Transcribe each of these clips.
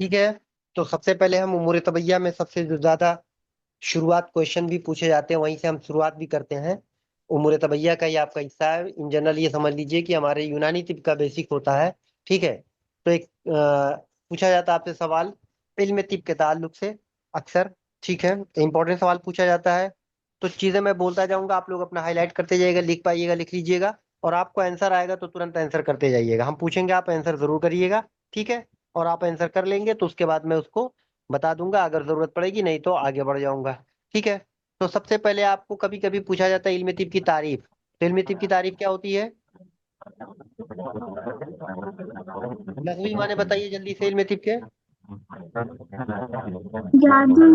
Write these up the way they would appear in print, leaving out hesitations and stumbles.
ठीक है। तो सबसे पहले हम उमूर तबैया में सबसे जो ज्यादा शुरुआत क्वेश्चन भी पूछे जाते हैं वहीं से हम शुरुआत भी करते हैं। उमूर तबैया का ही आपका हिस्सा है। इन जनरल ये समझ लीजिए कि हमारे यूनानी तिब का बेसिक होता है। ठीक है। तो एक पूछा जाता है आपसे सवाल इल्म तिब के ताल्लुक से अक्सर। ठीक है। इंपॉर्टेंट सवाल पूछा जाता है। तो चीजें मैं बोलता जाऊंगा, आप लोग अपना हाईलाइट करते जाइएगा, लिख पाइएगा लिख लीजिएगा। और आपको आंसर आएगा तो तुरंत आंसर करते जाइएगा, हम पूछेंगे आप आंसर जरूर करिएगा। ठीक है। और आप आंसर कर लेंगे तो उसके बाद मैं उसको बता दूंगा, अगर जरूरत पड़ेगी, नहीं तो आगे बढ़ जाऊंगा। ठीक है। तो सबसे पहले आपको कभी कभी पूछा जाता है इल्म तिब की तारीफ। तो इल्म तिब की तारीफ क्या होती है? लघवी माने बताइए जल्दी से इल्म तिब के। जादू,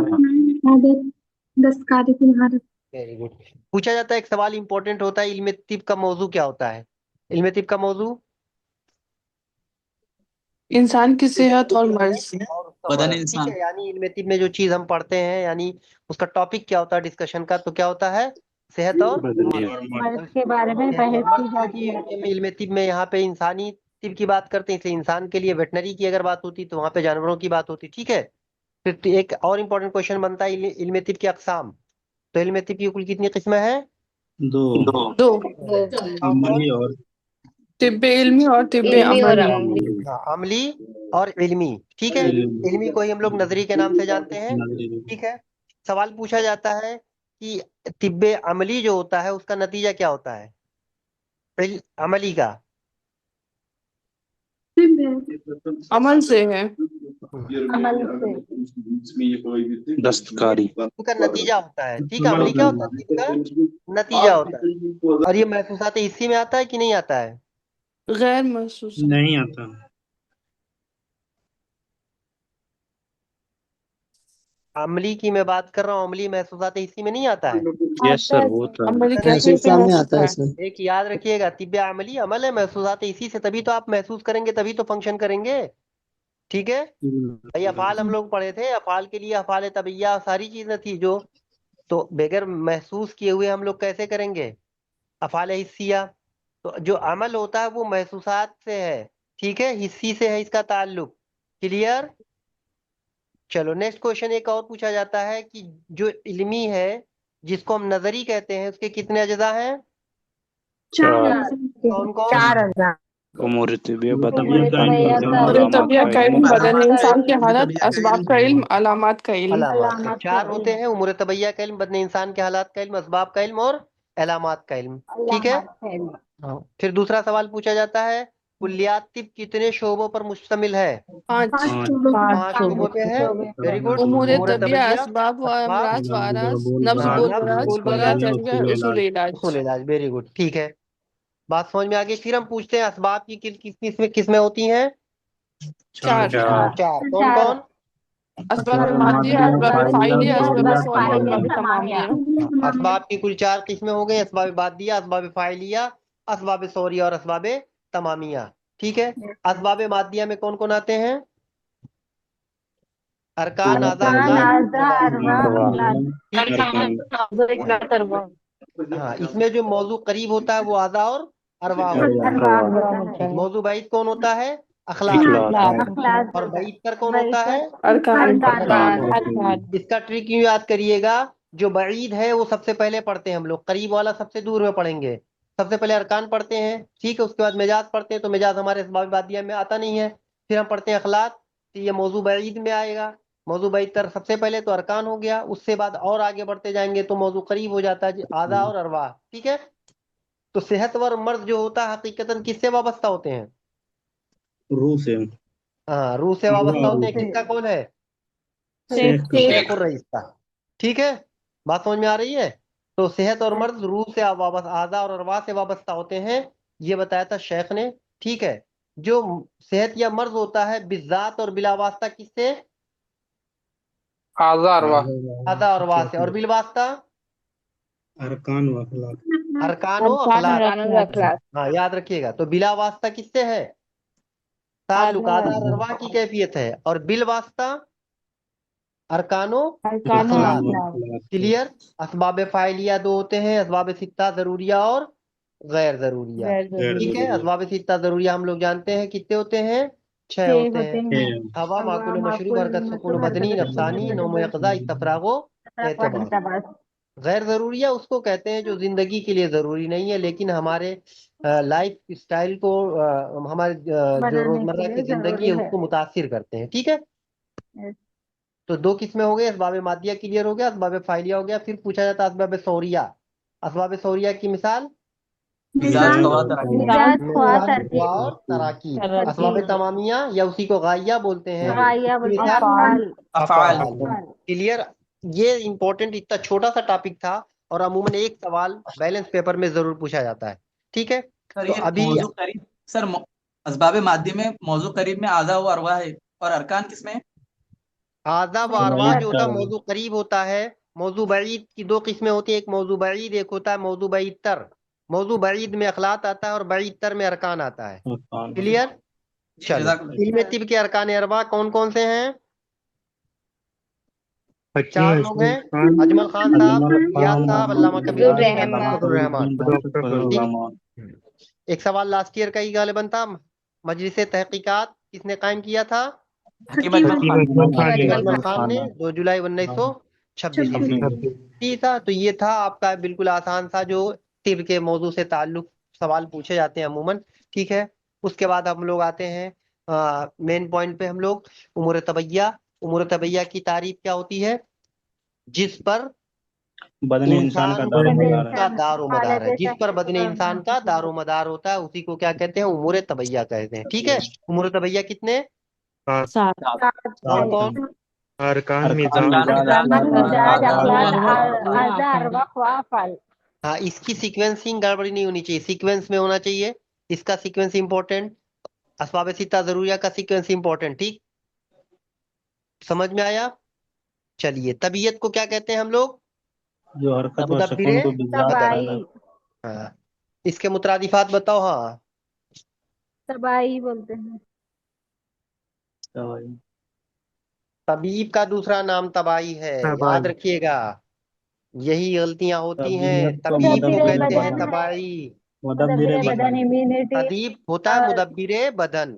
आदत, दस्तकारी की महारत। Very good. पूछा जाता है एक सवाल इंपॉर्टेंट होता है, इल्म तिब का मौजू क्या होता है? इल्म तिब का मौजू इंसान की सेहत और मर्ज। और उसका बदन मर्ज। ठीक इंसान। है। यानी इल्म तिब में जो चीज हम पढ़ते हैं, यानी उसका टॉपिक क्या होता है डिस्कशन का, तो क्या होता है? सेहत और बदन मर्ज। और मर्द अब के बारे में सेहत और बहस मर्ज की जाती क्योंकि है। हम इल्म तिब में यहाँ पे इंसानी तिब की बात करते हैं, इसलिए इंसान के लिए वेटनरी की अगर बात होती तो वहाँ पे जानवरों की बात होती। ठीक है। फिर तो एक और इम्पोर्टेंट क्वेश्चन बनता है इल्म तिब की अकसाम। तो इल्म तिब की कुल कितनी किस्में हैं? दो। दो। कौन कौन? अमली और तिब्बे इल्मी और तिब्बे इल्मी और अमली। अमली। हाँ, अमली और इल्मी। ठीक है। इल्म। इल्मी को ही हम लोग नजरी के नाम से जानते हैं। नजरी। ठीक है। सवाल पूछा जाता है कि तिब्बे अमली जो होता है उसका नतीजा क्या होता है? अमली का। सिर्फ है। अमल से है। अमल से। दस्तकारी। उसका नतीजा होता है। ठीक है। अमल अमली क्या होता करना। है? तिब का नतीजा होता है। और ये महसूसात हिस्सी में आता है कि नहीं आता है? गैर महसूस। नहीं आता। अमली की मैं बात कर रहा हूँ, अमली महसूसात हिस्सी में नहीं आता है। यस आता सर, है वो सर। तो अमली सर कैसे एक कैसे हो सकता है? एक याद रखिएगा, तिब्बे अमली अमल है, महसूसात इसी से, तभी तो आप महसूस करेंगे, तभी तो फंक्शन करेंगे। ठीक है। भाई अफाल हम लोग पढ़े थे, अफाल के लिए अफाल तबैया सारी चीजें थी जो, तो बगैर महसूस किए हुए हम लोग कैसे करेंगे अफाल हिस्सिया? तो जो अमल होता है वो महसूसात से है। ठीक है। हिस्सी से है इसका ताल्लुक। क्लियर। चलो नेक्स्ट क्वेश्चन एक और पूछा जाता है कि जो इल्मी है, जिसको हम नजरी कहते हैं, उसके कितने अज्जा हैं? चार चार। हजार के हैं। कौन कौन? 4,000। उमूर तिबिया, बदन उम्र इंसान की तबैया का इल्म, और अलामात तबिया का का इल्म, इल्म। बदन अलामत का इंसान की इल्म। हालत, असबाब का इल्म, अलामात का इल्म। अलामात। तो अलामत का चार होते इल्म। हैं, उम्र तबैया का इल्म, बदन इंसान के हालात का इल्म, असबाब का इल्म और अलामात का इल्म। ठीक है। अलामत का इल्म। हाँ। फिर दूसरा सवाल पूछा जाता है कुल्लियात तिब कितने शोबों पर मुश्तमिल है? पांच। 5 पांच शोबों पे है। Very good. उमूर उम्र तबिया, तबैया, असबाब व असबाब, अमराज व आराज, नब्ज हाँ, बोल नफ्स बराज, बोल कुलियात बराज, अजबिया, उसूल उसूल इलाज। इलाज। Very good. ठीक है। बात समझ में आ गई। फिर हम पूछते हैं असबाब की किस किस में किसमें होती हैं? चार। चार। चार। चार। कौन चार। कौन? असबाब असबाब मादिया, मादिया, असबाब फाइलिया, फाइलिया, असबाब सौरिया, सौरिया, तमामिया। असबाब तमामिया। असबाब की कुल चार किस्में हो गई, असबाब बादिया, असबाब फाइलिया, असबाब सौरिया और असबाब तमामिया। ठीक है। असबाब मादिया में कौन कौन आते हैं? अरकान, आजा, अरकान, अजलाम, आज़ा, लवाजिम। अरवा, अरवा। लवाज़िम। ठीक है। अरकान। हाँ, इसमें जो मौजू करीब होता है वो आजा और अरवा होता है। अरवा होता है। मौजू बैद कौन होता है? अखलाक होता है। इखलाक। अखलाक और होता है। बैद कर कौन होता बैतर है? अरकान। अरकान अरकान। होता है। इसका ट्रिक यूं याद करिएगा, जो बईद है वो सबसे पहले पढ़ते हैं हम लोग, करीब वाला सबसे दूर में पढ़ेंगे। सबसे पहले अरकान पढ़ते हैं। ठीक है। उसके बाद मिजाज पढ़ते हैं, तो मिजाज हमारे असबाब बादिया में आता नहीं है। फिर हम पढ़ते हैं अखलाक, तो ये मौजू बईद में आएगा। मौजू बईद तर सबसे पहले तो अरकान हो गया, उससे बाद और आगे बढ़ते जाएंगे तो मौजू करीब हो जाता है आधा और अरवा। ठीक है। तो सेहत व मर्द जो होता है हकीकतन किससे वाबस्ता होते हैं? रूह से। हाँ, रूह से वाबस्ता अल्लाह। होते हैं। किसका कौन है? शेख शेख का। शेख। शेख और रईस का। ठीक है। बात समझ में आ रही है? तो सेहत और मर्ज रूह से वाबस्ता, आजा और अरवा से वाबस्ता होते हैं। ये बताया था शेख ने। ठीक है। जो सेहत या मर्ज होता है बिजात और बिलावास्ता किससे? आजार वाह। आजा और अरवा से। और बिलवास्ता अरकान व अखलाक। अरकान व अरकान और अखलाक। कानून अखलाक। अखलाक। हाँ, याद रखिएगा। तो बिलावास्ता किससे है? ताल्लुक आधा। आजा और अरवा की कैफियत है। और बिलवास्ता अरकानो अरकान और अरकान अखलाक। व अखलाक। अखलाक से। क्लियर। असबाब फाइलिया दो होते हैं, असबाब सित्ता जरूरिया और गैर जरूरिया। गैर गैर ठीक जरूरी। है। जरूरी। असबाब सित्ता जरूरिया हम लोग जानते हैं कितने होते हैं? 6 6 होते होते हैं। हैं। हवा, माकुल, मशरूब, हरकत, सुकून, बदनी, नफसानी, नौम, यक़ज़ा, इस्तफ़रागो, एतबार। गैर जरूरी है उसको कहते हैं जो जिंदगी के लिए जरूरी नहीं है, लेकिन हमारे लाइफ स्टाइल को हमारे जो बनाने रोजमर्रा के की लिए जिंदगी है जरूरी है। उसको मुतासिर करते हैं। ठीक है, Yes. तो 2 किस्में हो गई, असबाब मादिया क्लियर हो गया, असबाब फाइलिया हो गया। फिर पूछा जाता है असबाब सौरिया। असबाब सौरिया की मिसाल मिजाज मिजाज ख्वाह और तरक्की। मिजाज ख्वाह मिजाज, तरकीब ख्वाह और तराकीब। तरक्कीब। असबाब तमामिया या उसी को गाइया बोलते हैं, गाया उसकी बोलते हैं मिसाल अफ़ाल। अफआल। अफ़आल। क्लियर। ये इंपॉर्टेंट इतना छोटा सा टॉपिक था और अमूमन एक सवाल बैलेंस पेपर में जरूर पूछा जाता है। ठीक है, सर तो ये अभी मौजू करीब सर असबाब मादी में मौजू करीब में आज़ा व अरवा है और अरकान किसमें? आज़ा व अरवा जो होता है मौजू करीब होता है। मौजू बईद की 2 किस्में होती हैं, एक मौजू बईद, एक होता है मौजू बईद तर। मौजू बईद में अखलात आता है और बईद तर में अरकान आता है। क्लियर। जी चलो, जज़ाकल्लाह। इल्म तिब के अरकान अरबा कौन कौन से हैं? हकीम 4 लोग हैं, अशरफ खान, अजमल खान साहब, अजमल रियाज खान, साहब, मोहम्मद अल्लामा कबीर रियाज, उद्दीन, रहमान। अल्लामा डॉक्टर रहमान। डॉक्टर फजलुर ठीक। रहमान। एक सवाल लास्ट ईयर का ही गालिबन था, मजलिस तहकीकात किसने कायम किया था? हकीम अजमल हकीम खान। अजमल खान हकीम अजमल अजमल खान ने 2 जुलाई 1926 में। ठीक था, तो ये था आपका बिल्कुल आसान सा जो तिब के मौजू से ताल्लुक सवाल पूछे जाते हैं अमूमन। ठीक है, उसके बाद हम लोग आते हैं मेन पॉइंट पे। हम लोग उमूर तबैया। उमूर तबैया की तारीफ क्या होती है? जिस पर बदन इंसान का इंसान दारोमदार है। का दारो मदार है, हालत जिस पर बदन सही इंसान का दारो मदार होता है उसी को क्या कहते हैं? उमूर तबैया कहते हैं। ठीक है, उमूर तबैया कितने? 7। कौन कौन? अरकान, अरकान, मिजाज, मिजाज, मिजाज, अखलाक, अरवा, आज़ा, अरवा, ख्वाह, अफ़ाल। हाँ, इसकी सीक्वेंसिंग गड़बड़ी नहीं होनी चाहिए, सीक्वेंस में होना चाहिए। इसका सीक्वेंस इंपॉर्टेंट, असबाब सित्ता जरूरिया का सीक्वेंस इंपॉर्टेंट। ठीक, समझ में आया? चलिए, तबीयत को क्या कहते हैं हम लोग? जो हरकत व मुदब्बिरे सुकून को बिजात तबाई। करता है। हाँ, इसके मुतरादिफात बताओ। हाँ, तबाई बोलते हैं। तबीब का दूसरा नाम तबाई है, याद रखिएगा। यही गलतियां होती हैं, तबीयत को तबीब को मुदब्बिरे कहते हैं बदन है, तबाई। मुदब्बिरे मुदब्बिर बदन, बदन। इम्यूनिटी तदीब होता है और मुदब्बिरे बदन।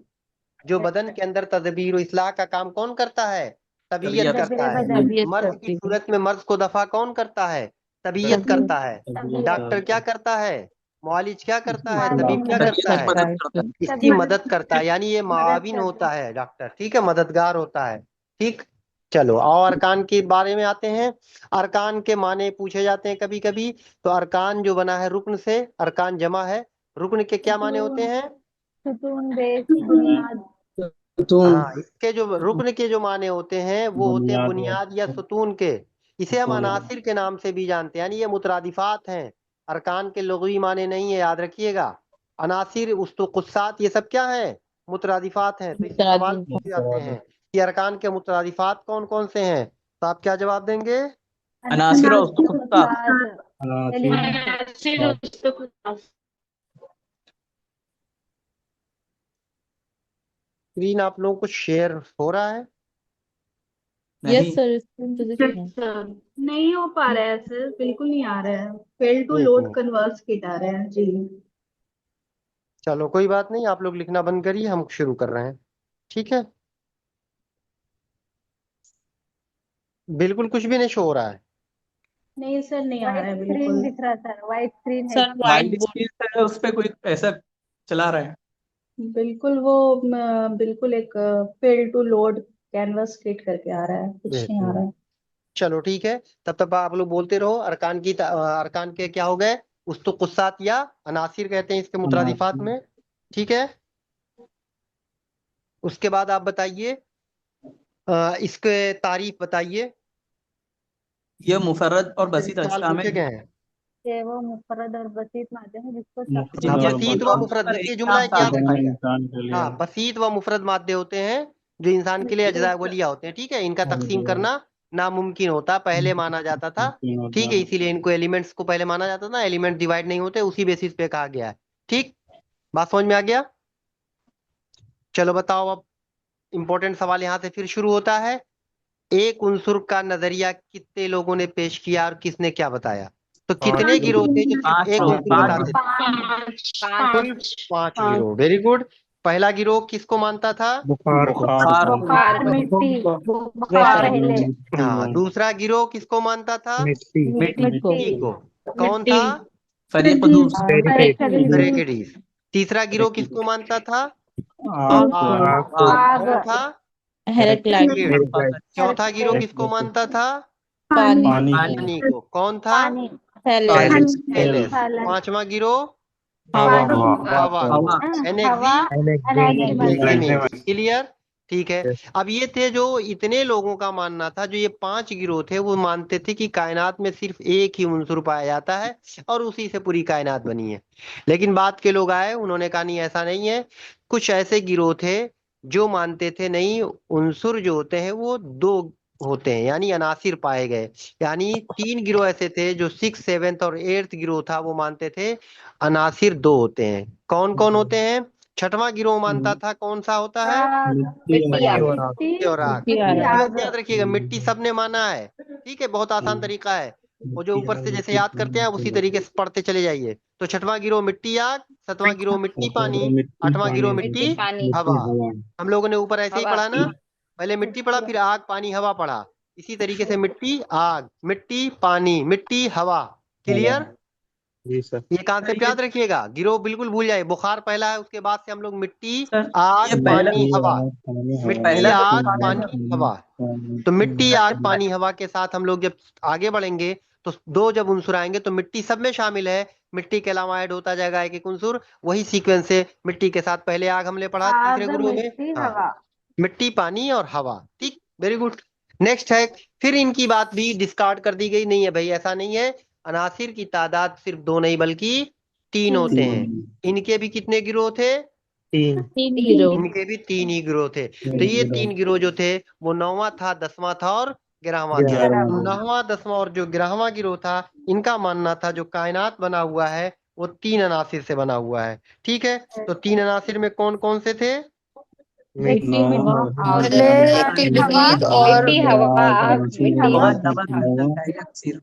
जो बदन के अंदर तदबीर इस्लाह का काम कौन करता है? तबीयत तबीयत। करता मुदब्बिरे है। बदन। तबीयत मर्ज की करती है। सूरत में मर्ज को दफा कौन करता है? तबीयत तबीयत करता है। तबीयत डॉक्टर क्या करता है? मुआलिज क्या करता है? मालिज तबीब क्या मदद करता तबीयत की है? करता मदद है करता है। इसकी तबीब मदद करता है, यानी ये मदद मुआविन करते होता है डॉक्टर। ठीक है, मददगार होता है। ठीक। चलो, और अरकान के बारे में आते हैं। अरकान के माने पूछे जाते हैं कभी कभी। तो अरकान जो बना है रुकन से, अरकान जमा है। रुकन के क्या माने होते हैं? सुतून, बेस, बुनियाद। हाँ, इसके जो रुकन के जो माने होते हैं वो होते हैं बुनियाद बुनियाद या सुतून के। इसे हम सुकून है। अनासिर के नाम से भी जानते हैं, यानी ये मुतरादिफात हैं। अरकान के लुग़वी माने नहीं है, याद रखिएगा। अनासिर, उस्तुकुस्सात, ये सब क्या है? मुतरादिफात हैं। तो इससे सवाल मुतरादिफ। पूछे जाते हैं कि अरकान के मुतरादिफात कौन कौन से हैं, तो आप क्या जवाब देंगे? अनासिर और उस्तुकुस्सा। स्क्रीन आप लोगों को शेयर हो रहा है? यस नहीं सर, स्क्रीन पे दिख रहा है। सर नहीं हो पा रहा है सर, बिल्कुल नहीं आ रहा है। फेल टू एक लोड मिनट, कन्वर्स किट आ रहा है जी। चलो कोई बात नहीं, आप लोग लिखना बंद करिए, हम शुरू कर रहे हैं। ठीक है, बिल्कुल कुछ भी नहीं शो हो रहा है। नहीं सर, नहीं आ रहा व्हाइट है स्क्रीन बिल्कुल। दिख रहा था, व्हाइट स्क्रीन है। Sir white white board. Screen है, उस पे कोई ऐसा चला रहा है। बिल्कुल वो बिल्कुल एक fail to load canvas kit करके आ रहा है, कुछ एक नहीं आ रहा मिनट, है। चलो ठीक है। तब तक आप लोग बोलते रहो। अरकान के क्या हो गए? उस्तुकुस्सात या अनासिर कहते हैं इसके मुतरादिफात में। ठीक है, उसके बाद आप बताइए, इसके तारीफ बताइए। ये मुफर्रद और बसीत सवाल अजसाम पूछे है। गए हैं। कि वो मुफर्रद और बसीत मादे हैं जिसको मुफ्रद हाँ, तकसीम और बसीत व बसीत मुफरद, पर ये एक जुमला नाम एक साथ याद है। बदन रखिएगा। इंसान के लिए। हाँ, बसीत व मुफरद मादे होते हैं जो इंसान के लिए अज्जा वलिया होते हैं। ठीक है, इनका तकसीम करना नामुमकिन होता, पहले माना जाता था। ठीक है, इसीलिए इनको एलिमेंट्स को पहले माना जाता था। एलिमेंट डिवाइड नहीं होते, उसी बेसिस पे कहा गया है। ठीक, बात समझ में आ गया? चलो बताओ अब, इंपॉर्टेंट सवाल यहाँ से फिर शुरू होता है। एक उनसुर का नजरिया कितने लोगों ने पेश किया और किसने क्या बताया? तो कितने गिरोह थे जो सिर्फ पांच एक लोग, उनसुर पांच बताते थे? पाँच। कुल 5 गिरोह। Very good. पहला गिरोह किसको मानता था? बुखार बुखार बुखार मिट्टी बुखार पहले हाँ। दूसरा गिरोह किसको मानता था? मिट्टी मिट्टी मिट्टी को। कौन था? फरीकदूस फेरेकिडीज। तीसरा गिरोह किसको मानता था? आग को आग कौन था? हेराक्लाइड हेराक्लाइड। चौथा गिरोह किसको मानता था? पानी पानी को। कौन था? पानी थैलेस थैलेस। थैलेस। पांचवा गिरोह हवा हवा को। हवा एनेक्सी। क्लियर? ठीक है। अब ये थे जो इतने लोगों का मानना था, जो ये 5 गिरोह थे, वो मानते थे कि कायनात में सिर्फ एक ही उन्सुर पाया जाता है और उसी से पूरी कायनात बनी है। लेकिन बाद के लोग आए, उन्होंने कहा नहीं, ऐसा नहीं है। कुछ ऐसे गिरोह थे जो मानते थे नहीं, उन्सुर जो होते हैं वो 2 होते हैं, यानी अनासिर पाए गए। यानी 3 गिरोह ऐसे थे जो 6, 7 और 8 गिरोह था, वो मानते थे अनासिर 2 होते हैं। कौन कौन होते हैं? छठवां गिरोह मानता था कौन सा होता है? मिट्टी और आग। मिट्टी और आग। मिट्टी और एक आग। बात याद रखिएगा, मिट्टी सबने माना है। ठीक है, बहुत आसान तरीका है। वो जो ऊपर से जैसे याद करते हैं आप उसी तरीके से पढ़ते चले जाइए। तो छठवां गिरोह मिट्टी आग, सातवां गिरोह मिट्टी पानी, आठवां गिरोह मिट्टी हवा। हम लोगों ने ऊपर ऐसे ही पढ़ा ना, पहले मिट्टी पढ़ा, फिर आग पानी हवा पढ़ा। इसी तरीके से मिट्टी आग, मिट्टी पानी, मिट्टी हवा। क्लियर? जी सर। ये कॉन्सेप्ट याद रखिएगा। गिरोह बिल्कुल भूल जाए। बुखार पहला है, उसके बाद से हम लोग मिट्टी सर, आग ये पहला पानी हवा, मिट्टी पहला तो आग बुखार है ना? पानी हवा। तो मिट्टी आग पानी हवा के साथ हम लोग जब आगे बढ़ेंगे तो 2 जब उनसुर आएंगे तो मिट्टी सब में शामिल है। मिट्टी के अलावा ऐड होता जाएगा एक एक उनसुर। वही सीक्वेंस से मिट्टी के साथ पहले आग हमने पढ़ा तीसरे आग ग्रुप में। मिट्टी हाँ, हवा मिट्टी पानी और हवा। ठीक, वेरी गुड। नेक्स्ट है, फिर इनकी बात भी डिस्कार्ड कर दी गई। नहीं है भाई, ऐसा नहीं है। अनासिर की तादाद सिर्फ 2 नहीं बल्कि 3 होते हैं। इनके भी कितने गिरोह थे? 3 गिरोह इनके भी 3 ही गिरोह थे। तो ये 3 गिरोह जो थे वो 9वां था, 10वां था और 11वां था। 9वां 10वां और जो 11वां गिरोह था, इनका मानना था जो कायनात बना हुआ है वो 3 अनासिर से बना हुआ है। ठीक है, तो 3 अनासिर में कौन कौन से थे? मिट्टी आग टिलगीत और नमक नमक अक्सीर।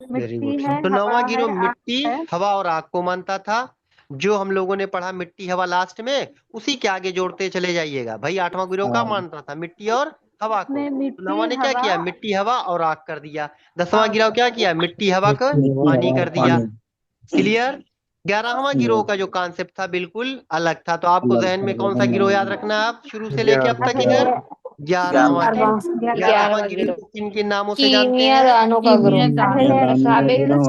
वेरी मिट्टी गुड। है तो हवा 9वां गिरोह है आग मिट्टी है हवा और आग को मानता था। जो हम लोगों ने पढ़ा मिट्टी हवा लास्ट में, उसी के आगे जोड़ते चले जाइएगा। भाई 8वां गिरोह का मानता था मिट्टी और हवा को। उसमें तो मिट्टी 9वां ने क्या हवा किया? मिट्टी हवा और आग कर दिया। 10वां आग गिरोह क्या किया? मिट्टी हवा का पानी कर दिया। क्लियर? 11वां गिरोह का जो कॉन्सेप्ट था बिल्कुल अलग था। तो आपको जहन में कौन सा गिरोह याद रखना है? आप शुरू से लेके अब तक इधर 11वां गिरोह। 11वां गिरोह को किन किन नामों से जानते हैं? दानों का ग्रुप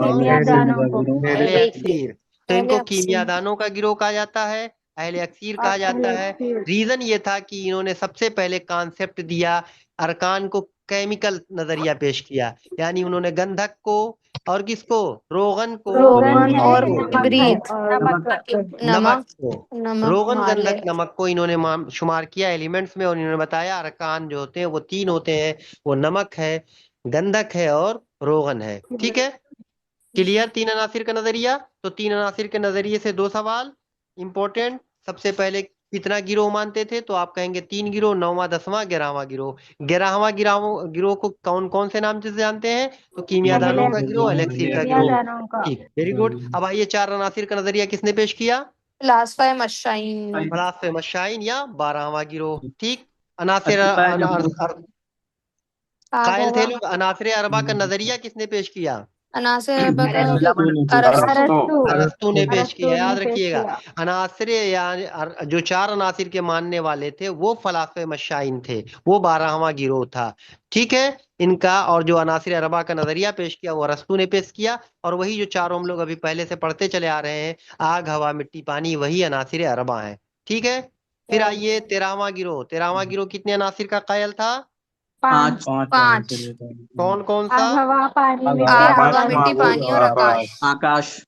कीमिया दानों को अहले अक्सीर। तो इनको कीमियादानों का गिरोह कहा जाता है, अहले अक्सीर कहा जाता है। रीजन ये था कि इन्होंने सबसे पहले कॉन्सेप्ट दिया, अरकान को केमिकल नजरिया पेश किया। यानी उन्होंने गंधक को और किसको? रोगन को, रोगन और किसको? किबरीत नमक को। नमक रोगन माले गंधक नमक को इन्होंने शुमार किया एलिमेंट्स में। और इन्होंने बताया अरकान जो होते हैं वो 3 होते हैं। वो नमक है, गंधक है और रोगन है। ठीक है, क्लियर? 3 अनासिर का नजरिया। तो 3 अनासिर के नजरिए से 2 सवाल इंपॉर्टेंट। सबसे पहले कितना गिरोह मानते थे? तो आप कहेंगे 3 गिरोह, 9वां 10वां 11वां गिरोह। 11वां गिरोह को कौन कौन से नाम से जानते हैं? तो कीमियादानों का गिरोह, एलेक्सीर का कीमिया गिरोह। दानों का ठीक, वेरी गुड। अब आइए 4 अनासिर का नजरिया किसने पेश किया? लास्फा मशाइन फलासफे मशाइन या 12वां गिरोह। ठीक, अनासिर अतिपाया जमहूर। कायल थे लोग। अनासिर अरबा का नजरिया किसने पेश किया? अनासिर अरस्तु अरस्तू ने पेश किया। अरस्तु याद ने पेश रखिएगा, किया। अनासिर या जो 4 अनासिर के मानने वाले थे वो फलासफे मशाइन थे। वो 12वां गिरोह था। ठीक है, इनका। और जो अनासिर अरबा का नजरिया पेश किया वो अरस्तू ने पेश किया। और वही जो चारों हम लोग अभी पहले से पढ़ते चले आ रहे हैं, आग हवा मिट्टी पानी, वही अनासिर अरबा है। ठीक है, फिर आइए 13वां गिरोह। 13वां गिरोह कितने अनासिर का कायल था? 5 पांच कौन कौन सा? आग हवा पानी मिट्टी आग हवा आकाश मिट्टी पानी और आकाश आकाश।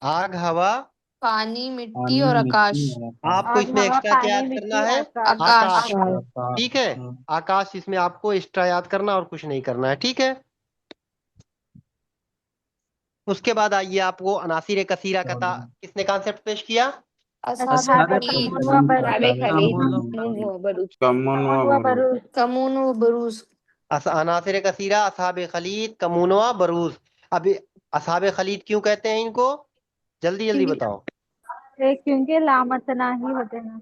आग हवा। पानी मिट्टी और आकाश आपको आग इसमें हवा एक्स्ट्रा क्या याद पानी करना मिट्टी है? आकाश आकाश ठीक है, आकाश इसमें आपको एक्स्ट्रा याद करना और कुछ नहीं करना है। ठीक है, उसके बाद आइए आपको अनासिर कसीरा का किसने कॉन्सेप्ट पेश किया? असहाबे कमून व बरूज अनासिर कसीरा, असहाबे खलीद, कमूनवा, बरूज। अब असहाबे खलीद क्यों कहते हैं इनको? जल्दी जल्दी क्योंकि बताओ। क्योंकि लामतना ही होते हैं।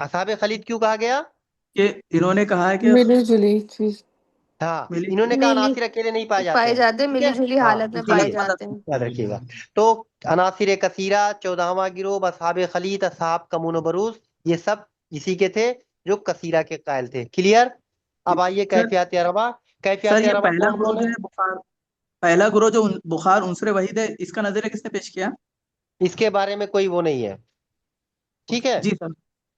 असहाबे खलीद क्यों कहा गया? कि इन्होंने कहा है कि मिली जुली चीज। हाँ, मिली इन्होंने कहा मिली अनासिर अकेले नहीं पाए जाते पाए हैं। जाते, ठीक मिली है, जुली हाँ, हालत में इसलिए पाए गलत जाते मतलब हैं। याद रखिएगा। तो अनासिर कसीरा, 14वां गिरोह, असहाबे खलीद, असहाब कमून बरूज, ये सब इसी के थे जो कसीरा के कायल थे। क्लियर? अब आइए सर कैफियत अरबा। सर कैफियत ये अरबा पहला कौन गुरु कौन जो है? है बुखार, पहला गुरु जो बुखार उनसरे वहीद है, इसका नजरिया किसने पेश किया? इसके बारे में कोई वो नहीं है। ठीक है, जी सर,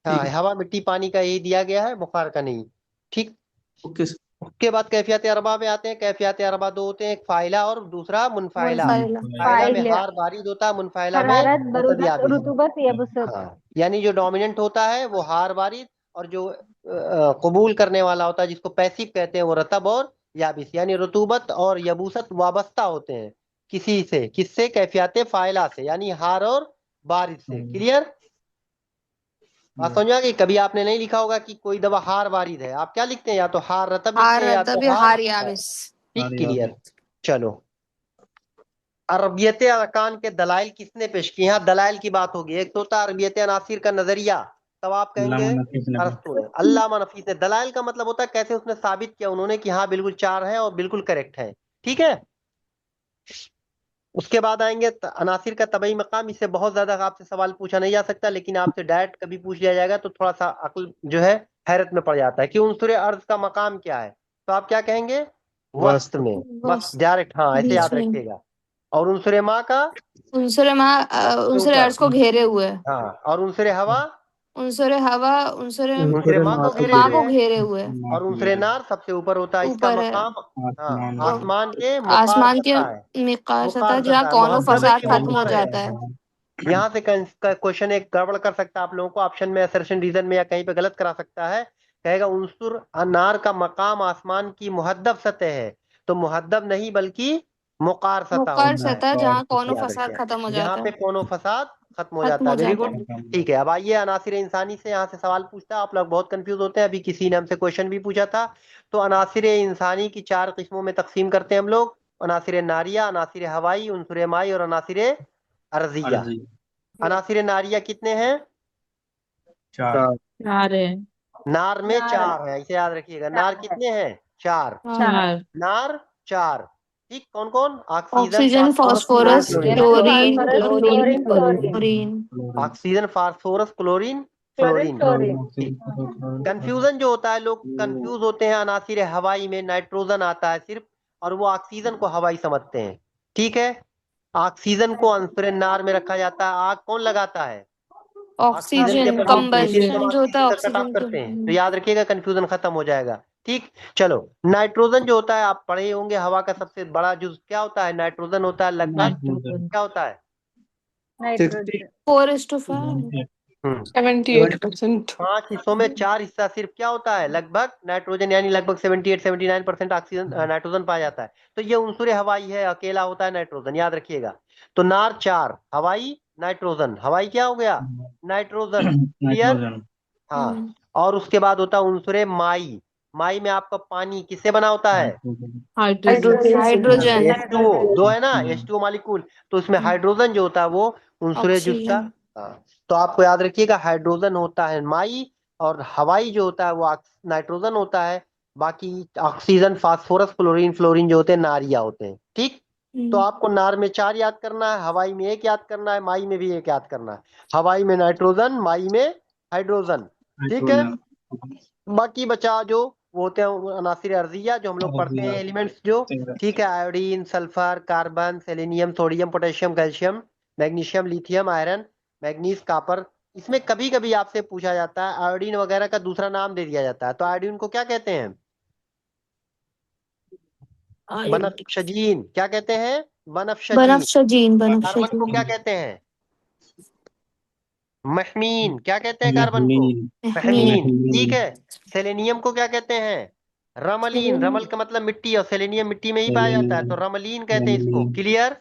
हाँ, ठीक है, हवा मिट्टी पानी का यही दिया गया है, बुखार का नहीं। ठीक। Okay sir. उसके बाद कैफियत अरबा में आते हैं। कैफियत अरबा दो होते हैं, एक फाइला और दूसरा मुनफाइला। मुनफाइला। फाइला में फाइल, हार बारिद होता है, मुनफाइला में हरारत, रतब बरूदत, याबिस। रुतूबत, यबुसत। हाँ, यानी जो डोमिनेंट होता है वो हार बारिद, और जो कबूल करने वाला होता है जिसको पैसिव कहते हैं वो रतब और याबिस। यानी रुतूबत और यबूसत वाबस्ता होते हैं किसी से, किससे? कैफियत फाइला से, यानी हार और बारिद से। क्लियर? बात समझ आ गई? कभी आपने नहीं लिखा होगा कि कोई दवा हार बारिद है, आप क्या लिखते हैं? या तो हार रतब लिखते हार हैं या तो रतब या हार हार याबिस। ठीक। क्लियर? चलो, अरबियत अरकान के दलाइल किसने पेश किए? यहाँ दलाइल की बात होगी। एक तो होता है अरबियत अनासिर का नजरिया, तब आप कहेंगे अरस्तु ने। अल्लामा नफीस ने। दलाइल का मतलब होता है कैसे उसने साबित किया उन्होंने कि हाँ बिल्कुल चार है और बिल्कुल करेक्ट है। ठीक है। उसके बाद आएंगे अनासिर का तबई मकाम। इससे बहुत ज्यादा आपसे सवाल पूछा नहीं जा सकता, लेकिन आपसे डायरेक्ट कभी पूछ लिया जाएगा तो थोड़ा सा अक्ल जो है हैरत में पड़ जाता है कि उनसुर अर्ज का मकाम क्या है। तो आप क्या कहेंगे? वस्त में। बस वस्त डायरेक्ट, हाँ, ऐसे बीच याद में। रखिएगा। और उनसुर माँ का उनसरे माँ सबसे उनसरे ऊपर। अर्श को घेरे हुए है। हाँ, और उनसुर हवा उनसरे हवा उनसरे उनसुर माँ को घेरे माँ हुए को है। घेरे हुए है। और उनसुर नार सबसे ऊपर होता है। इसका ऊपर है। मकाम, हाँ, और आसमान के आसमान के मुकासता है। मिकासता जहाँ मुकासता है, कौनो मुहद्दब है फसाद कि खत्म हो मुख्तर है। जाता है। यहाँ से क्वेश्चन एक गड़बड़ कर सकता है आप लोगों को, ऑप्शन में असर्शन रीजन में या कहीं पे गलत करा सकता है। कहेगा उनसुर अनार का मकाम आसमान की मुहद्दब सतह है, तो मुहद्दब नहीं बल्कि मुकार सतह मुकर होता है। सतह जहाँ कौनो याद फसाद रखिए, खत्म हो जहाँ जाता पे है। कोनो फसाद खत्म हो खत्म जाता हो है। वेरी जाता गुड। है। ठीक है, अब आइए अनासिर इंसानी से। यहाँ से सवाल पूछता है, आप लोग बहुत कंफ्यूज होते हैं। अभी किसी ने हमसे क्वेश्चन भी पूछा था। तो अनासिर इंसानी की चार किस्मों में तकसीम करते हैं हम लोग। अनासिर नारिया, अनासिर हवाई, उनसुर माई और अनासिर अर्जिया। अनासिर नारिया कितने हैं? चार। चार है। नार में नार चार है, इसे याद रखिएगा। नार चार है। कितने हैं? चार। चार। चार। नार चार। ठीक, कौन कौन? Oxygen, oxygen, phosphorus, chlorine, phosphorus, fluorine. Oxygen, chlorine, phosphorus, chlorine, fluorine. Chlorine. Oxygen, phosphorus, chlorine, chlorine, fluorine. Fluorine. Confusion जो होता है, लोग कंफ्यूज होते हैं। अनासिर हवाई में नाइट्रोजन आता है सिर्फ, और वो ऑक्सीजन को हवाई समझते हैं। ठीक है। ऑक्सीजन को अंसुर नार में रखा जाता है। आग कौन लगाता है? ऑक्सीजन ऑक्सीजन, जब हम लोग ब्रीथिंग ऑक्सीजन। हम कंबशन जो होता है ऑक्सीजन का कट ऑफ ऑक्सीजन करते हैं, तो के। याद रखिएगा कंफ्यूजन खत्म हो जाएगा। ठीक। चलो, नाइट्रोजन जो होता है, आप पढ़े होंगे, हवा का सबसे बड़ा जुज क्या होता है? नाइट्रोजन होता है। लगभग नाइट्रोजन। क्या होता है? नाइट्रोजन। 4:5। हम्म 78%। 5 हिस्सों में 4 हिस्सा सिर्फ क्या होता है? लगभग नाइट्रोजन, यानी लगभग 78-79% ऑक्सीजन नाइट्रोजन पाया जाता है। तो ये उनसुर हवाई है, अकेला होता है नाइट्रोजन, याद रखिएगा। तो नार चार, हवाई नाइट्रोजन। हवाई क्या हो गया? नाइट्रोजन। क्लियर? हाँ। और उसके बाद होता है उनसुर माई। माई में आपका पानी किससे बना होता है? हाइड्रोजन। हाइड्रोजन। H2O, दो है ना, H2O मॉलिक्यूल। तो उसमें हाइड्रोजन जो होता है वो उनसुरे जुस्सा। ऑक्सीजन। हाँ, तो आपको याद रखिएगा हाइड्रोजन होता है माई, और हवाई जो होता है वो नाइट्रोजन होता है। बाकी ऑक्सीजन, फास्फोरस, क्लोरीन, फ्लोरीन जो होते हैं नारिया होते हैं। ठीक। तो आपको नार में 4 याद करना है, हवाई में 1 याद करना है, माई में भी 1 याद करना है। हवाई में नाइट्रोजन, माई में हाइड्रोजन। ठीक है। बाकी बचा जो वो होते हैं अनासिर अर्जिया, जो हम लोग पढ़ते हैं एलिमेंट्स जो। ठीक है, iodine, sulphur, carbon, selenium, sodium, potassium, calcium, magnesium, lithium, iron, manganese, copper. इसमें कभी कभी आपसे पूछा जाता है आयोडीन वगैरह का दूसरा नाम दे दिया जाता है, तो आयोडीन को क्या कहते हैं? बनफशजीन। क्या कहते हैं? बनफशजीन। बनफशजीन। और कार्बन को क्या बनफशजीन। कहते हैं? महमीन। क्या कहते हैं कार्बन को? महमीन। महमीन। ठीक है। सेलेनियम को क्या कहते हैं? रमलीन। सेलेनियम। रमल का मतलब मिट्टी, और सेलेनियम मिट्टी में ही पाया जाता है, तो रमलीन कहते हैं इसको। क्लियर?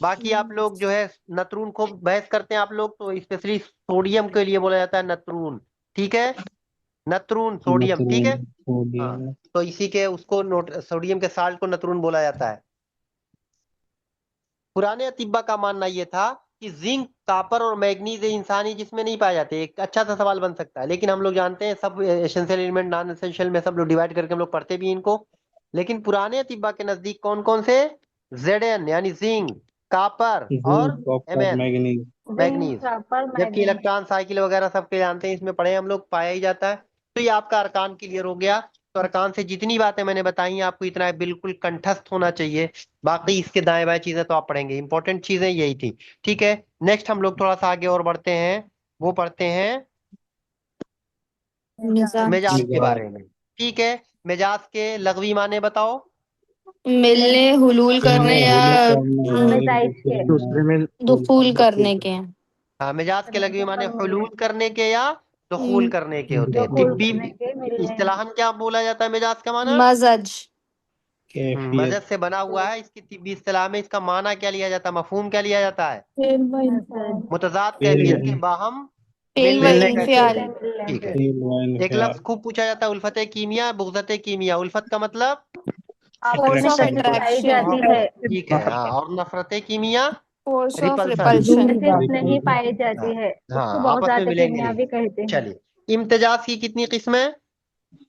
बाकी आप लोग जो है नत्रून को बहस करते हैं आप लोग, तो स्पेशली सोडियम के लिए बोला जाता है नत्रून। ठीक है, नत्रून सोडियम। ठीक है। हाँ, तो इसी के उसको नोट, सोडियम के साल्ट को नत्रून बोला जाता है। पुराने अतिब्बा का मानना ये था कि जिंक, कॉपर और मैग्नीज इंसानी जिसमें नहीं पाए जाते। एक अच्छा सा सवाल बन सकता है, लेकिन हम लोग जानते हैं सब एसेंशियल एलिमेंट नॉन एसेंशियल में सब लोग डिवाइड करके हम लोग पढ़ते भी हैं इनको। लेकिन पुराने अतिब्बा के नजदीक कौन कौन से? Zn यानी जिंक, कॉपर और zinc copper Mn manganese. Manganese. Copper जबकि मैग्नीज। इलेक्ट्रॉन, साइकिल वगैरह सबके जानते हैं, इसमें पढ़े हम लोग, पाया ही जाता है। तो ये आपका अरकान क्लियर हो गया। तो अरकान से जितनी बातें मैंने बताई हैं आपको इतना बिल्कुल कंठस्थ होना चाहिए। बाकी इसके दाएं बाएं चीजें तो आप पढ़ेंगे, इंपॉर्टेंट चीजें यही थी। ठीक है, नेक्स्ट हम लोग थोड़ा सा आगे और बढ़ते हैं, वो पढ़ते हैं मिजाज मिजाज के मिजाज। बारे में। ठीक है, मिजाज के लग़वी माने बताओ। मिलने, हुलूल करने या मिजाज के। दूसरे में दुखूल करने के। हाँ, मिजाज के लग़वी माने हुलूल करने के या दुखूल करने के होते हैं। दुखूल तिब्बी करने के, मिलने। इस्तिलाहन क्या बोला जाता है मिजाज का माना? मजज। कैफियत। मदद से बना हुआ है। इसकी तिब्बी इस्तिलाह में इसका माना क्या लिया जाता है, मफहूम क्या लिया जाता है? मसाज। मुतजाद फेल कैफियत व के बाहम फेल व मिलने का इंफियाल। कैफियत। ठीक है, फेल व एक इन्फियाल। लफ्ज खूब पूछा जाता है, उल्फत कीमिया, बुग़्ज़त कीमिया। उल्फत का मतलब फोर्स ऑफ नेसेसिटी पाई जाती अट्रैक्शन। है, ठीक है, हाँ। और नफरत कीमिया, फोर्स ऑफ रिपल्सन। रिपल्शन। नेसेस नहीं पाई हाँ जाती है, हाँ, उसको बहुत आपस में ज्यादा मिलेंगे कीमिया नहीं। भी कहते हैं। चलिए, इम्तिजाज की कितनी किस्में?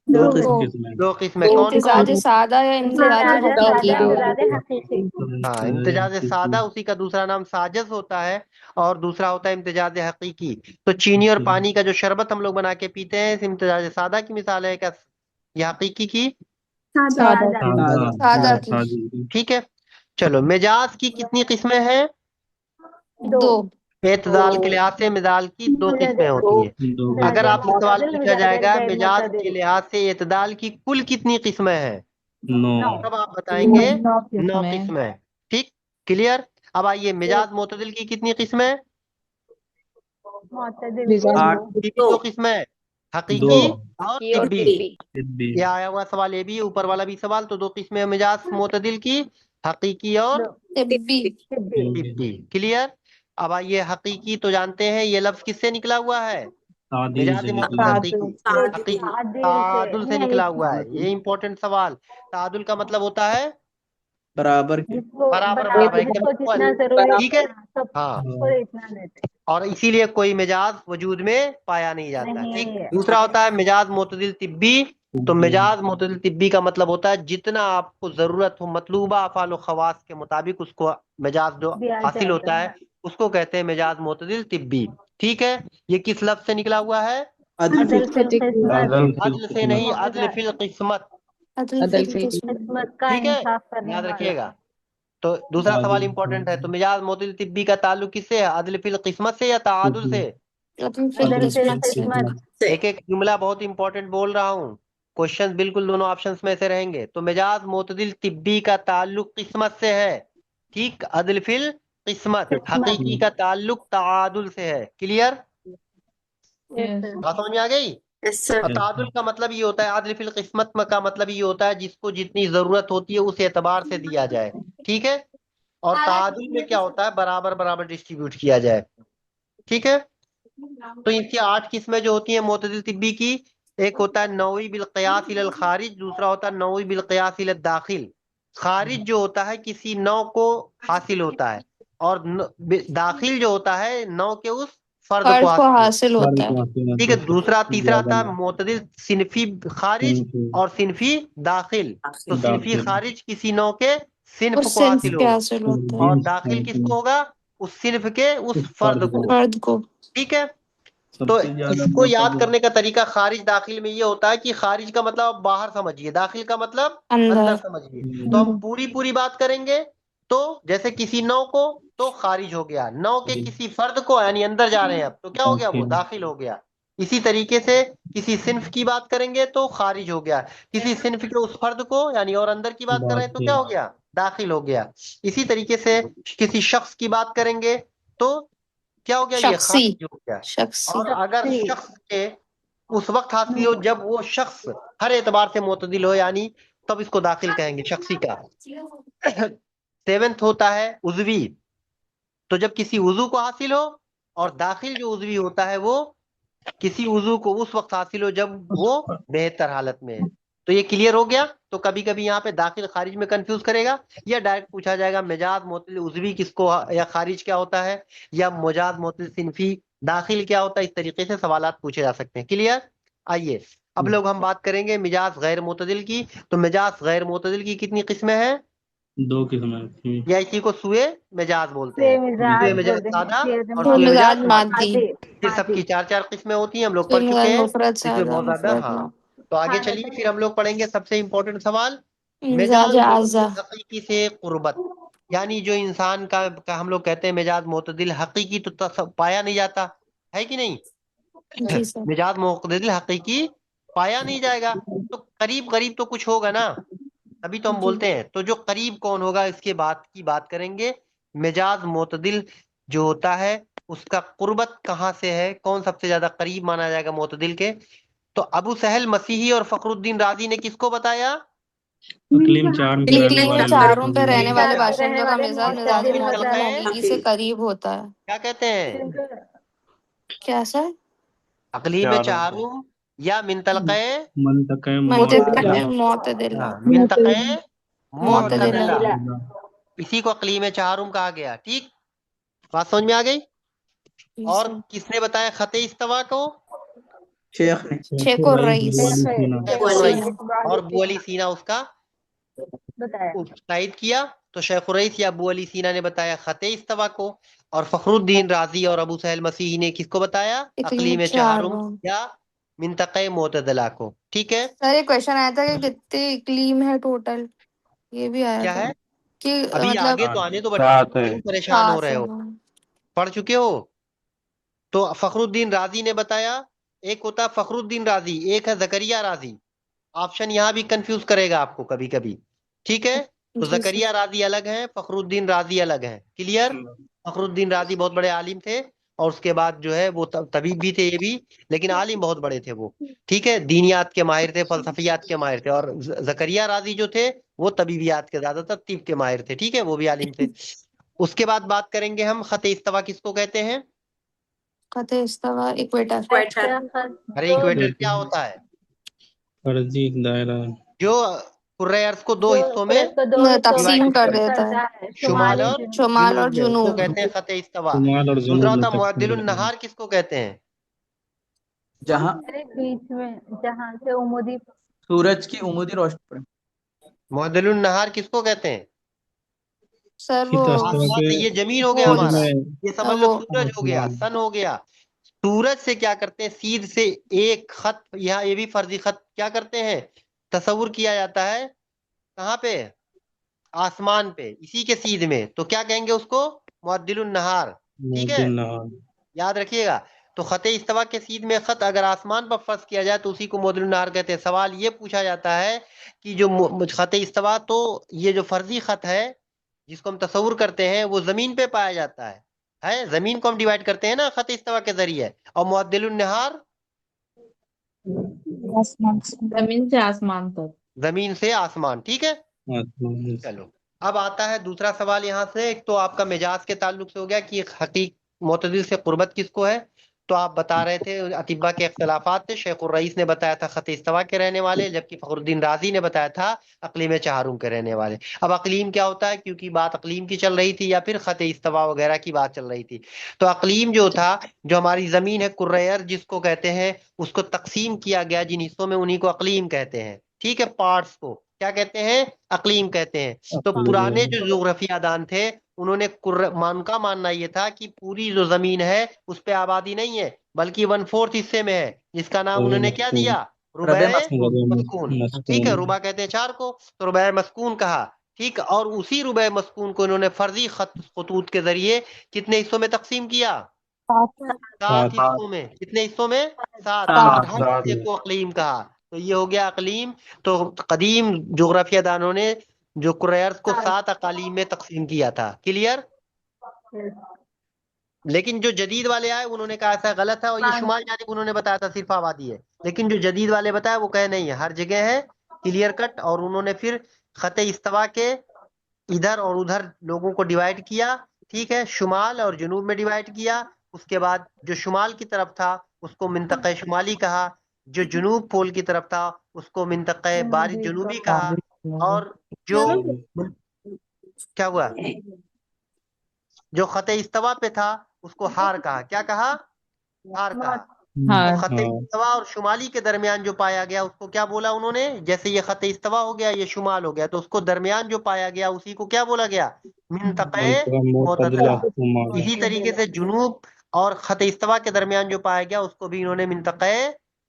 दो दो। किस्में। दो किस्में। कौन इम्तिजाज कौन? सादा या इम्तिजाज इम्तिजाज हकीकी। सादा, इम्तिजाज हकीकी। हाँ, इम्तिजाज सादा, उसी का दूसरा नाम साजस होता है, और दूसरा होता है इम्तिजाज हकीकी। तो चीनी और पानी का जो शरबत हम लोग बना के पीते हैं, इस इम्तिजाज सादा की मिसाल है क्या ये हकीकी की? सादा। सादा की। ठीक है, चलो, मिजाज की कितनी किस्में हैं? दो। दो। एतदाल के लिहाज से मिजाज की दो किस्में होती है। दो। अगर मिजाज आपसे सवाल मोतदिल, पूछा मिजाज जाएगा गैर मिजाज के मोतदिल। लिहाज से एतदाल की कुल कितनी किस्में हैं, नौ। तब आप बताएंगे 9 9 किस्में। किस्में। ठीक, क्लियर। अब आइए, मिजाज मोतदिल की कितनी किस्में? मोतदिल के आठ। की भी 2 किस्में, दो। हकीकी और तिब्बी। तिब्बी। ये आया हुआ सवाल, ये भी है, ऊपर वाला भी सवाल। तो 2 किस्में मिजाज मोतदिल की, हकीकी और दो। तिब्बी। तिब्बी। तिब्बी। क्लियर। अब आइए, हकीकी तो जानते हैं ये लफ्ज किससे निकला हुआ है? तादील मिजाज से मोतदिल निकला। हकीकी, हकीकी तादिल से तादुल से नहीं, निकला हुआ है। ये इंपॉर्टेंट सवाल। तादुल का मतलब होता है बराबर के। जिसको बराबर, बराबर, बराबर, एकदम जिसको इक्वल। जितना जरूरी ठीक है, है, हाँ। सबको इतना देते और इसीलिए कोई मिजाज वजूद में पाया नहीं जाता। ठीक, नहीं है। दूसरा होता है मिजाज मोतदिल तिब्बी। तो मिजाज मोतदिल तिब्बी का मतलब होता है जितना आपको जरूरत हो, मतलूबा अफ़ाल व खवास के मुताबिक उसको मिजाज जो दिया हासिल जाता होता है, उसको कहते हैं मिजाज मोतदिल तिब्बी। ठीक है, ये किस लफ्ज से निकला हुआ है? अदल फिल किस्मत। अदल से नहीं, अदल फिल किस्मत। अदल फिल किस्मत। किस्मत का ठीक है, इंसाफ करने याद वाला। रखिएगा। तो दूसरा सवाल इंपॉर्टेंट है। तो मिजाज मोतदिल तिब्बी का ताल्लुक किससे है? अदल फिल किस्मत से या तादुल से? अदल फिल अदल फिल किस्मत से। किस्मत। एक एक जुमला बहुत इंपॉर्टेंट बोल रहा हूँ, क्वेश्चन बिल्कुल दोनों ऑप्शंस में से रहेंगे। तो मिजाज मोतदिल तिब्बी का ताल्लुक किस्मत से है। ठीक, अदल फिल किस्मत। हकीकी का ताल्लुक तादुल से है। Clear, Yes. बात समझ में आ गई? और तादुल का मतलब ये होता है, अदल फिल किस्मत का मतलब ये होता है जिसको जितनी जरूरत होती है उस एतबार से दिया जाए। ठीक है, और तादुल में क्या होता है, बराबर बराबर डिस्ट्रीब्यूट किया जाए। ठीक है, तो इनकी 8 किस्में जो होती हैं मोतदिल तिब्बी की। एक होता है नौई बिल क़ियास इलल खारिज, दूसरा होता है नौई बिल क़ियास इलल दाखिल। खारिज जो होता है किसी नौ को हासिल होता है, और दाखिल जो होता है नौ के उस फर्द को फर्द को हासिल होता हासिल होता है। है। ठीक है, दूसरा तीसरा आता है मोतदिल सिनफी खारिज और सिनफी दाखिल। तो सिनफी खारिज किसी नौ के सिनफ उस को सिंफ हासिल के होगा, हासिल होता है। और दाखिल किसको होगा? उस सिनफ के उस फर्द को। फर्द को। ठीक है, तो सबसे ज्यादा इसको याद मोतदिल। करने का तरीका खारिज दाखिल में ये होता है कि खारिज का मतलब आप बाहर समझिए, दाखिल का मतलब अंदर अंदर। समझिए। तो हम पूरी पूरी बात करेंगे। तो जैसे किसी नौ को तो खारिज हो गया, नौ के किसी फर्द को यानी अंदर जा रहे हैं अब, तो क्या हो गया? वो दाखिल हो गया। इसी तरीके से किसी सिन्फ की बात करेंगे तो खारिज हो गया, किसी सिन्फ के उस फर्द को यानी और अंदर की बात करें तो क्या हो गया? दाखिल हो गया। इसी तरीके से किसी शख्स की बात करेंगे तो क्या हो गया? ये शख्सी। खारिज हो गया। शख्सी। और अगर शख्स के उस वक्त हासिल हो जब वो शख्स हर एतबार से मोतदिल हो, यानी तब इसको दाखिल कहेंगे शख्सी का। 7th होता है उज़वी। तो जब किसी उज़ू को हासिल हो, और दाखिल जो उज़वी होता है वो किसी उज़ू को उस वक्त हासिल हो जब वो बेहतर हालत में है। तो ये क्लियर हो गया। तो कभी कभी यहाँ पे दाखिल खारिज में कंफ्यूज करेगा, या डायरेक्ट पूछा जाएगा मिजाज मोतल उजवी किसको या खारिज क्या होता है, या मुजाज मोतल सिनफी दाखिल क्या होता है। इस तरीके से सवालात पूछे जा सकते हैं। क्लियर। आइए अब लोग हम बात करेंगे मिजाज गैर मोतदिल की। तो मिजाज गैर मोतदिल की कितनी किस्में हैं? 2 किस्में हैं। या इसी को सुए मिजाज बोलते हैं। मिजाज सुए मिजाज बोलते हैं, सादा और तो सुए मिजाज मिजाज मादी। मादी। ये सबकी 4 4 किस्में होती हैं, हम लोग तो पढ़ चुके मिजाज हैं। मुफरत इसमें सादा बहुत ज्यादा। मुफरत हाँ, मा तो आगे चलिए फिर हम लोग पढ़ेंगे सबसे इंपॉर्टेंट सवाल, मिजाज मिजाज आजा। मोतदिल हकीकी से कुर्बत। यानी जो इंसान का हम लोग कहते हैं मिजाज मोतदिल हकीकी तो पाया नहीं जाता है कि नहीं। जी सर। मिजाज मोतदिल हकीकी पाया नहीं जाएगा, तो करीब करीब तो कुछ होगा ना, तभी तो हम जी बोलते हैं। तो जो करीब कौन होगा इसके बात करेंगे। मिजाज मोतदिल जो होता है उसका कुर्बत कहाँ से है, कौन सबसे ज्यादा करीब माना जाएगा मोतदिल के। तो अबू सहल मसीही और फखरुद्दीन राजी ने किसको बताया? इकलीम 4 में रहने इकलीम में वाले चारों लोग पे रहने इकलीम में वाले चारों बाशिंदों का मिजाज किसको मिजाज मिन मोतदिल तलक़े हकीकी से करीब होता है। क्या कहते हैं? क्या सर? अकलीम में चारों या मिन तलक़े मंतक़े मुतदिल मोतदिला। मिन तलक़े मोतदिला। मोतदिला, इसी को अकलीम चारुम कहा गया। ठीक, बात समझ में आ गई। जी और सर। किसने बताया खते इस्तवा को? शेख ने। शेख और रईस। शेख सीना। रईस और अबू अली सीना उसका बताया। तायद किया। तो शेख रईस या अबू अली सीना ने बताया खते इस्तवा को, और फखरुद्दीन राजी और अबू सहल मसीही ने किसको बताया? इकलीम अकलीम चारुम चारों। या मिनतक़े मोतदला को। ठीक है। सर एक क्वेश्चन आया था कि कितने इकलीम है टोटल, ये भी आया क्या था है? कि अभी मतलब आगे तो आने तो सात है। क्यों परेशान हो 7 रहे है। हो, पढ़ चुके हो। तो फखरुद्दीन राजी ने बताया, एक होता है फखरुद्दीन राजी, एक है जकरिया राजी। ऑप्शन यहाँ भी कंफ्यूज करेगा आपको कभी कभी। ठीक है। तो जी सर। जकरिया राजी अलग है, फखरुद्दीन राजी अलग है। क्लियर। फखरुद्दीन राजी बहुत बड़े आलिम थे, और उसके बाद जो है वो तबीब भी थे ये भी, लेकिन आलिम बहुत बड़े थे वो। ठीक है, दीनियात के माहिर थे, फलसफियात के माहिर थे। और जकरिया राजी जो थे वो तबीबियात के, ज्यादातर तिब के माहिर थे। ठीक है, वो भी आलिम थे। उसके बाद बात करेंगे हम खत इस्तवा किसको कहते हैं। खते इस्तवा इक्वेटर। क्या अरे इक्वेटर क्या होता है? फर्जी दायरा। जो कुर्रे अर्ज को दो जो हिस्सों में सूरज को दो हिस्सों तकसीम में डिवाइड कर करता देता है। करता है, है, शुमाल और जुनूब। शुमाल और जुनूब में, उसको जुनूब। कहते हैं खत इस्तवा। शुमाल और दूसरा जनूब में होता है तकसीम मुअद्दिलुन करते हैं। नहार किसको कहते हैं? जहाँ अरे बीच में जहाँ से उमुदी सूरज की उमुदी रोशनी पड़े। मुअद्दिलुन नहार किसको कहते हैं? सर वो शीत अस्तवा आसमान के से, ये जमीन हो गया वो सीध हमारा, में ये समझ लो वो सूरज हो गया, आसमान। सन हो गया। सूरज से क्या करते हैं, सीध से एक खत, यहाँ ये भी फर्जी खत क्या करते हैं, तस्वुर किया जाता है। कहाँ पे? आसमान पे, इसी के सीध में। तो क्या कहेंगे उसको? मुअद्दिलुन नहार। ठीक है, मुअद्दिल नहार। याद रखिएगा। तो खत इस्तवा के सीध में खत अगर आसमान पर फर्ज किया जाए तो उसी को मुअद्दिलुन नहार कहते हैं। सवाल ये पूछा जाता है कि जो खत इस्तवा, तो ये जो फर्जी खत है जिसको हम तस्वुर करते हैं वो जमीन पे पाया जाता है जमीन को हम डिवाइड करते हैं ना खत इस्तवा के जरिए। और मुअद्दिलुन नहार जमीन से आसमान तक। जमीन से आसमान। ठीक है, आसमान। चलो। अब आता है दूसरा सवाल यहाँ से। एक तो आपका मिजाज के ताल्लुक से हो गया कि हकीक मोतदिल से कुर्बत किसको है। तो आप बता रहे थे अतिबा के इख्तलाफात थे। शेख उर रईस ने बताया था खत इस्तवा के रहने वाले, जबकि फखरुद्दीन राजी ने बताया था अकलीम चाहरुम के रहने वाले। अब अकलीम क्या होता है, क्योंकि बात अकलीम की चल रही थी या फिर खत इस्तवा वगैरह की बात चल रही थी। तो अकलीम जो था, जो हमारी जमीन है कुर्रे अर्ज जिसको कहते हैं, उसको तकसीम किया गया जिन हिस्सों में, उन्हीं को अकलीम कहते हैं। ठीक है, पार्ट्स को क्या कहते हैं? अकलीम कहते हैं। तो पुराने जो जोग्राफिया दान थे उन्होंने उनका मानना ये था कि पूरी जो जमीन है उस पे आबादी नहीं है, बल्कि 1/4 हिस्से में है, जिसका नाम उन्होंने क्या दिया? रुबे रबे मस्कून। मस्कून। ठीक है, मस्कून। रुबा कहते हैं 4 को, तो रुबे मस्कून कहा। ठीक, और उसी रुबे मस्कून को इन्होंने फर्जी खतूत के जरिए कितने हिस्सों में तकसीम किया? 7 सात। हिस्सों में। कितने हिस्सों में? 7। और हर सात। हिस्से को अकलीम कहा। तो ये हो गया अकलीम। तो कदीम जोग्राफिया दानों ने जो कुरैर्स को 7 अकालीम में तकसीम किया था। क्लियर। लेकिन जो जदीद वाले आए उन्होंने कहा ऐसा गलत है, और ये शुमाल जानिब उन्होंने बताया था सिर्फ आबादी है। लेकिन जो जदीद वाले बताया वो कहे नहीं है, हर जगह है, क्लियर कट। और उन्होंने फिर खते इस्तवा के इधर और उधर लोगों को डिवाइड किया। ठीक है, शुमाल और जुनूब में डिवाइड किया। उसके बाद जो शुमाल की तरफ था उसको मिंतक़े शुमाली कहा, जो जुनूब पोल की तरफ था उसको मिंतक़े बारी जुनूबी कहा, और जो क्या हुआ, जो खते इस्तवा पे था उसको हार कहा। क्या कहा? हार कहा। तो हाँ खते इस्तवा और शुमाली के दरमियान जो पाया गया उसको क्या बोला उन्होंने? जैसे ये खते इस्तवा हो गया, ये शुमाल हो गया, तो उसको दरमियान जो पाया गया उसी को क्या बोला गया? मिंतक़े मोतदला मोतदला। शुमाल। इसी तरीके से जुनूब और खते इस्तवा के दरमियान जो पाया गया उसको भी इन्होंने मिंतक़े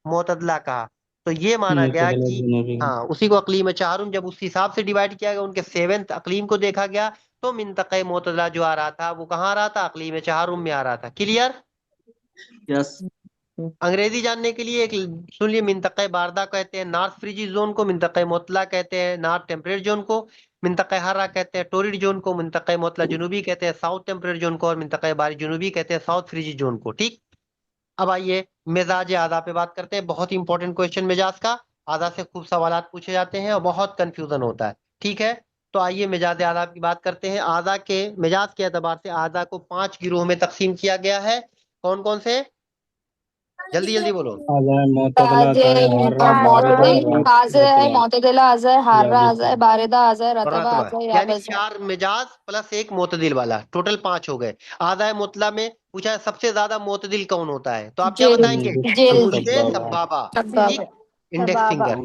मोतदला कहा। तो ये माना गया मोतदला कि जुनूबी। हाँ, उसी को अकलीम चारुम जब उस हिसाब से डिवाइड किया गया, उनके 7th अकलीम को देखा गया, तो मिंतक़े मोतदला जो आ रहा था वो कहाँ आ रहा था? अकलीम चारुम में आ रहा था। क्लियर? यस। अंग्रेजी जानने के लिए एक सुन लिए, मिंतक़े बारदा कहते हैं नॉर्थ फ्रीजी जोन को, मिंतक़े मोतला कहते हैं नॉर्थ टेम्परेट जोन को, मिंतक़े हर्रा कहते हैं टोरिड जोन को, मिंतक़े मोतला जुनूबी कहते हैं साउथ टेम्परेट जोन को, और मिंतक़े बारी जुनूबी कहते हैं साउथ फ्रीजी जोन को। ठीक, अब आइए मिजाज आदा पे बात करते हैं। बहुत इंपॉर्टेंट क्वेश्चन मिजाज का। आदा से खूब सवालात पूछे जाते हैं और बहुत कंफ्यूजन होता है। ठीक है, तो आइए मिजाज आदा की बात करते हैं। आदा के मिजाज के एतबार से आदा को 5 गिरोह में तकसीम किया गया है। कौन कौन से? जल्दी जल्दी बोलो। अज़ाय मोतदला अज़ाय हर्रा बारिदा आज़ाय रतबा मोतदिला आज़ाय हार्रा याबिस। आज़ाय बारिदा आज़ाय रतबा रतबा आज़ाय यानी याबस। 4 मिजाज प्लस 1 मोतदिल वाला, टोटल 5 हो गए। आदाय मुतला में पूछा है सबसे ज्यादा मोतदिल कौन होता है, तो आप क्या जेल बताएंगे? तो जेल पूछते सब्बाबा। सब्बाबा। सब्बाबा। ठीक, इंडेक्स सबाबा। फिंगर।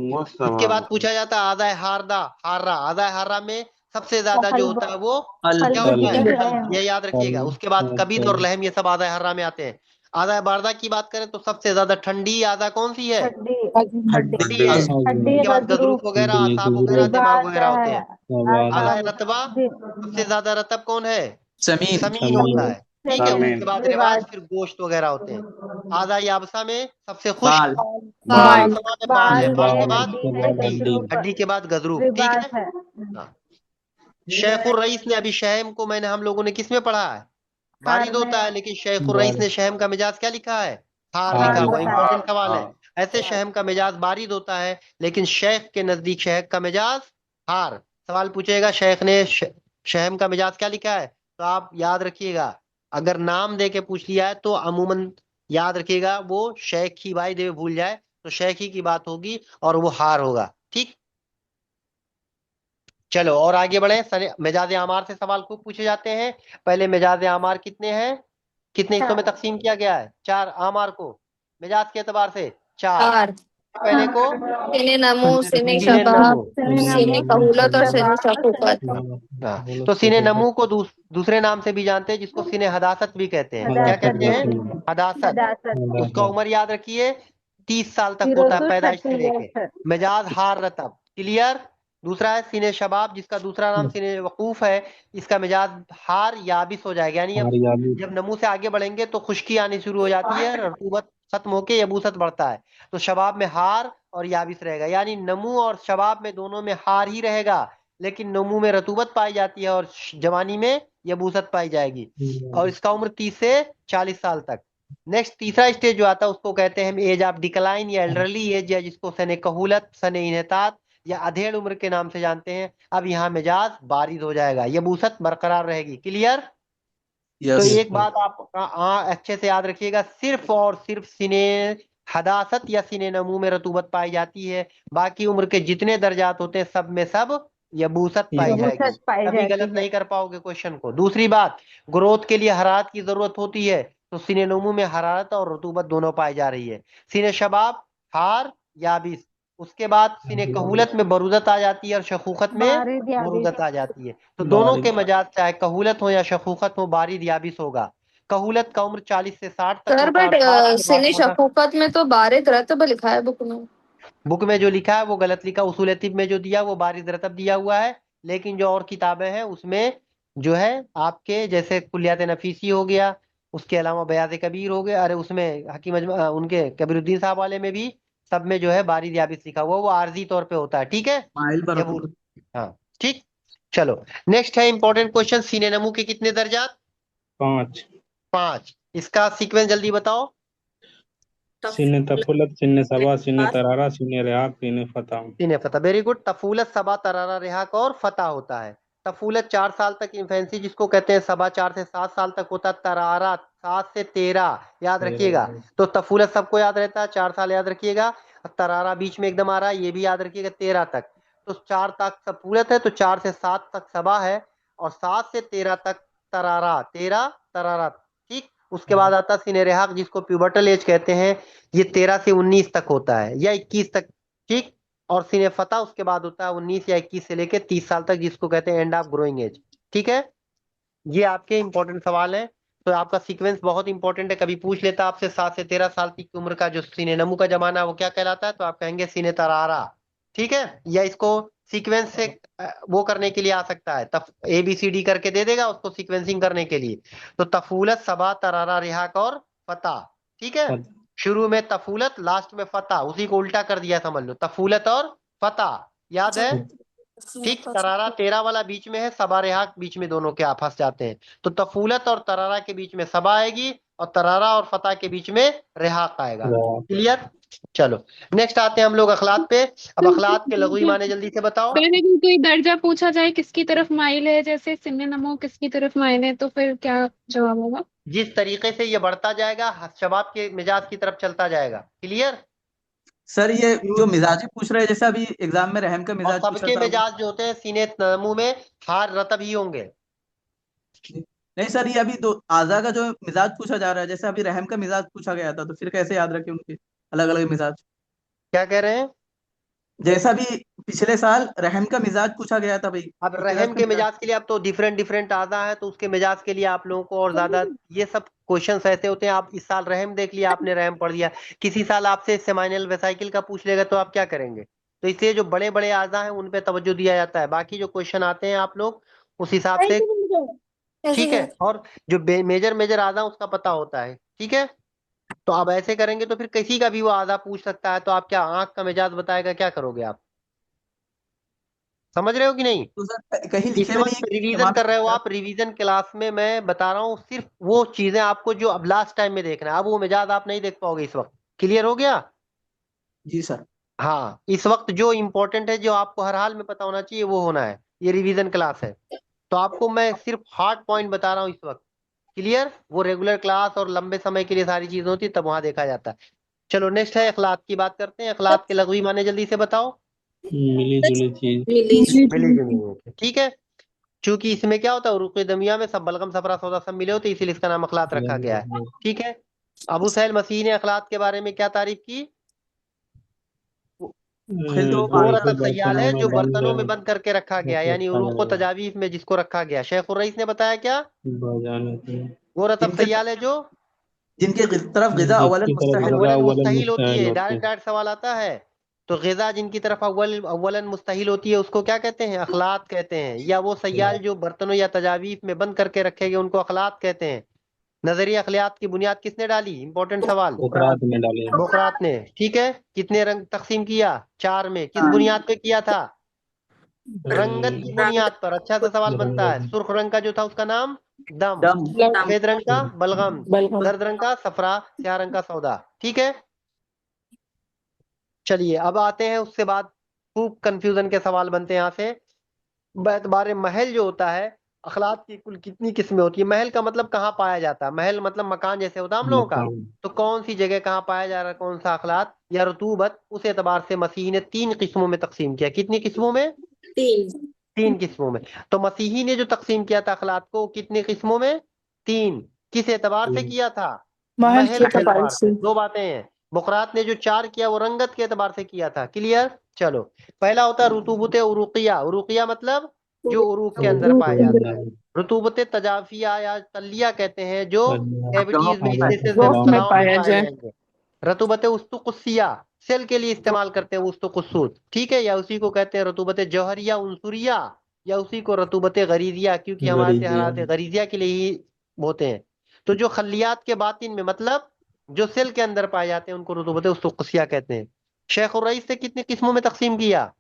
उसके बाद पूछा जाता है आदाय हारदा हार्रा। आदाय हार्रा में सबसे ज्यादा जो होता है वो अल क्या कल्ब होता है? कल्ब। रहम। ये याद रखिएगा। उसके बाद कबीद और लहम, ये सब आदाय हर्रा में आते हैं। आदाय बारदा की बात करें तो सबसे ज्यादा ठंडी आदा कौन सी है? हड्डी। हड्डी हड्डी है। हड्डी उसके बाद गजरूफ। गजरूफ वगैरह, आसाब वगैरह, दिमाग रिबात वगैरह होते है। हैं। आदाय आसाब। रतबा सबसे ज्यादा रतब कौन है? समीन। समीन होता है। ठीक है, समीन। उसके बाद रिवाज, रिवाज। फिर गोश्त वगैरह होते हैं। आधा याबसा में सबसे खुश्क बाल। बाल, बाल समा में बाल है, बाल है, के बाल बाद हड्डी उसके है, बाद हड्डी, हड्डी। गजरूफ। हड्डी के बाद गजरूफ। ठीक रिबात है। है। हाँ। शेखुर रईस ने, अभी शहम को मैंने हम लोगों ने किस में पढ़ा है? हार बारिद में। होता है, लेकिन शेखुर रईस बाल ने शहम का मिजाज क्या लिखा है? हार हार लिखा हार हुआ। लिखा। बताया। इंपॉर्टेंट सवाल है। ऐसे शहम का मिजाज बारिद होता है, लेकिन शेख के नजदीक शेख का मिजाज हार। सवाल पूछेगा शेख ने शहम का मिजाज क्या लिखा है, तो आप याद रखिएगा। अगर नाम दे के पूछ लिया है तो अमूमन याद रखिएगा, वो शेख ही भाई देवे भूल जाए तो शेख ही की बात होगी और वो हार होगा। ठीक, चलो और आगे बढ़े। मिजाज आमार से सवाल खूब पूछे जाते हैं। पहले मिजाज आमार कितने हैं, कितने हिस्सों में तकसीम किया गया है? 4 आमार को मिजाज के एतबार से 4। चार। पहले को सिने नमू सिने सीने शबाब नमू। सिने कहूलत और सिने शफूकत। हाँ, तो सीने नमू को दूसरे नाम से भी जानते हैं, जिसको सीने हदासत भी कहते हैं। क्या हदासत कहते भी। हैं? हदासत। हदासत। उसका उम्र याद रखिए 30 साल तक 0 होता है to पैदाइश से 30 लेके। years। मिजाज हार रतब। क्लियर? दूसरा है सीने शबाब, जिसका दूसरा नाम सीने वकूफ है। इसका मिजाज हार याबिस हो जाएगा, यानी अब हार याबिस। जब नमू से आगे बढ़ेंगे तो खुश्की आनी शुरू हो जाती है, रतूबत खत्म होके यबूसत बढ़ता है। तो शबाब में हार और याबिस रहेगा, यानी नमू और शबाब में दोनों में हार ही रहेगा, लेकिन नमू में रतूबत पाई जाती है और जवानी में यबूसत पाई जाएगी। और इसका उम्र 30 से 40 साल तक। नेक्स्ट तीसरा स्टेज जो आता है उसको कहते हैं एज ऑफ डिक्लाइन या एल्डरली एज, या जिसको सने कहूलत, सने इनेतात या अधेड़ उम्र के नाम से जानते हैं। अब यहाँ मिजाज बारिद हो जाएगा, यबूसत बरकरार रहेगी। क्लियर? तो यस। एक बात आप अच्छे से याद रखिएगा, सिर्फ और सिर्फ सीने हदासत या सीने नमू में रतूबत पाई जाती है। बाकी उम्र के जितने दर्जात होते हैं सब में सब यबूसत पाई जाएगी। यबूसत पाई कभी जाती गलत है। नहीं कर पाओगे क्वेश्चन को। दूसरी बात, ग्रोथ के लिए हरारत की जरूरत होती है, तो सीने नमू में हरारत और रतूबत दोनों पाई जा रही है। सीने शबाब हार याबिस। उसके बाद सीने कहूलत में बरूदत आ जाती है और शखूकत में बारिद याबिस। बरूदत आ जाती है। तो दोनों के बारिद। मजाज चाहे कहूलत हो या शखूकत हो, बारिद याबिस होगा। कहूलत का उम्र 40 से 60 तक सर होता है बट और 60 के बाद सिने होगा। शफूकत में तो बारिद रतब लिखा है बुक में। बुक में जो लिखा है वो गलत लिखा। उसूल तिब में जो दिया वो बारिद रतब दिया हुआ है, लेकिन जो और किताबें हैं उसमें जो है आपके जैसे कुलियात नफीसी हो गया, उसके अलावा बयाज कबीर हो गया, अरे उसमें हकीम उनके कबीरुद्दीन साहब वाले में भी सब में जो है बारिद याबिस लिखा हुआ, वो आर्जी तौर पे होता है। ठीक है, माइल पर ये वो हाँ ठीक। चलो नेक्स्ट है इंपॉर्टेंट क्वेश्चन, सीने नमू के कितने दर्जात? 5। 5। इसका सीक्वेंस जल्दी बताओ। सीने तफुलत सीने सबा सीने तरारा सीने रेहाक सीने फता। सीने फतह, वेरी गुड। तफूलत, सबा, तरारा, रिहाक और फतह होता है। तफूलत 4 साल तक इन्फेंसी जिसको कहते हैं, सबा 4 से 7 साल तक होता है, तरारा 7 से 13 याद रखिएगा। तो तफूलत सबको याद रहता है, 4 साल याद रखिएगा। तरारा बीच में एकदम आ रहा है, ये भी याद रखिएगा 13 तक। तो 4 तक तफूलत है, तो 4 से 7 तक सबा है, और 7 से 13 तक तरारा, 13 तरारा, ठीक। उसके बाद आता है सीने रेहाक, जिसको प्यूबर्टल एज कहते हैं, ये 13 से 19 तक होता है या 21 तक, ठीक। और सीने फता उसके बाद होता है 19 या 21 से लेके 30 साल तक, जिसको कहते हैं एंड ऑफ ग्रोइंग एज, ठीक है। ये आपके इंपॉर्टेंट सवाल हैं। तो आपका सीक्वेंस बहुत इंपॉर्टेंट है, कभी पूछ लेता आपसे 7 से 13 साल की उम्र का जो सीने नमू का जमाना है वो क्या कहलाता है, तो आप कहेंगे सीने तरारा, ठीक है। या इसको सीक्वेंस से वो करने के लिए आ सकता है, ABCD करके दे देगा उसको सीक्वेंसिंग करने के लिए। तो तफूलत, सबा, तरारा, रिहाक और फता, ठीक है। शुरू में तफूलत, लास्ट में फता, उसी को उल्टा कर दिया समझ लो, तफूलत और फता, याद है, ठीक। तरारा 13 वाला बीच में है, सबा रेहाक बीच में, दोनों के आप फंस जाते हैं। तो तफूलत और तरारा के बीच में सबा आएगी, और तरारा और फता के बीच में रेहाक आएगा। क्लियर। चलो नेक्स्ट आते हैं हम लोग अखलात पे। अब अखलात के लघुई माने जल्दी से बताओ। पहले भी कोई दर्जा पूछा जाए किसकी तरफ माइल है, जैसे सिन्ने नमो किसकी तरफ माइल है, तो फिर क्या जवाब होगा? जिस तरीके से ये बढ़ता जाएगा, शबाब के मिजाज की तरफ चलता जाएगा। क्लियर। सर ये जो मिजाजी पूछ रहे हैं, जैसे अभी एग्जाम में रहम का और मिजाज पूछा सबके था, मिजाज जो होते हैं सीने नमू में हार रतब ही होंगे। नहीं सर, ये अभी दो आजा का जो मिजाज पूछा जा रहा है, जैसे अभी रहम का मिजाज पूछा गया था, तो फिर कैसे याद रखे उनके अलग अलग मिजाज? क्या कह रहे हैं? जैसा भी पिछले साल रहम का मिजाज पूछा गया था भाई, अब उसके बाद रहम का के मिजाज मिजाज के लिए अब तो डिफरेंट डिफरेंट आजा है, तो उसके मिजाज के लिए आप लोगों को और ज्यादा ये सब क्वेश्चंस ऐसे होते हैं। आप इस साल रहम देख लिया, आपने रहम पढ़ लिया, किसी साल आपसे सेमाइनल वेसाइकिल का पूछ लेगा तो आप क्या करेंगे? तो इसलिए जो बड़े बड़े आजा हैं उन पे तवज्जो दिया जाता है, बाकी जो क्वेश्चन आते हैं आप लोग उस हिसाब से, ठीक है। और जो मेजर मेजर आजा उसका पता होता है, ठीक है। तो आप ऐसे करेंगे तो फिर किसी का भी वो आधा पूछ सकता है, तो आप क्या आंख का मिजाज बताएगा, क्या करोगे आप? समझ रहे हो कि नहीं? तो सर कहीं इस लिखे में नहीं है वक्त कि रिवीजन जमा कर रहे हो में। आप, रिवीजन क्लास में मैं बता रहा हूँ सिर्फ वो चीजें आपको जो अब लास्ट टाइम में देखना है, अब वो मिजाज आप नहीं देख पाओगे इस वक्त। क्लियर हो गया? जी सर। हाँ, इस वक्त जो इम्पोर्टेंट है, जो आपको हर हाल में पता होना चाहिए, वो होना है। ये रिवीजन क्लास है, तो आपको मैं सिर्फ हार्ड पॉइंट बता रहा हूँ इस वक्त। क्लियर। वो रेगुलर क्लास और लंबे समय के लिए सारी चीजें होती है, तब वहां देखा जाता है। चलो नेक्स्ट है अखलाक की बात करते हैं। अखलाक के लघवी माने जल्दी से बताओ। मिली जुली चीज। मिली जुली होती है, ठीक है। चूंकि इसमें क्या होता है, उरुक़ दमिया में सब बलगम सफरा सौदा सब मिले होते, इसीलिए इसका नाम अखलात रखा गया है, ठीक है। अबू सैल मसीह ने अखलात के बारे में क्या तारीफ की? खेल तो वो आगे रतब सयाल है जो बर्तनों में बंद बंद करके रखा गया, यानी उरुक़ तजावीज़ में जिसको रखा गया। शेख उर रईस ने बताया क्या? वो रतब जिनके सयाल है जो जिनके तरफ गिजा अवलन जिसकी तरफ मुस्तहिल गजा अव्वलन अव्वलन मुस्तहिल होती मुस्तहिल है। होती डायरेक्ट है। डायरेक्ट सवाल आता है, तो गिजा जिनकी तरफ अव्वलन मुस्तहिल होती है उसको क्या कहते हैं? अखलात कहते हैं। या वो सयाल जो बर्तनों या तजावीज़ में बंद करके रखे गए उनको अखलात कहते हैं। नजरिया अखलात की बुनियाद किसने डाली? इंपॉर्टेंट सवाल। बुकरात में डाले। बोकरात ने, ठीक है। कितने रंग तकसीम किया? 4 में। किस हाँ। बुनियाद पे किया था? रंगत की बुनियाद पर। अच्छा सा सवाल बनता है। सुर्ख रंग का जो था उसका नाम दम, दम। सफेद रंग का बलगम, जर्द रंग का सफरा, स्याह रंग का सौदा, ठीक है। चलिए अब आते हैं, उससे बाद खूब कंफ्यूजन के सवाल बनते हैं यहाँ से। बारे महल जो होता है, अखलाक की कुल कितनी किस्में होती है? महल का मतलब कहाँ पाया जाता है? महल मतलब मकान जैसे होता है हम लोगों का, मकान। तो कौन सी जगह कहाँ पाया जा रहा है, कौन सा अखलाक या रतूबत, उस एतबार से मसीही ने 3 किस्मों में तकसीम किया। कितनी किस्मों में? 3 किस्मों में। तो मसीही ने जो तकसीम किया था अखलाक को, कितनी किस्मों में? 3। किस एतबार से किया था? महल के एतबार से। 2 बातें हैं। बुकरात ने जो 4 किया वो रंगत के एतबार से किया था। क्लियर। चलो पहला होता है रुतूबत उरुकिया। उरुकिया मतलब जो उरूक के अंदर पाया जाता है। रुतूबत तजाफिया या तलिया कहते हैं, जो कैविटीज में, स्पेसेस में, तलाओं में पाए जाएंगे। रतूबत उस्तुकुस्सिया, सेल के लिए इस्तेमाल करते हैं उस्तुकुस्सूत, ठीक है। या उसी को कहते हैं रतूबत जौहरिया उनसुरिया, या उसी को रतूबत गरीजिया, क्योंकि हमारे हरारत गरीजिया के लिए ही होते हैं। तो जो खलियात के बातिन में, मतलब जो सेल के अंदर पाए जाते हैं, उनको रतूबत उस्तुकुस्सिया कहते हैं। शेख उर रईस से कितनी किस्मों में तकसीम किया?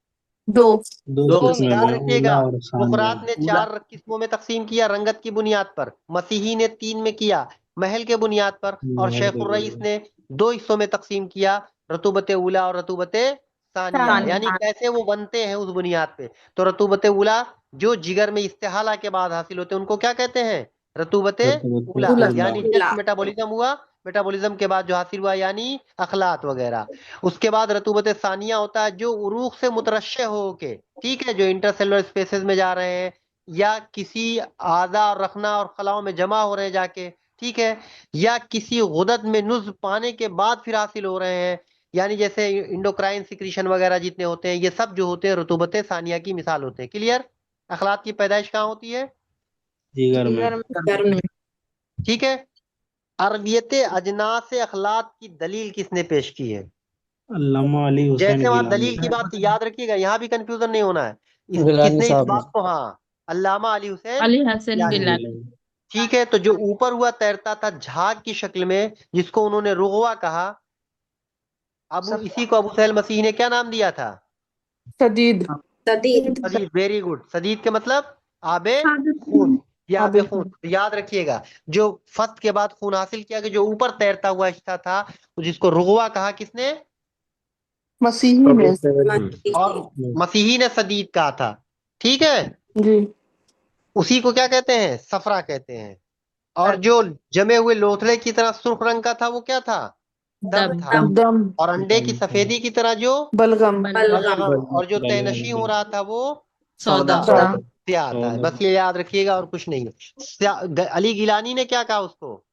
2। दो किस्में याद में, रखिएगा। उला और सानिया। बुकरात ने 4 किस्मों में तकसीम किया रंगत की बुनियाद पर, मसीही ने 3 में किया महल के बुनियाद पर, और महल शेख के उर रईस बुनियाद। ने 2 हिस्सों में तकसीम किया, रतूबत उला और रतूबत सानिया। यानी कैसे वो बनते हैं उस बुनियाद पे। तो रतूबत उला जो जिगर में इस्तेहाला के बाद हासिल होते हैं उनको क्या कहते हैं? रतूबत रतूबत उला, उला। यानी जस्ट मेटाबॉलिज्म हुआ, मेटाबॉलिज्म के बाद जो हासिल हुआ यानी अखलात वगैरह। उसके बाद रतूबत सानिया होता है जो उरूख से मुतरश्शे होके, ठीक है, जो इंटरसेलुलर स्पेसेस में जा रहे हैं या किसी आज़ा और रखना और खलाओं में जमा हो रहे हैं जाके, ठीक है, या किसी गुदत में नुज़्व पाने के बाद फिर हासिल हो रहे हैं, यानी जैसे इंडोक्राइन सिक्रीशन वगैरह जितने होते हैं, ये सब जो होते हैं रतूबत सानिया की मिसाल होते हैं। क्लियर? अखलात की पैदाइश कहाँ होती है? जिगर में। ठीक है। अरबियत अजनास अखलात की दलील किसने पेश की है? अल्लामा अली हुसैन जैसे वहां गिलानी। दलील की बात याद रखिएगा, यहाँ भी कंफ्यूजन नहीं होना है। गिलानी किसने इस साहब ने। बात को, हाँ, अल्लामा अली हुसैन अली हसन गिलानी। गिलानी। ठीक है, तो जो ऊपर हुआ तैरता था झाग की शक्ल में, जिसको उन्होंने रुगवा कहा, इसी को अबू सहेल मसीह ने क्या नाम दिया था? सदीद। सदीद। Very good. सदीद के मतलब आबे खून, या आबे खून। तो याद रखिएगा, जो फस्त के बाद खून हासिल किया कि जो ऊपर तैरता हुआ हिस्सा था, जिसको रुगवा कहा, किसने? मसीही में। और मसीही ने सदीद कहा था। ठीक है, जी। उसी को क्या कहते हैं? सफरा कहते हैं। और जो जमे हुए लोथड़े की तरह सुर्ख रंग का था वो क्या था? दम था। दम। और अंडे की सफेदी की तरह जो बलगम। बलगम। और जो तयनशी हो रहा था वो सौदा। स्याह था। बस ये याद रखिएगा और कुछ नहीं है। अली गिलानी ने क्या कहा उसको?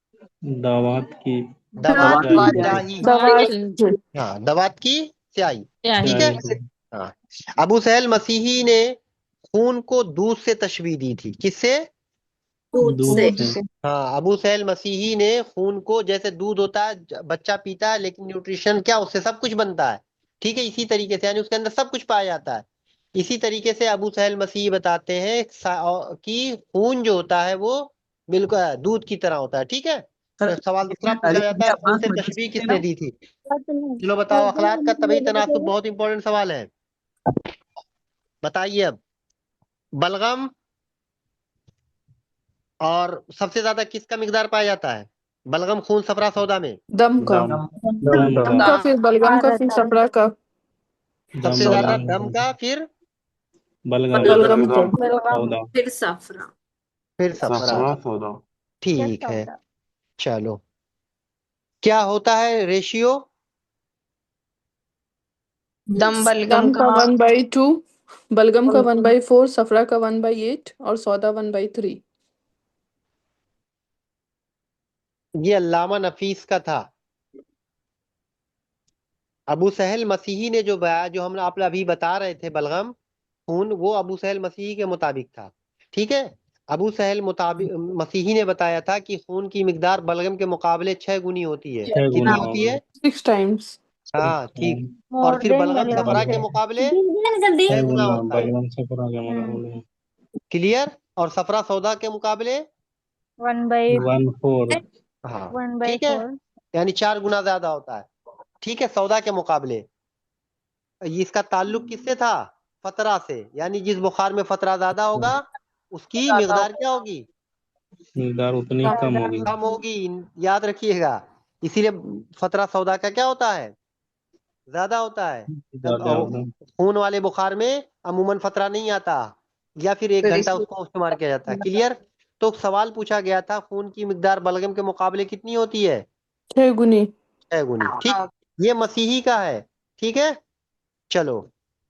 दावत की दवात व स्याही। जाही। हाँ, दवात की स्याही। ठीक है। हाँ, अबू सहेल मसीही ने खून को दूध से तशबीह दी थी। किससे? दूध से। हाँ, अबू सहेल मसीही ने खून को, जैसे दूध होता है बच्चा पीता है, लेकिन न्यूट्रिशन क्या, उससे सब कुछ बनता है, ठीक है, इसी तरीके से, यानी उसके अंदर सब कुछ पाया जाता है। इसी तरीके से अबू सहेल मसीही बताते हैं कि खून जो होता है वो बिल्कुल दूध की तरह होता है। ठीक है। सर, तो सवाल दूसरा इसमें पूछा अली जाता इब्न है, खून अब्बास से मदनी तशबीह थे किसने ना? दी थी? चलो बताओ, अखलाक का तबई तनासुब बहुत इंपॉर्टेंट सवाल है। बताइए अब, बलगम और सबसे ज्यादा किसका मिकदार पाया जाता है? बलगम, खून, सफरा, सौदा में? दम का। दम का, फिर बलगम का, फिर सफरा का। सबसे ज्यादा दम का, फिर बलगम का। सौदा। फिर सफरा। ठीक है, चलो। क्या होता है रेशियो? दम दम का 1/2, बलगम का 1/4, सफरा का 1/8 और सौदा 1/3। ये अल्लामा नफीस का था। अबू सहल मसीही ने जो बयान, जो हम आप अभी बता रहे थे, बलगम, खून, वो अबू सहल मसीही के मुताबिक था। ठीक है। अबू सहल मसीही ने बताया था कि खून की मिकदार बलगम के मुकाबले 6 गुनी होती है। 6 कितनी गुना होती है? 6 टाइम्स। हाँ, ठीक। और फिर बलगम सफरा के मुकाबले 6 गुना होता है। बलगम सफरा के मुकाबले क्लियर? और सफरा सौदा के मुकाबले 1/4। हाँ, ठीक है, 1/4। यानी 4 गुना ज्यादा होता है। ठीक है, सौदा के मुकाबले। ये इसका ताल्लुक किससे था? फतरा से, यानी जिस बुखार में फतरा ज्यादा होगा उसकी मिकदार क्या होगी? मिकदार उतनी कम होगी। कम होगी। याद रखिएगा, इसीलिए फतरा सौदा का क्या होता है? ज्यादा होता है। ज्यादा होगा। खून वाले बुखार में अमूमन फतरा नहीं आता, या फिर 1 घंटा उसको इस्तेमाल किया जाता है। क्लियर? तो सवाल पूछा गया था, खून की मिकदार बलगम के मुकाबले कितनी होती है? 6 गुनी। 6 गुनी। ठीक, ये मसीही का है। ठीक है, चलो।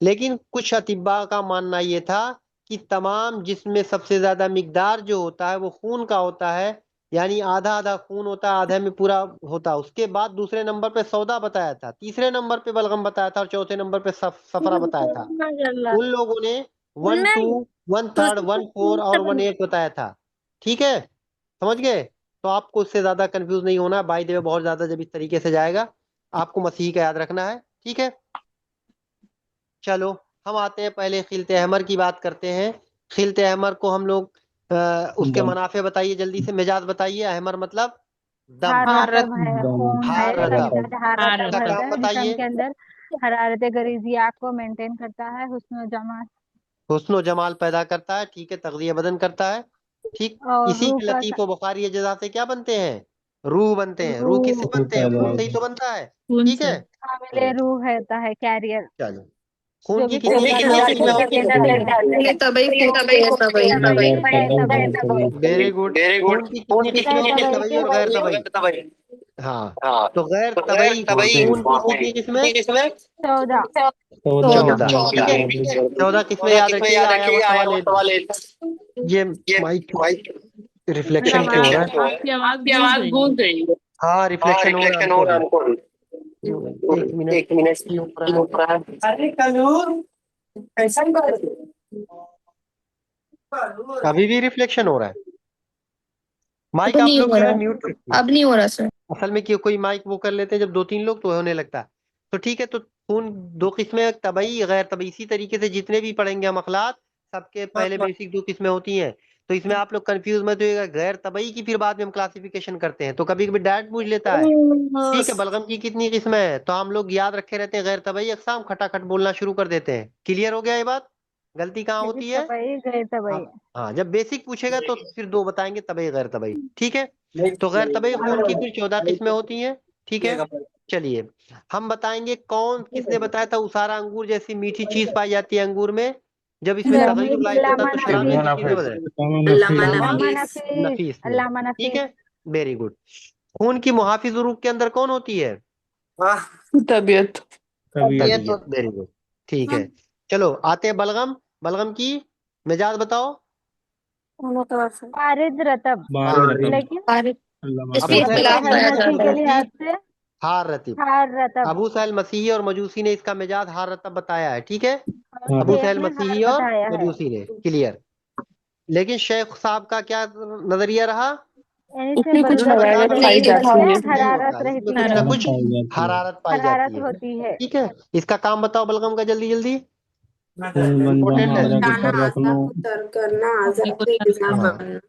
लेकिन कुछ अतिब्बा का मानना ये था कि तमाम जिसमें सबसे ज्यादा मिकदार जो होता है वो खून का होता है, यानी आधा आधा खून होता है, आधे में पूरा होता है। उसके बाद दूसरे नंबर पे सौदा बताया था, तीसरे नंबर पे बलगम बताया था, और चौथे नंबर पे सफरा बताया था। उन लोगों ने 1/2, 1/3, 1/4 और 1/8 बताया था। ठीक है, समझ गए? तो आपको इससे ज्यादा कंफ्यूज नहीं होना। बाय द वे, बहुत ज्यादा जब इस तरीके से जाएगा आपको मसीही का याद रखना है। ठीक है, चलो हम आते हैं, पहले खिलते अहमर की बात करते हैं। खिलते अहमर को हम लोग उसके दम। मनाफे बताइए जल्दी से, मिजाज बताइए। अहमर मतलब दम, हरारत है, दम। खून है, हार रतब। मिजाज हरारत इसका काम है, जिस्म बताइए। के अंदर हरारत गरिजियात को मेंटेन करता है, हुस्न जमा हुस्न जमाल पैदा करता है। ठीक है, तगज़िया बदन करता है। ठीक, और इसी रूह के का लतीफ़ व बुखारी अजजा से क्या बनते हैं? रूह बनते हैं। रूह किससे रूह बनते हैं? पैदा खून से ही होगा। तो बनता है। खून ठीक से। है, काबिले रूह होता है, कैरियर। चलो। खून जो की भी कितनी खून किस्में का होती हैं? तबई तबई गैर तबई गैर तबई वेरी गुड। खून की कितनी किस्में होती हैं? तबई और गैर तबई। तबई हाँ, तो गैर तबई खून की कितनी किस्में? 14। 14 14। ठीक है, 14 किस्में याद रखिएगा। आया वो सवाल ये माइक रिफ्लेक्शन क्यों हो रहा है? आपकी आवाज गूंज रही है। हाँ, रिफ्लेक्शन हो रहा है हमको भी। एक मिनट, क्यों हो रहा है? अरे कलूर कैसा अभी भी रिफ्लेक्शन हो रहा है। अब माइक आप नहीं लोग हो जो है रहा, म्यूट रखिए। अब नहीं हो रहा सर। असल में कोई माइक वो कर लेते हैं जब 2-3 लोग, तो होने लगता है। तो ठीक है, तो खून दो किस्में, तबई गैर तबई। इसी तरीके से जितने भी पढ़ेंगे हम अखलाक, सबके पहले बेसिक 2 किस्में होती हैं। तो इसमें आप लोग कंफ्यूज मत होइएगा, गैर तबई की फिर बाद में हम क्लासिफिकेशन करते हैं। तो कभी कभी डायरेक्ट पूछ लेता है, ठीक है बलगम की कितनी किस्में है, तो हम लोग याद रखे रहते हैं गैर तबई अक़साम, खटाखट बोलना शुरू कर देते हैं। क्लियर हो गया ये बात? गलती कहाँ जैसे होती है? तबई गैर तबई। हाँ हाँ, जब बेसिक पूछेगा तो फिर 2 बताएंगे, तबई गैर तबई। ठीक है, तो गैर तबई खून की कुल 14 किस्में होती हैं। ठीक है, चलिए हम बताएंगे। कौन किसने बताया था उसारा अंगूर जैसी मीठी चीज पाई जाती है अंगूर में? जब इसमें तगय्युर लायक होता है अल्लामा तो शराब नफीस। जैसी चीजें बताए। अल्लामा अल्लामा नफीस। नफीस ने। अल्लामा ठीक नफीस। है, वेरी गुड। खून की मुहाफिज उरूक के अंदर कौन होती है? तबीयत तबीयत। वेरी गुड, ठीक है। चलो आते हैं बलगम। बलगम की मिजाज बताओ। बारिद रतब। बारिद रतब लेकिन बारिश, अल्लामा इस पे अबू जैसे सैल इख्तिलाफ मसीही पाया और हनफी जाता के है। मजूसी लिहाज से हार रतीब। हार रतब। अबू सैल मसीही और मजूसी ने इसका मिजाज हार रतब बताया है। ठीक है, और अबू शेख सैल ने हार मसीही और बताया है। मजूसी ने। क्लियर। लेकिन शेख साहब का क्या नजरिया रहा? यानी इसमें उसमें कुछ बरूदत बरूदत हरारत नहीं पाई नहीं होती, जाती दिखा। बल्कि है। नहीं हरारत होता, रहित इसमें कुछ ना होती है। कुछ पाई जाती है। हरारत पाई हरारत जाती है। होती है। ठीक है, इसका काम बताओ बलगम का, जल्दी जल्दी। खून बन इम्पोर्टेंट जाना, है। आज़ा को तर रखना। हाँ,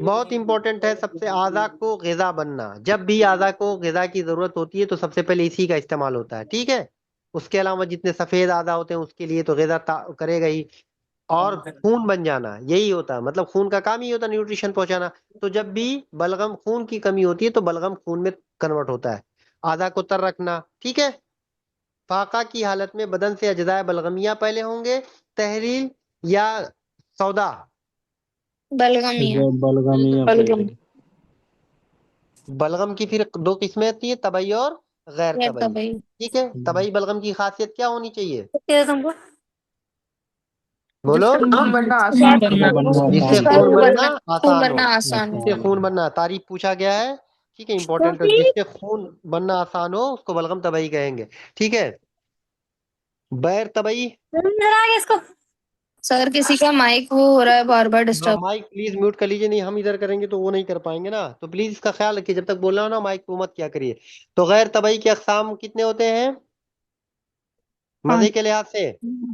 बहुत इंपॉर्टेंट है। सबसे आज़ा को ग़िज़ा बनना। जब भी आज़ा को ग़िज़ा की जरूरत होती है तो सबसे पहले इसी का इस्तेमाल होता है। ठीक है, उसके अलावा जितने सफेद आज़ा होते हैं उसके लिए तो ग़िज़ा करेगा ही। और खून बन जाना यही होता है, मतलब खून का काम ही होता है न्यूट्रिशन पहुंचाना। तो जब भी बलगम खून की कमी होती है तो बलगम खून में कन्वर्ट होता है। आधा को तर रखना। ठीक है, फाका की हालत में बदन से अजदाय बलगमिया पहले होंगे, तहरील या सौदा? बलगमिया। बलगमिया बलगम पहले। बलगम की फिर 2 किस्में होती है, तबई और गैर गैर तबई। तबई। ठीक है, तबई बलगम की खासियत क्या होनी चाहिए? तुमको बोलो। जिससे खून बनना गैर आसान उसका हो। बनना जिससे आसान जिसका हो। खून बनना खून आसान हो। बनना आसान जिससे हो। खून बनना, तारीफ पूछा गया है। ठीक है, इंपॉर्टेंट है। जिससे खून बनना आसान हो उसको बलगम तबई कहेंगे। ठीक है, बैर तबई। सर किसी का माइक वो हो रहा है बार बार हाँ, डिस्टर्ब। माइक प्लीज म्यूट कर लीजिए, नहीं हम इधर करेंगे तो वो नहीं कर पाएंगे ना। तो प्लीज इसका ख्याल रखिए, जब तक बोल रहा हो ना माइक को मत क्या करिए। तो गैर तबई के अकसाम कितने होते हैं मजे के लिहाज से?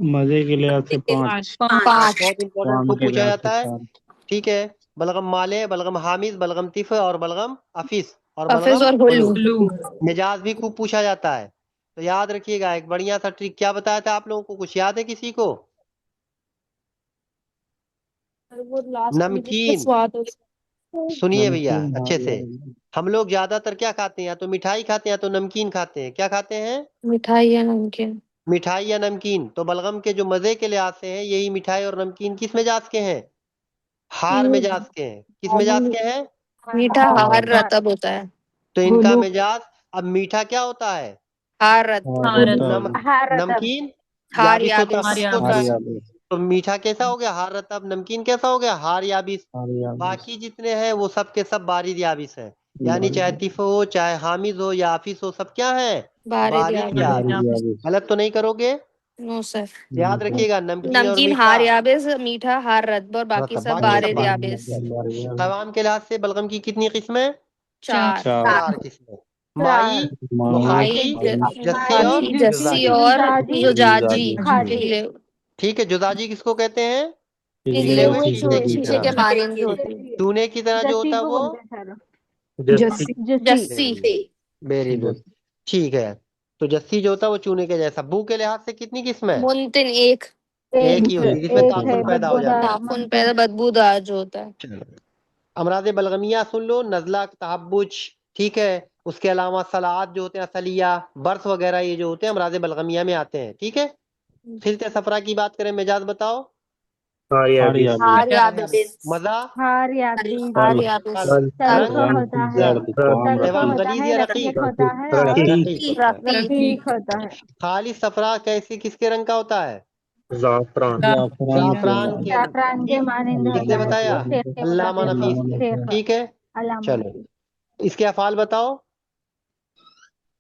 मजे के लिहाज से 5। पाँच। बहुत इंपॉर्टेंट, काम खूब के पूछा लिहाज से जाता है। 4। ठीक है, बलगम माले, बलगम हामिज, बलगम तिफ और बलगम अफीस और हफिज बलगम और हुल्लू। उल्लू मिजाज भी खूब पूछा जाता है। तो याद रखिएगा, एक बढ़िया सा ट्रिक क्या बताया था आप लोगों को, कुछ याद है किसी को? वो लास्ट में जिसका नमकीन। स्वाद हो। सुनिए भैया नमकीन अच्छे हार से। यार। हम लोग ज्यादातर क्या खाते हैं? या तो मिठाई खाते हैं या तो नमकीन खाते हैं। क्या खाते हैं? मिठाई या नमकीन। मिठाई या नमकीन। तो बलगम के जो मजे के लिहाज से हैं, यही मिठाई और नमकीन किस मिजाज के हैं? हार मिजाज के हैं। किस मिजाज के हैं? मीठा हार हार रतब होता है। तो इनका मिजाज। अब मीठा क्या होता है? हार रतब। हार होता नम है। हार रतब। नमकीन हार याबिस होता है, याबिस। खुश्क होता हार है। याद है। तो मीठा कैसा हो गया? हार रतब। नमकीन कैसा हो गया? हार याबिस। हार याद है। बाकी जितने हैं वो सब के सब बारिद याबिस हैं। यानी चाहे बारिद तिफ हो, चाहे हामिद हो या आफिस हो, सब क्या है? बारिद बारिद याबिस। याबिस। याद है। गलत तो नहीं करोगे? No sir. याद रखिएगा, नमकीन और नमकीन मीठा हार याबिस, मीठा हार रतब और बाकी रतब, सब बाकी सब बारिद बारिद। याबिस। कवाम के लिहाज से बलगम की कितनी किस्में? चार। 4 किस्में। माई, चार। माई मुखाकी, जस्सी माई, और जस्सी जस्सी, जुजाजी। और जुजाजी, जुजाजी। खाली। पिघले ठीक है, जुजाजी किसको कहते हैं? पिघले पिघले हुए हुए शीशे की शीशे के तरह। मानिंद होती है। चूने की तरह जो जस्सी होता है को वो। बोलते हैं sir. Jassi Jassi. Jassi. Very good, ठीक है। तो जस्सी जो होता है वो चूने के जैसा। बू के लिहाज से कितनी किस्म है? मुनतिन एक। एक एक ही होती है, जिसमें एक है ताफुन पैदा हो जाता बदबूदार है। नाखून मुमकिन। पैदा बदबूदार जो होता है। चलो, अमराज बलगमिया सुन लो, नजला, तहब्बुज। ठीक है, उसके अलावा सलात जो होते हैं, असलिया, बर्स वगैरह, ये जो होते हैं अमराज बलगमिया में आते हैं। ठीक है, खिलते सफरा की बात करें, मिजाज बताओ। आर्याबिस आर्याबिस मजा, हार याबी आर्याबिस तल्ख रंग, होता है, जर्द काम तल्ख पैवाम होता गलीज है, या रकीक रकीक? होता है और रकीक होता है। रकीक रकीक होता है। खालिस सफरा कैसे किसके रंग का होता है? जाफरान जाफरान के रंग का। जाफरान के ठीक, मानिंद किसने होता है, बताया? शेख के अल्लामा बताते नफीस हैं, ने। शेख ठीक है, अल्लामा चलो नफीस। इसके अफाल बताओ।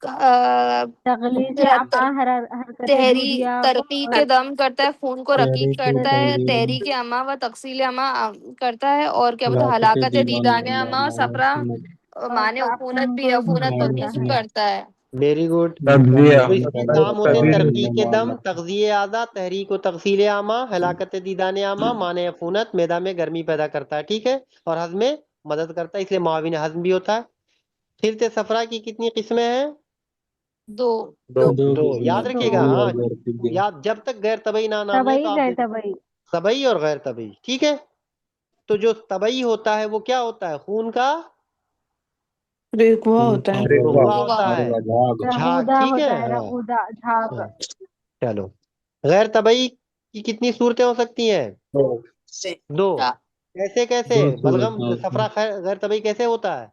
तगलीस आमा हरकत तहरी दूधिया तरकी के दम करता है, खून को रकीक करता है, तहरी के अमा व तकसील अमा करता है, और क्या बोलते हैं, हलाकत दीदाने अमा सफरा और माने उफूनत खून भी को अफूनत भी को करता निस्फ है। करता है। Very good. तगजिया तो इसके काम होते हैं तरकीक दम, तगज़िये आज़ा, तहरीक व तगसील आमा, हलाकत दीदान आमा, माने अफूनत, मैदा में गर्मी पैदा करता है। ठीक है, और हज़म में मदद करता है, इसलिए मुआविन हज़म भी होता है। खिलते सफरा की कितनी किस्में हैं? दो। दो, याद रखिएगा। हाँ, दो याद, जब तक गैर तबई ना नाम ले तो तबई आप गए तबई। तबई और गैर तबई। ठीक है, तो जो तबई होता है वो क्या होता है? खून का रेगुआ होता है। रुगवा होता है, झाग। रगूदा ठीक है, होता है, हाँ रगूदा झाग। हाँ। चलो, गैर तबई की कितनी सूरतें हो सकती हैं? दो। कैसे कैसे? बलगम जो सफरा गैर तबई कैसे होता है?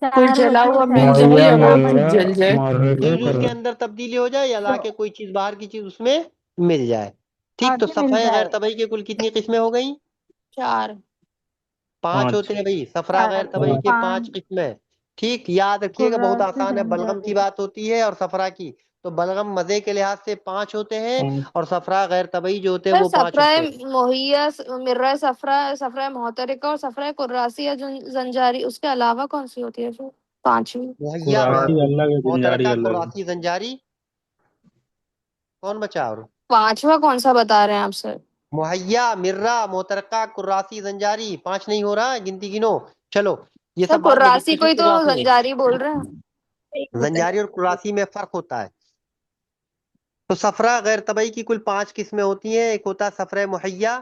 कोई चार जला होती है, हुआ मिल चार जाए या या वो बन खुद जाए। जल जाए। चीज उसके अंदर तब्दीली हो जाए या लाके कोई चीज बाहर की चीज उसमें मिल जाए। ठीक, तो आगे मिल सफा गैर जाए। तबई के कुल कितनी किस्में हो गई? 4। पांच होते हैं भाई, सफरा गैर चार तबई के 5 पांच किस्में। ठीक, याद रखिएगा, बहुत कुर्रासी आसान है। बलगम की जंजारी। बात होती है और सफरा की, तो बलगम मजे के लिहाज से 5 होते हैं, और सफरा गैर तबई जो होते हैं सर वो 5 सफरा होते हैं। मोहिया, मिर्रा सफरा, सफरा मोहतरिका और सफरा कुर्रासी या जंजारी, उसके अलावा कौन सी होती है फिर 5वीं? मुहैया, कुरासी अलग है, जंजारी मोहतरका, अलग है। कुरासी, जंजारी, कौन बचा? और 5वां कौन सा बता रहे हैं आप सर? मुहैया, मिर्रा, मोहतरका, कुर्रासी, जंजारी। 5 नहीं हो रहा है, गिनती गिनो। चलो, ये सर सब बाद में, कुर्रासी को डिस्कशन ही की तो क्लास में। जंजारी बोल रहे हैं। जंजारी और कुरासी में फर्क होता है। तो सफरा गैर तबई की कुल 5 किस्में होती हैं। एक होता है सफरा मुहैया,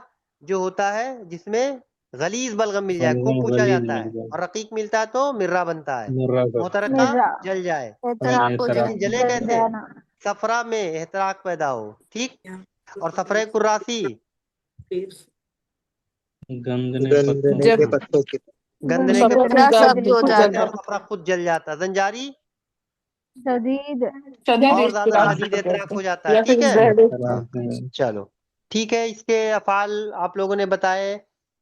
जो होता है जिसमें गलीज बलगम मिल जाए, खूब पूछा गलीज जाता मिल है, जाए, और रकीक मिलता है तो मिर्रा बनता है। मुर्रा का मोहतरका, मिर्रा जल जाए। ठीक, एतराक हो एतरा लेकिन जले जाए। जल कैसे? जाना। सफरा में एहतराक पैदा हो। ठीक, और सफरा कुर्रासी, गंदने पत्तों जब की गंदने के गंदे पत्तों सफरा से पत्ते सब्ज दिल हो को जाते जाता हैं जला। और सफरा खुद जल जाता है। जंजारी शदीद और ज्यादा शदीद शदीद एहतराक हो जाता है। या ठीक फिर है, जहर। चलो ठीक है, इसके अफाल आप लोगों ने बताए।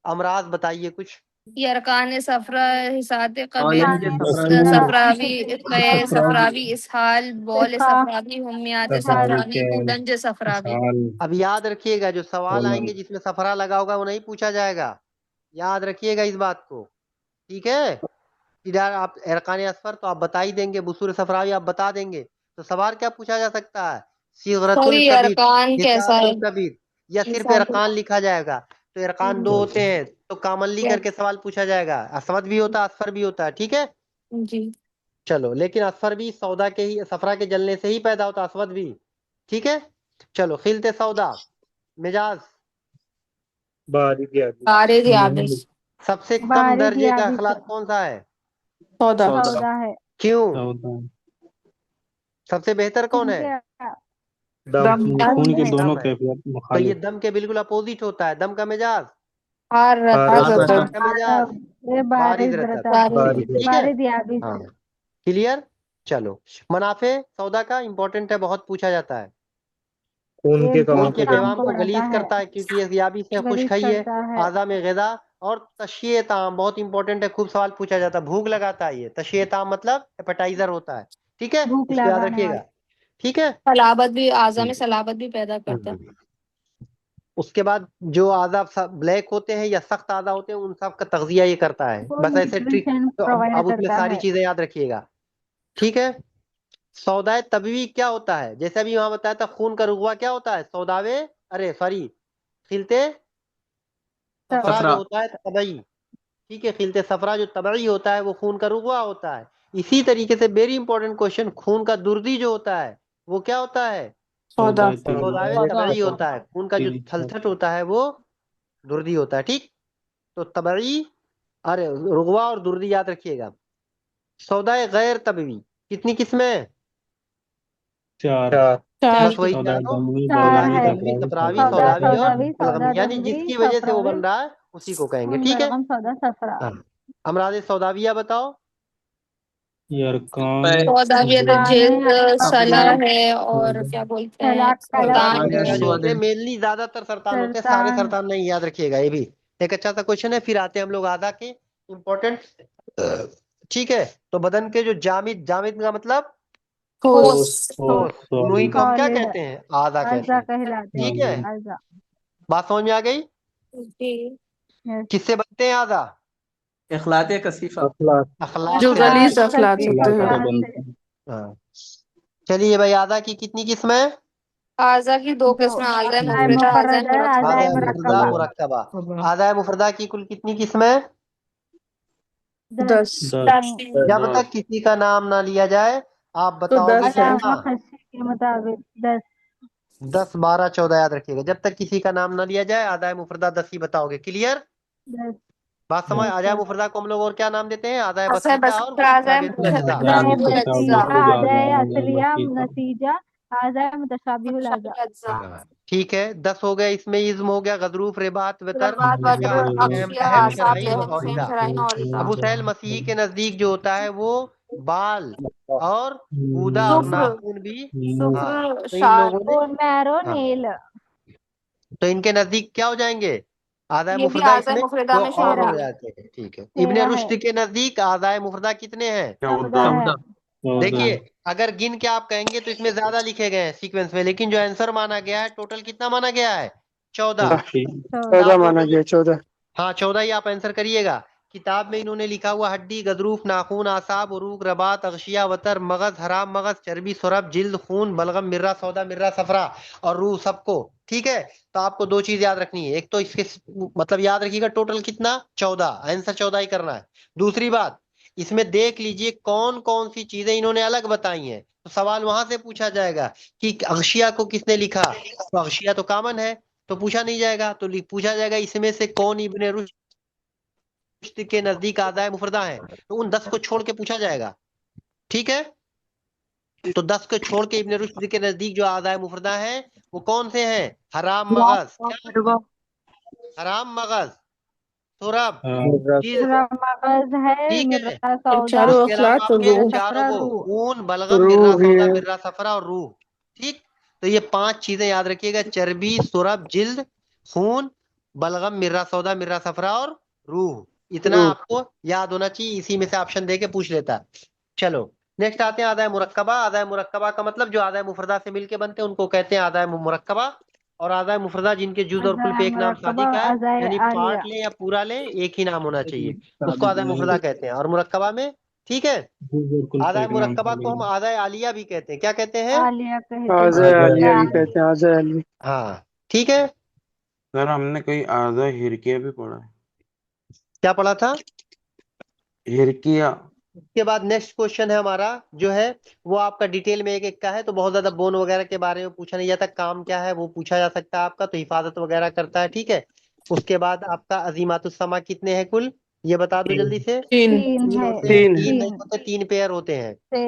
अमराज बताइए कुछ। यरकान सफरा, हिसात कबीर, हाँ, खाने सफरा सफरावी सफरा सफरावी इसहाल, बौल इसका सफरावी, हुमियात इसहाल सफरावी, कूदंज सफरावी। अब याद रखिएगा, जो सवाल आएंगे जिसमें सफरा लगा होगा वो नहीं पूछा जाएगा। याद रखिएगा इस बात को। ठीक है, इधर आप एरकान असफर तो आप बता ही देंगे, बुसूर सफरावी आप बता देंगे। तो सवाल क्या पूछा जा सकता है? सर सिगरतुल ये कबीर, यरकान कैसा है? हिसाबुल कबीर, या सिर्फ हिसाब। एरकान लिखा जाएगा? तो एरकान 2 होते हैं, तो कामनली यस करके सवाल पूछा जाएगा। असवद भी होता है, असफर भी होता है। ठीक है, जी। चलो, लेकिन असफर भी सौदा के ही, सफरा के जलने से ही पैदा होता है, असवद भी। ठीक है, चलो, खिलते सौदा, मिजाज, बारिद याबिस। सबसे कम बारिद दर्जे का याबिस अखलाक कौन सा है? सौदा। सौदा है। क्यों? सबसे बेहतर कौन है? क्योंकि दम। खून के है। दोनों दम है। कैफियत तो ये मुखालिफ। दम के बिल्कुल अपोजिट होता है। दम का मिजाज हार हार रतब। दम रतब। का मिजाज ये बारिद बारिद रतब। बारिद। ठीक है, बारिद याबिस। हाँ, क्लियर। चलो, मुनाफे सौदा का इंपॉर्टेंट है, बहुत पूछा जाता है। ये खून के काम पैमाम को को बढ़ाता गलीज है, करता है, क्योंकि ये याबी से गलीज खुशखई है, करता है। आज़ा में ग़िज़ा। और तशिए ताम बहुत इंपॉर्टेंट है, खूब सवाल पूछा जाता है, भूख लगाता है। ये तशिए ताम मतलब एपेटाइजर होता है। ठीक है, भूख इसको याद लगाने रखिएगा। वाला। ठीक है। सलाबत भी, आज़ा में सलाबत भी पैदा करता है। उसके बाद जो आज़ा ब्लैक होते हैं या सख्त आज़ा होते हैं, उन सब का तग़ज़िया ये करता है। वो बस ऐसे ट्रिक, न्यूट्रिशन तो प्रोवाइड अब उसमें करता सारी है। चीजें याद रखिएगा। ठीक है, सौदाए तबवी क्या होता है? जैसे अभी वहां बताया था, खून का रुगवा क्या होता है? सौदावे, अरे सॉरी, खिलते सफरा जो सफरा। होता है तबई। ठीक है, खिलते सफरा जो तबई होता है वो खून का रुगवा होता है। इसी तरीके से वेरी इंपॉर्टेंट क्वेश्चन, खून का दुर्दी जो होता है वो क्या होता है? सौदा। सौदावे तबई होता है। खून का जो थलथट होता है वो दुर्दी होता है। ठीक, तो तबई, अरे रुगवा और दुर्दी याद रखिएगा। सौदाए गैर तबवी कितनी किस्में? 4। चार बस वही सौदा चार हो, दमवी चार सौदावी है। दमवी सफरावी सौदा सौदावी और सौदावी सौदा बलगमी, यानी दमवी जिसकी वजह से वो सफरवी बन रहा है उसी को कहेंगे। ठीक है। बलगम सौदा सफरा। हाँ, अमराद सौदाविया बताओ। यरकान सौदाविया तो खान है, जिल्द सलाह अफरीन, है और क्या बोलते हैं सलाक, कलक, सलाद सरतान वगैरह जो होते हैं, सुअदन। मेनली ज्यादातर सरतान होते हैं, सारे सरतान, सरतान नहीं, याद रखिएगा ये भी एक अच्छा सा क्वेश्चन है। फिर आते हैं हम लोग आधा के इम्पोर्टेंट। ठीक है, तो बदन के जो जामिद, जामिद का मतलब ठोस ठोस, उन्हीं को हम क्या सॉलिड, कहते हैं? आधा कहते अज़ा हैं। कहलाते ठीक हैं, है, अज़ा। बात समझ में आ गई? जी। यस। किससे बनते हैं आधा? इखलात कसीफा। अखलाक अखलाक जो से गलीज बनते हैं। अखलाक कसीफ होते अखलाक हैं। से अखलाक बनते से। हैं। हाँ, चलिए भाई, आधा की कितनी किस्म है? आजा की दो दो, किस्में, आजा आज़ाए मुफरदा, आजा मुफर्रदा, आज़ाए आधा मुरक्कबा। मुफरदा मुरक्कबा। मुरक्कबा। आधा मुफरदा की कुल कितनी किस्म है? 10। 10 दस। जब तक किसी का नाम ना लिया जाए आप तो बताओगे 10 है। अलाम कितना? खसी के मुताबिक 10। 10 12 14 याद रखिएगा। जब तक किसी का नाम ना लिया जाए आधा मुफरदा 10 ही बताओगे। क्लियर? 10। बात समझ? यस आधा सर। मुफरदा को हम लोग और क्या नाम देते हैं? आधा असा बसीता और बसीता, आजा मुतशाबिह अजजा। अज़ाए मुतशाबिहुल बसीता, अज्जा। अज़ाए आजा असलिया, बसीता नसीजा, अज़ाए मुतशाबिहुल अज़ा। मुतशाबिहुल अज्जा। हाँ, ठीक है, 10 हो गए। इसमें इज्म हो गया, गदरूफ, रिबात, वतर, रबात, या वत्र, अहम अक्शिया, अहम आसाब, शराइन लेहम, और हुसैन, इदा। शराइन और इदा। अबू सैल मसीही के नजदीक जो होता है वो बाल और गूदा और सुफ्र, नाखून भी। हाँ, सुफ्र, तो इन शार, लोगों ने, और मैरो हाँ, नेल। तो इनके नजदीक क्या हो जाएंगे? आदाय ये भी मुफरदा आजा इसमें मुफरदा दो में और शामिल हो 13। है। जाते हैं। ठीक है, इब्ने 13 है, रुश्द के नजदीक आदाय मुफरदा कितने हैं? 14 है। 14। देखिए, 14 अगर गिन के आप कहेंगे तो इसमें ज्यादा लिखे गए हैं सीक्वेंस में, लेकिन जो आंसर माना गया है टोटल कितना माना गया है? 14। 14। आप माना गया 14। हाँ, 14 ही आप आंसर करिएगा। किताब में इन्होंने लिखा हुआ हड्डी, गदरूफ, नाखून, आसाब, उरूक, रबात, अगशिया, वतर, मगज, हराम मगज, चर्बी, सुरब, जिल्द, खून, बलगम, मिर्रा, सौदा, मिर्रा, सफरा और रूह, सबको। ठीक है, तो आपको दो चीज याद रखनी है। एक तो इसके मतलब याद रखिएगा टोटल कितना? 14, आंसर 14 ही करना है। दूसरी बात, इसमें देख लीजिए कौन कौन सी चीजें इन्होंने अलग बताई हैं, तो सवाल वहां से पूछा जाएगा कि अगशिया को किसने लिखा? तो अगशिया तो कॉमन है, तो पूछा नहीं जाएगा, तो पूछा जाएगा इसमें से कौन इब्ने रुश्द के नजदीक आदाय मुफरदा है, तो उन 10 को छोड़ के पूछा जाएगा। ठीक है, तो 10 को छोड़ के इब्ने रुश्द के नजदीक जो आदाय मुफरदा है वो कौन से हैं? हराम मगज, क्या? हराम मगज, सुरब, जिल्द। पूरा मगज है, ठीक है, मिर्रा और सौदा, चारों उसके अलावा अखलाक और आपके रूह। चारों सफरा, को रूह। खून, बलगम, मिर्रा, सौदा, मिर्रा, सफरा और रूह। ठीक, तो ये 5 चीजें याद रखिएगा, चर्बी, सुरब, जिल्द, खून, बलगम, मिर्रा, सौदा, मिर्रा, सफरा और रूह। इतना आपको याद होना चाहिए, इसी में से ऑप्शन दे के पूछ लेता है। चलो नेक्स्ट आते हैं आदाय मुरक्कबा। आदाय मुरक्कबा का मतलब जो आदाय मुफरदा से मिलके बनते हैं उनको कहते हैं आदाय मुरक्कबा। और आदाय मुफरदा जिनके जुज और कुल अज़ाए पे एक नाम मुरक्कबा, सादिक है, अज़ाए यानी आलिया। पार्ट लें या पूरा लें एक ही नाम होना चाहिए, उसको आदाय मुफरदा कहते हैं। और मुरक्कबा में, ठीक है, बिल्कुल आदाय एक नाम मुरक्कबा को हम सालिम आदाय आलिया भी कहते हैं। क्या कहते हैं? आलिया कहते हैं। आज़ाए आलिया भी आलिया। कहते हैं, आज़ाए आलिया। हाँ, ठीक है। सर हमने कोई आधा हिरकिया भी पढ़ा है। क्या पढ़ा था? हिरकिया। उसके बाद नेक्स्ट क्वेश्चन है हमारा जो है वो आपका डिटेल में एक एक का है, तो बहुत ज्यादा बोन वगैरह के बारे में पूछा नहीं जाता, काम क्या है वो पूछा जा सकता है आपका, तो हिफाजत वगैरह करता है। ठीक है, उसके बाद आपका अजीमातुस्समा कितने हैं कुल, ये बता दो जल्दी से। 3 3 तीन है। होते हैं? तीन तीन नहीं 3 होते, 3 पेयर होते हैं। से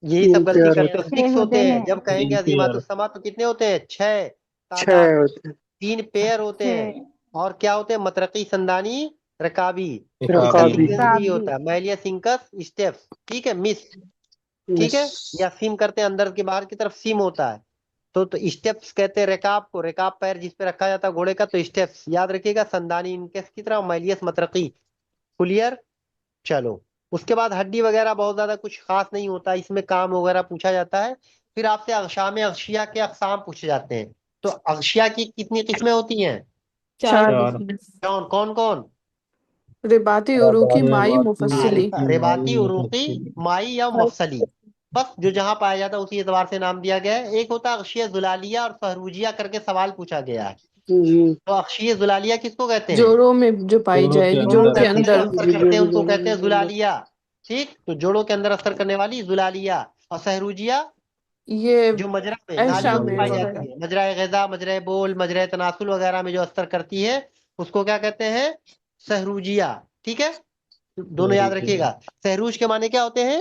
यही सब 3 गलती प्यार करते होते हो, हैं, 6 होते होते हैं। हैं। जब कहेंगे अजीमातुस्समा तो कितने होते हैं? 6 तादाद 6 में, होते हैं। 3 पेयर होते हैं। 6 और क्या होते हैं? मतरकी, संदानी, रकाबी। इनका रकाबी, सीक्वेंस भी काबी। होता है, मैलिया, सिंकस, स्टेप्स। ठीक है, मिस, ठीक है, मिस, या सिम करते हैं अंदर के बाहर की तरफ सिम होता है, तो स्टेप्स कहते हैं रकाब को। रकाब पैर जिस पे रखा जाता है घोड़े का, तो स्टेप्स याद रखिएगा। संदानी इनकेस की तरह, मैलियस मतरकी। क्लियर? चलो, उसके बाद हड्डी वगैरह बहुत ज्यादा कुछ खास नहीं होता, इसमें काम वगैरह पूछा जाता है। फिर आपसे अगशाम अगशिया के अकसाम पूछे जाते हैं। तो अगशिया की कितनी किस्में होती हैं? 4 4 कौन कौन कौन? रिबाती उरूकी माई हाँ, मुफस्सिली। रेबाती, उरूकी, माई या मफसली, बस जो जहां पाया जाता है उसी एतबार से नाम दिया गया है। एक होता है अगशिया जुलालिया और सहरूजिया करके सवाल पूछा गया है। जी तो अगशिया जुलालिया किसको कहते हैं? जोड़ों में जो पाई जोड़ों के जाएगी, जोड़ों जोड़ों में के अंदर। जिसको अंदर। असर जी करते हैं जी उनको कहते हैं जी जुलालिया। ठीक, तो जोड़ों के अंदर असर करने वाली जुलालिया। और सहरूजिया ये जो मजरा में, ऐशा नालियों में में पाई वगैरह। जाती है, मजरा ग़िज़ा, मजरा बोल, मजरा तनासुल वगैरह में जो असर करती है उसको क्या कहते हैं? सहरूजिया। ठीक है, दोनों याद रखिएगा। सहरूज के माने क्या होते हैं?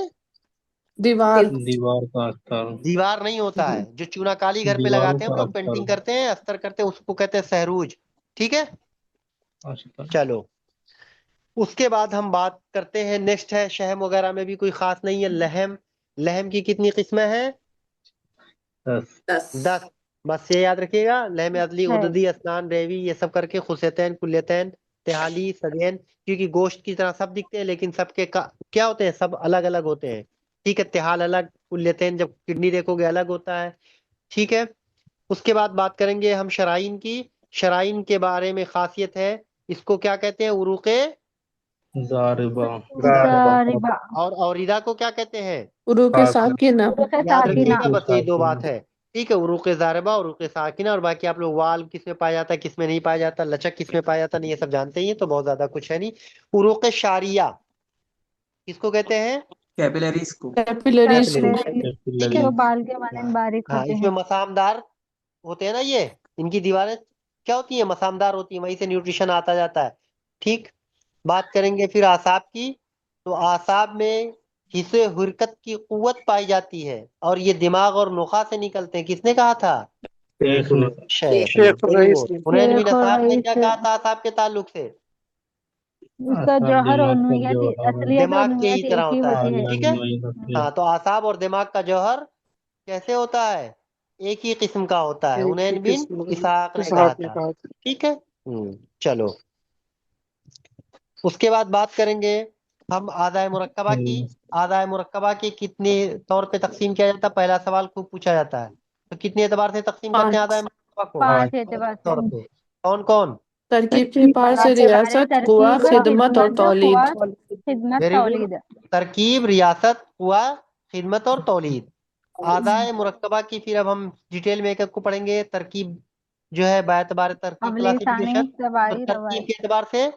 दीवार। दीवार का अस्तर। दीवार नहीं होता है, जो चूनाकाली घर पे दीवारों लगाते हैं हम का लोग, अस्तर। पेंटिंग करते हैं, अस्तर करते हैं, उसको कहते हैं सहरूज। ठीक है, अस्तर। चलो उसके बाद हम बात करते हैं, नेक्स्ट है शहम वगैरह में भी कोई खास नहीं है। लहम, लहम की कितनी किस्में हैं? 10। 10। बस ये याद रखिएगा, लहम अदली, है। उददी, असनान, रेवी, ये सब करके खुसैतैन, कुल्यतैन, तिहाली, सदैन, क्योंकि गोश्त की तरह सब दिखते हैं लेकिन सबके क्या होते हैं, सब अलग अलग होते हैं। ठीक है, तिहाल अलग, कुल्यतैन जब किडनी देखोगे अलग होता है। ठीक है, उसके बाद बात करेंगे हम शराइन की। शराइन के बारे में खासियत है, इसको क्या कहते हैं? उरूक़े जारिबा। जारिबा। और औरिदा को क्या कहते हैं? उरूके साकिना। उरुक़ याद साकिना। रखिएगा, बस यही दो बात है। ठीक है, उरूक़े ज़ारिबा, उरूक़े साकिना, और बाकी आप लोग वाल किस में पाया जाता है, किस में नहीं पाया जाता, लचक किस में पाया जाता नहीं, ये सब जानते ही हैं, तो बहुत ज्यादा कुछ है नहीं। उरूक़े शारिया किसको कहते हैं? कैपिलरीज को। कैपिलरीज को। कैपिलरी, ठीक है, जो बाल के मानन बारीक हाँ, होते इसमें हैं। मसामदार होते हैं ना, ये इनकी दीवारें क्या होती है? मसामदार होती है, वहीं से न्यूट्रिशन आता जाता है। ठीक, बात करेंगे फिर आसाब की। तो आसाब में हिस्से हुरकत की कुव्वत पाई जाती है, और ये दिमाग और नुखा से निकलते हैं। किसने कहा था? शेख ने। शेख। Very good. हुनैन बिन शेख और असाब ने रईस क्या से कहा था आसाब के ताल्लुक से? उसका आसाब जौहर और दिमाग का नुयत, जौहर है। असलियत और दिमाग के ही नुयत तरह एक ही होता है। होती है। ठीक है, आजमाई होती है। हाँ, तो आसाब और दिमाग का जौहर कैसे होता है? एक ही किस्म का होता है, हुनैन बिन इसहाक ने कहा था। ठीक है, चलो उसके बाद बात करेंगे हम आदाय मुरक्कबा की। आदाय मुरक्कबा की कितने तौर पे तकसीम किया जाता है? पहला सवाल खूब पूछा जाता है, तो कितने एतबार से तकसीम करते हैं आदाय 5। मुरक्कबा को? 5 एतबार से। तौर पे कौन कौन? तरकीब के पार से रियासत, कुआ, तरकीब, खिदमत और खिदमत, तौलीद। कुवा, खिदमत, वेरी गुड। तौलीद। तरकीब, रियासत, कुआ, खिदमत और तौलीद। आदाय मुरक्कबा की फिर अब हम डिटेल में एक एक को पढ़ेंगे। तरकीब जो है बायतबार तरकीब अवली, सानी, क्लासिफिकेशन, तो सबाई, रवाई। तरकीब के एतबार से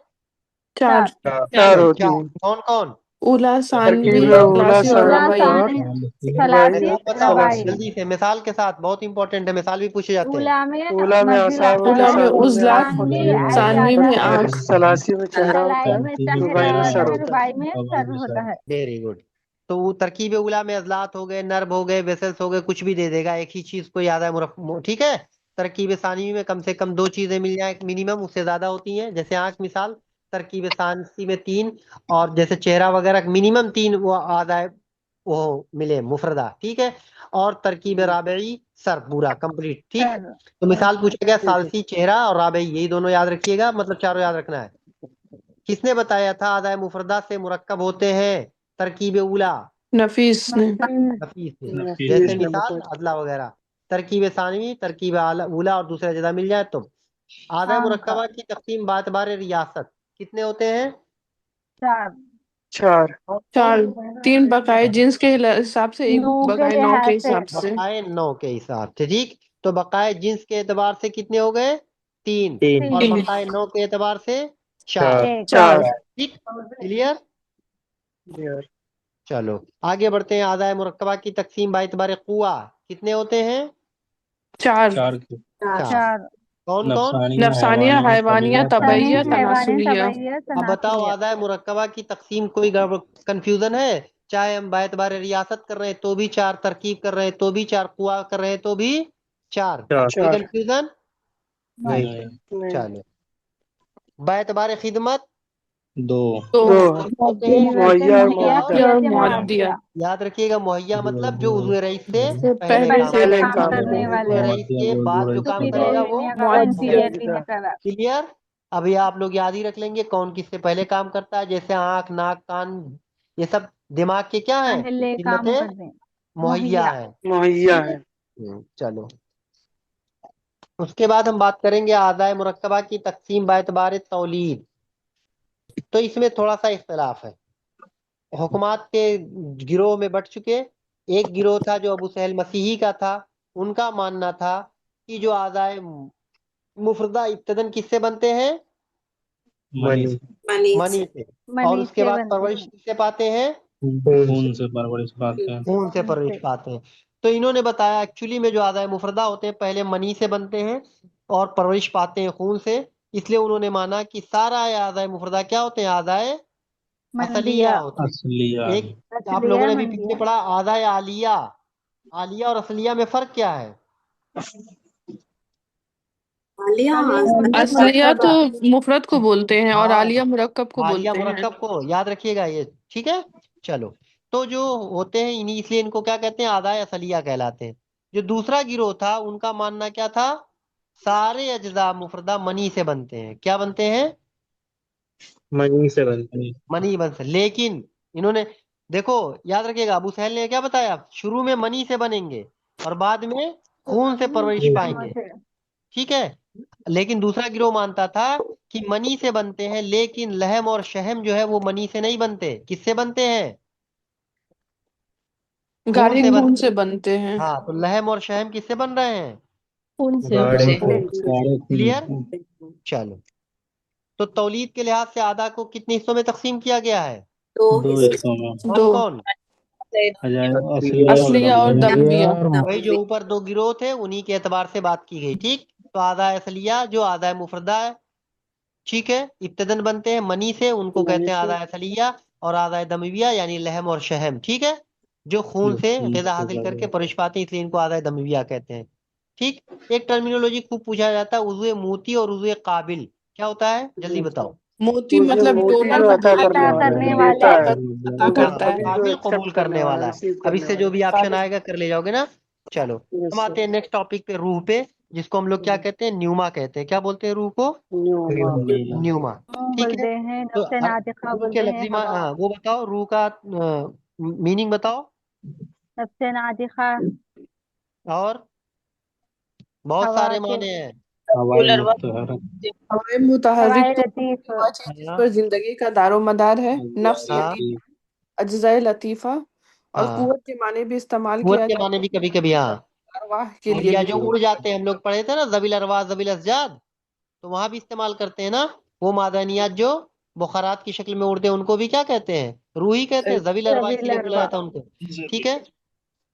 4। चलो चार। कौन कौन? उला, सानवी, क्लासी और उला, रवाई। सानी, मिसाल सलासी, बताओ रवाई। जल्दी से, मिसाल के साथ, बहुत इंपॉर्टेंट है, मिसाल भी पूछे जाते हैं। उला में मजिला, उला में उजला, सानी सानवी में आँख, सलाई में चेहरा होता है, रुबाई में सर होता है। Very good. तो वो तरकीब उला में अजलात हो गए, नर्व हो गए, वेसल्स हो गए, कुछ भी दे देगा, एक ही चीज को याद है। ठीक है, तरकीब सानी में कम से कम 2 चीजें मिल जाए मिनिमम, उससे ज्यादा होती हैं, जैसे आंख मिसाल। तरकीब सानी में 3, और जैसे चेहरा वगैरह मिनिमम 3 वो आदाय वो मिले मुफरदा। ठीक है, और तरकीब राबई सर पूरा कंप्लीट। ठीक, सर। तो मिसाल पूछा गया सालसी, चेहरा और राबई, यही दोनों याद रखिएगा, मतलब चारों याद रखना है। किसने बताया था आदाय मुफरदा से मुरक्कब होते हैं तरकीब उला? नफीस ने। नफीस से। जैसे मिसाल अदला वगैरह। तरकीब सानवी, तरकीब उला और दूसरा जदा मिल जाए तो। आदाय आम का मुरक्कबा की तकसीम बातबार रियासत कितने होते हैं? 4। 4। 3 बकाए जिन्स के हिसाब से, 1 नौ के बकाए 9 के लिहाज से। हिसाब से। बकाए 9 के हिसाब से। ठीक, तो बकाए जिन्स के एतबार से कितने हो गए? 3, और 3। बकाए 9 के एतबार से 4। 4। ठीक, क्लियर। चलो आगे बढ़ते हैं। आदाय मुरक्कबा की तकसीम बाइतबार कुआ कितने होते हैं? 4। 4 की। 4। कौन कौन? नफसानिया, हैवानिया, तबैया, तनासुलिया। अब बताओ आदाय मुरक्कबा की तकसीम कोई कंफ्यूजन है? चाहे हम बायतबार रियासत कर रहे हैं तो भी 4, तरकीब कर रहे हैं तो भी 4, कुआ कर रहे हैं तो भी 4, कोई कंफ्यूजन? नहीं। चलो, बायतबार खिदमत 2। मुअद्दिया। याद रखिएगा, मुहैया मतलब जो उज़्वे रईस से पहले पहले काम काम करने करे, वाले। उज़्वे रईस के बाद जो काम करेगा वो मुअद्दिया। क्लियर। अभी आप लोग याद ही रख लेंगे कौन किससे पहले काम करता है, जैसे आंख, नाक, कान, ये सब दिमाग के क्या है? पहले काम खिदमतें करते हैं। मुहैया है। चलो उसके बाद हम बात करेंगे आदाय मुरक्कबा की तकसीम बायतबार तौलीद। तो इसमें थोड़ा सा इख्तलाफ है, हुकूमत के गिरोह में बट चुके। एक गिरोह था जो अबू सहल मसीही का था, उनका मानना था कि जो आदाय मुफरदा इब्तदन किससे बनते हैं? मनी मनी से। और मनी उसके से बाद बनते परवरिश हैं। किससे पाते हैं? खून से परवरिश पाते हैं। खून से परवरिश पाते हैं। तो इन्होंने बताया एक्चुअली में जो आदाय मुफरदा होते हैं पहले मनी से बनते हैं और परवरिश पाते हैं खून से, इसलिए उन्होंने माना कि सारा आदाय मुफरदा क्या होते हैं? आदाय असलिया होते हैं। असलिया। एक आप लोगों असलिया ने भी मंदिया पीछे पढ़ा आधा या आलिया। आलिया और असलिया में फर्क क्या है? असलिया असलिया तो मुरक्कबा मुफरत को बोलते हैं और हाँ, आलिया मुरक्कब को आलिया बोलते हैं। मुरक्कब को याद रखिएगा ये, ठीक है। चलो, तो जो होते हैं इन्हीं, इसलिए इनको क्या कहते हैं? आधा असलिया कहलाते हैं। जो दूसरा गिरोह था उनका मानना क्या था? सारे अजजा मुफरदा मनी से बनते हैं। क्या बनते हैं? मनी से बनते हैं। मनी बन से, लेकिन इन्होंने देखो, याद रखिएगा, अबू सहेल ने क्या बताया? शुरू में मनी से बनेंगे और बाद में खून से परवरिश पाएंगे, से ठीक है। लेकिन दूसरा गिरोह मानता था कि मनी से बनते हैं, लेकिन लहम और शहम जो है वो मनी से नहीं बनते। किससे बनते हैं? खून गाढ़े से खून बनते से हैं। बनते हैं। हाँ, तो लहम और शहम किससे बन रहे हैं? खून से गाढ़े खून खून, से। गाढ़े क्लियर? खून। चलो, तो तौलीद के लिहाज से आधा को कितने हिस्सों में तकसीम किया गया है? दो हिस्सों में, कौन दो, कौन? असलिया और असलिया और दमविया। दमविया। वही जो ऊपर दो गिरोह थे उन्हीं के एतबार से बात की गई, ठीक। तो आधा असलिया जो आधा मुफरदा है, ठीक है, इब्तदन बनते हैं मनी से, उनको कहते हैं आधा असलिया। और आधा दमविया यानी लहम और शहम, ठीक है, जो खून से ग़िज़ा हासिल करके परवरिश पाते हैं, इसलिए इनको आधा दमविया कहते हैं, ठीक। एक टर्मिनोलॉजी खूब पूछा जाता है, उज़्वे मोती और उज़्वे काबिल। क्या होता है? जल्दी बताओ। मोती मतलब डोनर को बोलते अता हैं, करने जो वाले अता हाँ, करता और है। काबिल कबूल करने वाला है। अब इससे जो भी ऑप्शन आएगा कर ले जाओगे ना। चलो, हम आते हैं नेक्स्ट टॉपिक पे, रूह पे, जिसको हम लोग क्या कहते हैं? न्यूमा कहते हैं। क्या बोलते हैं रूह को? न्यूमा, ठीक है। बोलते हैं, तो नफ्से नातिका रूह के बोलते हैं, हवा वो बताओ, रूह का मीनिंग बताओ। नफ्से नातिका और बहुत हवा सारे के माने हैं। हवाई मुतहरक। हवाए मुतहर्रिक हवाए तो लतीफ वह चीज जिस हाँ पर जिंदगी का दारो मदार है। नफ्स हाँ लतीफ, अज्जाए लतीफा। और हाँ, कुव्वत के माने भी इस्तेमाल कुव्वत किया के जाता माने भी कभी कभी, है, हाँ। अरवाह के और लिए या भी। जो उड़ जाते हैं, हम लोग पढ़े थे ना, जबील अरवाह जबील असजाद, तो वहां भी इस्तेमाल करते हैं ना। वो मादनियात जो बुखारात की शक्ल में उड़ते हैं उनको भी क्या कहते हैं? रूह ही कहते हैं। जबील अरवाह सभी इसीलिए बोला लरवा जाता है उनको, ठीक है।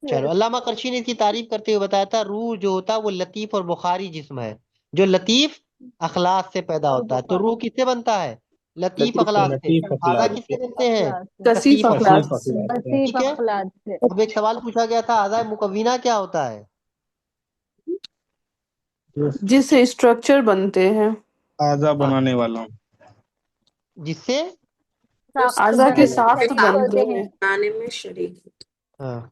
चलो, अल्लामा कर्शी ने इसकी तारीफ करते हुए बताया था, रूह जो होता है वो लतीफ और बुखारी जिस्म है, जो लतीफ अखलाक से पैदा और होता है। तो बुखार रूह किससे बनता है? लतीफ अखलाक से। लतीफ आधा अखलाक किससे से। बनते हैं? अखलाक से कसीफ कसीफ अखलाक कसीफ अखलाक से। अखलाक से। वसीफ ठीक है। अखलाक से अब एक सवाल पूछा गया था, आधा मुकव्विना क्या होता है? जिससे स्ट्रक्चर बनते हैं। आजा हाँ, बनाने वाला। जिससे साख्त आजा के बनते साफ्ट शरीक बनते होते हैं। हैं। हाँ,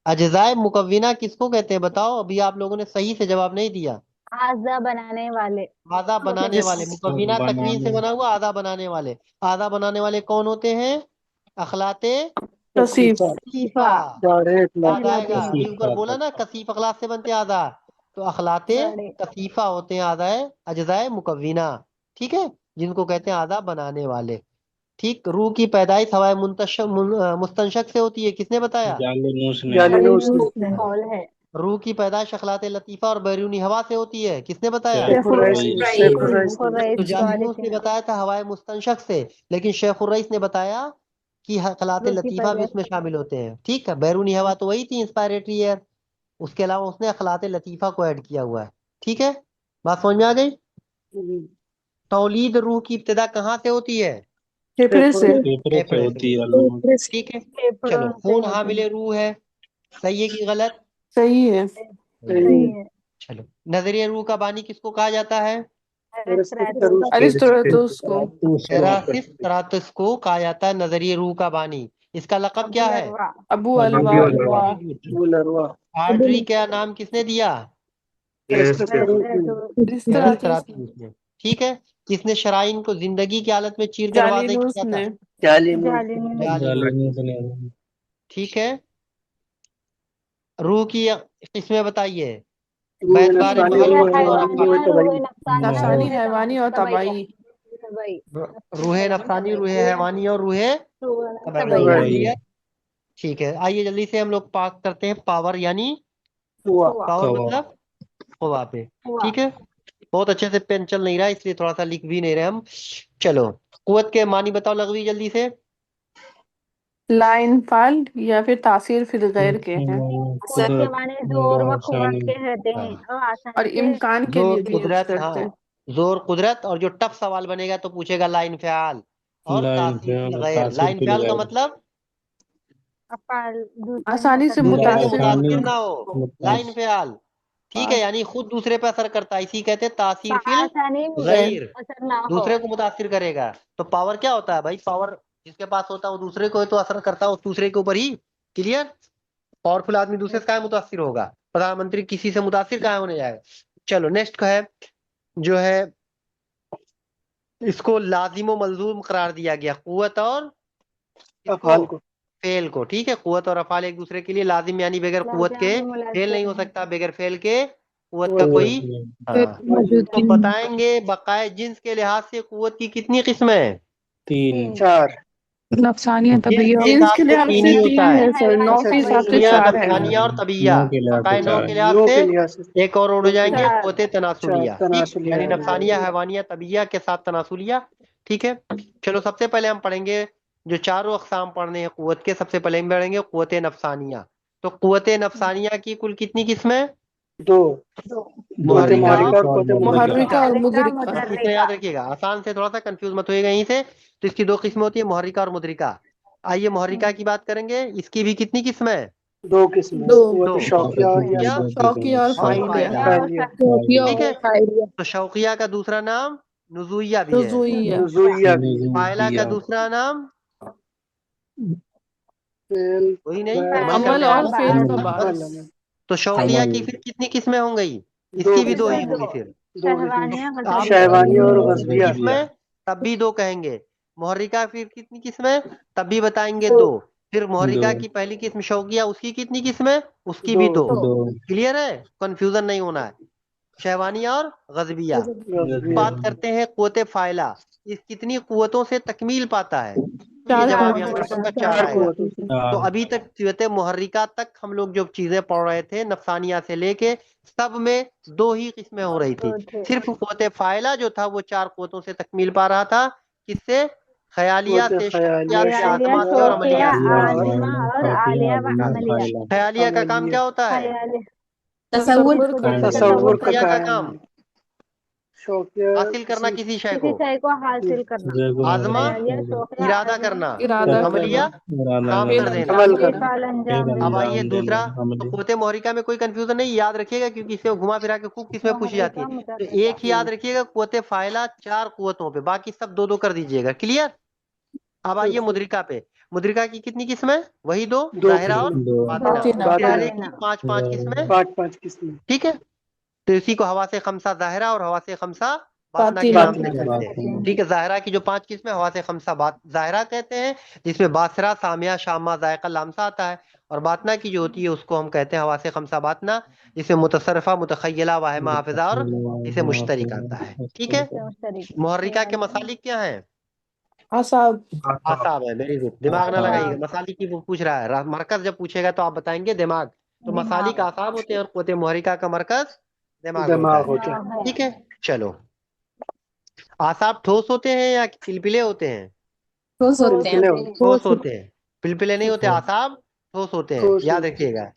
अज्जाए मुकव्विना किसको कहते हैं बताओ? अभी आप लोगों ने सही से जवाब नहीं दिया। आजा बनाने वाले आधा बनाने वाले, मुकव्विना तकवीन से बनाने। बना हुआ, आधा बनाने वाले। आधा बनाने वाले कौन होते हैं? अखलाते कसीफ। कसीफा। याद आएगा, अभी लतीफ ऊपर कसीफ बोला ना, कसीफ अखलाक से बनते हैं आधा। तो अखलाते बड़े कसीफा होते हैं आधा अज्जाए मुकव्विना, ठीक है, जिनको कहते हैं आधा बनाने वाले, ठीक। रूह की पैदाइश हवाए मुस्तंशक से होती है, किसने बताया? जालनूस ने। जालिनूस ने कौल है रूह की पैदाइश अखलात लतीफा और बैरूनी हवा से होती है, किसने बताया? शेखुर रईस। तो कुरैश वाले जालनूस थे ने ना बताया था हवाए मुस्तंशक से, लेकिन शेख रईस ने बताया कि हकलात रूह की लतीफा भी पैदाइश उसमें शामिल होते हैं, ठीक है। बैरूनी हवा तो वही थी, इंस्पायरेटरी एयर। उसके अलावा उसने अखलात लतीफा को ऐड किया हुआ है, ठीक है। बात समझ में आ गई? तौलीद रूह की इब्तिदा कहाँ से होती है? फेफड़े से। फेफड़े से फेफड़े से होती है होती अल्लाह। है, ठीक है। चलो, फेफड़ों से खून होते हैं। हामिले रूह है, सही है कि गलत? सही है। सही है। सही है चलो, नजरिए रूह का बानी किसको कहा जाता है? अरिस्टोटल को। एरासिस्त्रातस को कहा जाता है नजरिए रूह का बानी। इसका लक़ब क्या अबुल है? अरवा अबू अबू अलवा अलवा। अलवा। आर्टरी का नाम किसने दिया? अरिस्टोटल एरासिस्त्रातस ने, ठीक है। किसने शराइन को जिंदगी की हालत में चीर कर वादे जालिनूस किया था? ने। जालिनूस जालिम, जालनूस ने। ठीक है। रूह की किस्में बताइए। बैतबार महल, रूह रूह और हैवानिया रूह नफ्सानिया नफसानी, रूह हैवानी और तबैया तबाई। तबई रूह नफसानी, रूह हैवानी और रूह तबैया, तबैया दुबई। क्लियर? ठीक है, आइए जल्दी से हम लोग पाक करते हैं पावर, यानी हुआ पावर कवा। मतलब हुआ पे, हुआ ठीक है। बहुत अच्छे से पेन चल नहीं रहा है, इसलिए थोड़ा सा लिख भी नहीं रहे हम। चलो, कुव्वत के मानी बताओ लगवी, जल्दी से। ला इनफाल या फिर तासीर फिल गैर के हैं। कुव्वत के कुदरत माने जोर व कुव्वत आसानी। के रहते हैं हाँ, और और आसानी से इम्कान के लिए जोर भी यूज कुदरत, करते हाँ, हैं। जोर कुदरत। और जो टफ सवाल बनेगा तो पूछेगा ला इनफाल, और लाइन तासीर फ़िल फिल और गैर। तासीर लाइन फिल फ़िल का गैर। मतलब अफाल दूसरे में आसानी असर से करना। दूसरे के मुतासिर मुतासिर ना हो, लाइन मुतास फ़िल, ठीक है, यानी खुद दूसरे पे असर करता है, इसी कहते हैं तासीर फिल आसानी में गैर। असर ना हो। दूसरे को मुतासिर करेगा। तो पावर क्या होता है भाई? पावर जिसके पास होता है वो दूसरे को तो असर करता है, उस दूसरे के ऊपर ही। क्लियर? पावरफुल आदमी दूसरे से काहे मुतासिर होगा? प्रधानमंत्री किसी से मुतासिर काहे होने जाएगा? चलो नेक्स्ट का है, जो है इसको लाजिम मलजूम करार दिया गया, कुव्वत और अफाल इसको को। फेल को। ठीक है, कुव्वत और अफाल एक दूसरे के लिए लाजिम, यानी बगैर कुव्वत के लाजिम फेल नहीं हो मुलाजिम है। सकता, बगैर फेल के कुव्वत का कुव्वत कोई। कुव्वत हाँ, तो बताएंगे बकाए जिन्स के लिहाज से कुव्वत की कितनी किस्में हैं? 3। 4। नफसानिया जिन्स तबैया के जीन्स हिसाब के से लिहाज 3 से ही होता तीन है। है सर, नौ हैवानी के हिसाब से तबैया तस्मिया, 4 है। नफसानिया और तबिया। 9 के लिहाज से बकाए 9 4 के है। लिहाज नौ से के लिहाज से एक और उड़ जाएंगे, 4। कुव्वत तनासुलिया। ठीक, तनासुलिया यानी है। नफसानिया, हैवानिया, तबिया के साथ तनासुलिया। ठीक है, चलो सबसे पहले हम पढ़ेंगे जो चारों अकसाम पढ़ने हैं कुव्वत के। सबसे पहले हम पढ़ेंगे कुव्वत नफसानिया। तो कुव्वत नफसानिया की कुल कितनी किस्में? 2। कुव्वत मुहर्रिका मुहर्रिका और और कुव्वत मुहर्रिका मुदरिका। और मुहर्रिका मुदरिका। किस्में मुदर्रिका। याद रखिएगा, आसान से, थोड़ा सा कंफ्यूज मत होइएगा यहीं से। तो इसकी 2 किस्में होती है, मुहर्रिका और मुदरिका। आइए मुहर्रिका की बात करेंगे, इसकी भी कितनी किस्में हैं? 2 किस्में, 2 कुव्वत 2, शौकिया और शौकिया यासिर। शौकिया और और फाइलिया। फाइला। शौकिया और फाइलिया। ठीक है, तो शौकिया का दूसरा नाम नुजुइया भी है। नुज़ुइया। नुज़ुइया भी है। फाइला का दूसरा नाम फेल वही नहीं, गैर अमल अमल और और फैलाबाद। फेल का अमल। बाद। अमल। तो शौकिया की फिर कितनी किस्में हो गई? 2 इसकी भी 2 ही इसमें किस्में। होंगी दो, फिर। 2 किस्में। शहवानिया आप गजबिया। शहवानी और कितनी गजबिया। किस्में तब भी 2 कहेंगे। मुहर्रिका फिर कितनी किस्में तब भी बताएंगे 2। 2। फिर मुहर्रिका 2। की पहली किस्म शौकिया, उसकी कितनी किस्में? उसकी 2। भी 2। 2। क्लियर है? कंफ्यूजन नहीं होना है। शहवानिया और गजबिया। गजबिया। बात करते हैं कुव्वत फाइला, इस कितनी कुव्वतों से तकमील पाता है? तो ये 4 जवाब यहाँ कुव्वतों पर से। पक्का 4 4 आएगा। कुव्वतों से। तो अभी तक कुव्वत मुहर्रिका तक हम लोग जो चीजें पढ़ रहे थे, नफसानिया से लेके, सब में 2 ही किस्में हो रही थी। दो थे। सिर्फ कुव्वत फाइला जो था वो 4 कुव्वतों से तकमील पा रहा था। किससे? ख्यालिया कुव्वत से, शौकिया ख़यालिया, से, खयालिया, आजमा से शौकिया, और शौकिया, अमलिया से। आज़मा और आजिमा और शौकिया, आलिया व आज़मा, अमलिया। फाइला। ख्यालिया का काम अमलिया। क्या होता है? खयाली तसव्वुर खुद का। तसव्वुर का शौकिया का कायम काम है। शौकिया हासिल करना किसी शय किसी को। शय को हासिल करना। जगह आजमा खयालिया, शौकिया, इरादा आजिमा, करना। इरादा अमलिया। करना। अमलिया इरादा काम फेल कर करना, देना। अंजाम अमल देना। करना। बेफाल अंजाम फिर अब देना। आइए अंजाम देना, दूसरा, तो अमली। कुव्वत मुहर्रिका में कोई कंफ्यूजन नहीं, याद रखिएगा क्योंकि इसे घुमा फिरा के खूब किस्में पूछी जाती मुहर्रिका है। तो मुदर्रिका। एक ही याद रखिएगा, कुव्वत फाइला 4 कुव्वतों पे, बाकी सब 2 2 कर दीजिएगा। क्लियर? अब आइए मुद्रिका पे। मुद्रिका की कितनी किस्में? वही 2, 2 जाहिरा और किस्में। 2। दो, बातिना। फिर हर बातिना। एक की 5 5 किस्में। 5 किस्में। ठीक है, तो इसी को हवा से खमसा जाहिरा और हवा से खमसा बातना के बातिना। नाम से बातिना। कहते हैं। बातिना। ठीक है, जाहिरा की जो 5 किस्में हवा से खमसा बात जाहिरा कहते हैं, जिसमें बासरा, सामिया, शामा, जायका, लामसा आता है। और बातना की जो होती है उसको हम कहते हैं हवा से खमसा बातना, जिसमें मुतसरफा, मुतखय्यला, वाहिमा, हाफिजा और इसे मुश्तरिक आता है। ठीक है, से मुश्तरिक। मुहर्रिका के मसालिक क्या हैं? आसाब। आसाब है, वेरी गुड। दिमाग ना लगाइएगा, आसाब। मसालिक की वो पूछ रहा है, मरकज जब पूछेगा तो आप बताएंगे दिमाग। तो दिमाग। मसालिक आसाब होते हैं और कुव्वत मुहर्रिका का मरकज दिमाग होता दिमाग है। होता है। दिमाग है। ठीक है, चलो। आसाब ठोस होते हैं या पिलपिले होते हैं? ठोस होते हैं। पिलपिले होते। ठोस होते हैं, पिलपिले नहीं होते। आसाब ठोस होते हैं, ठोस याद होते। रखिएगा।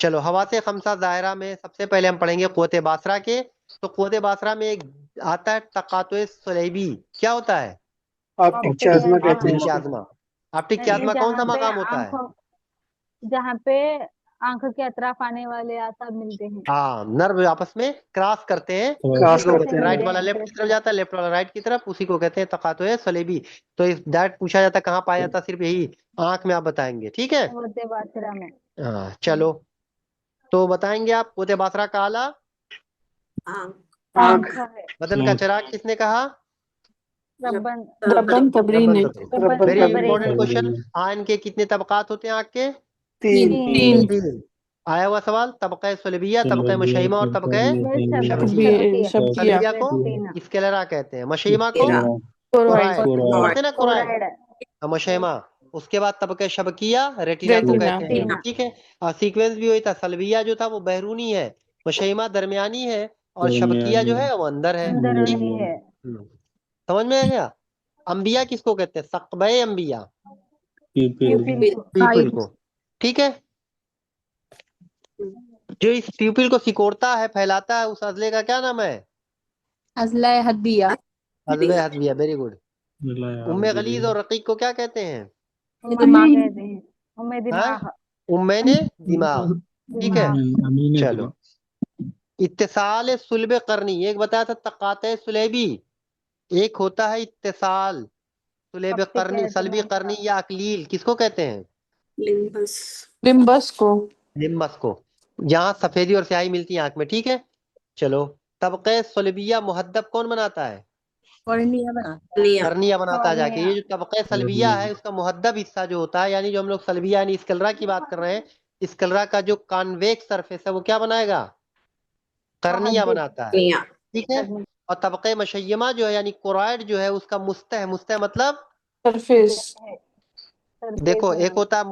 चलो, हवा से खमसा दायरा में सबसे पहले हम पढ़ेंगे कुव्वत बासरा के। तो कुव्वत बासरा में एक आता है तकातुए सलेबी। क्या होता है? ऑप्टिक ऑप्टिक चाज्मा कहते हैं ऑप्टिक इसको। ख्याज्मा। ऑप्टिक ख्याज्मा कौन सा जहाँ पे मकाम होता है? आंखों जहाँ पे आंखों के अतराफ आने वाले आसाब मिलते हैं। हाँ, नर्व आपस में क्रॉस करते हैं, क्रॉस उसी को नीचे कहते से हैं। राइट मिलते वाला हैं लेफ्ट की तरफ जाता है, लेफ्ट वाला राइट की तरफ, उसी को कहते हैं तकातुए सलेबी। तो इस डायरेक्ट पूछा जाता है कहाँ पाया जाता है, सिर्फ यही आंख में, आप बताएंगे। ठीक है, कुव्वत बासरा में। हाँ चलो। तो बताएंगे आप कुव्वत बासरा का आला आंख। आंख है। बदन का चिराग किसने कहा? रब्बन रब्बन तबरी रब्बन ने। तबरीज। रब्बन वेरी तबरी ने। Important question. आन के कितने तबकात होते हैं आंख के? 3। 3। 3। आया हुआ सवाल, तबक़े सलबिया, तबक़े सलबिया, मशैमा और तबक़े शबकिया। शबकिया। शबकिया। सलबिया को रेटिना। स्क्लेरा कहते हैं, मशैमा को क्लोराइड। कोराइड, बोलते हैं ना कोराइड, कोराइड। मशैमा। उसके बाद तबक़े शबकिया, रेटिना को रेटिना। कहते हैं। रेटिना। ठीक है, और सीक्वेंस भी वही था। सलबिया जो था वो बैरूनी है, मशैमा दरमियानी है, और शबकिया जो है वो अंदर है। ठीक, अंदरूनी है। समझ में आ गया? अंबिया किसको कहते हैं? सकबे अंबिया, प्यूपिल को। पीपल को। ठीक है, जो इस प्यूपिल को सिकोड़ता है, फैलाता है, उस अजले का क्या नाम है? अजला हदिया। अजबे हदबिया, वेरी गुड। मिला यार उम्मे मुझे गलीज भी। और रकीक को क्या कहते हैं? दिमाग कहते हैं। उम्मे हाँ, दिमाग। उम्मे ने दिमाग। ठीक है, दिमाग। अमीन चलो। इत्तिसाल सुलभ करनी, एक बताया था तकाते सुलेबी, एक होता है इत्तिसाल सुलेब कब से करनी, कहते सलबी हैं? करनी या अकलील, किसको कहते हैं? लिम्बस। लिम्बस को। निम्बस को। जहाँ सफेदी और स्याही मिलती है आंख में। ठीक है, चलो। तबके सलबिया मुहद्दब कौन बनाता है? निया। करनिया बनाता है जाके। कॉर्निया। ये जो तबके सलबिया है उसका मुहद्दब हिस्सा जो होता है, यानी जो हम लोग सलबिया यानी स्कलरा की बात कर रहे हैं, स्कलरा का जो कॉन्वेक्स सरफेस है वो क्या बनाएगा? करनिया मुहद्दिब। बनाता है। निया। ठीक है, और तबके मशय्यमा जो है यानी कोराइड जो है उसका मुस्तह, मुस्तह मतलब सरफेस। सरफेस देखो, एक बनाना। होता है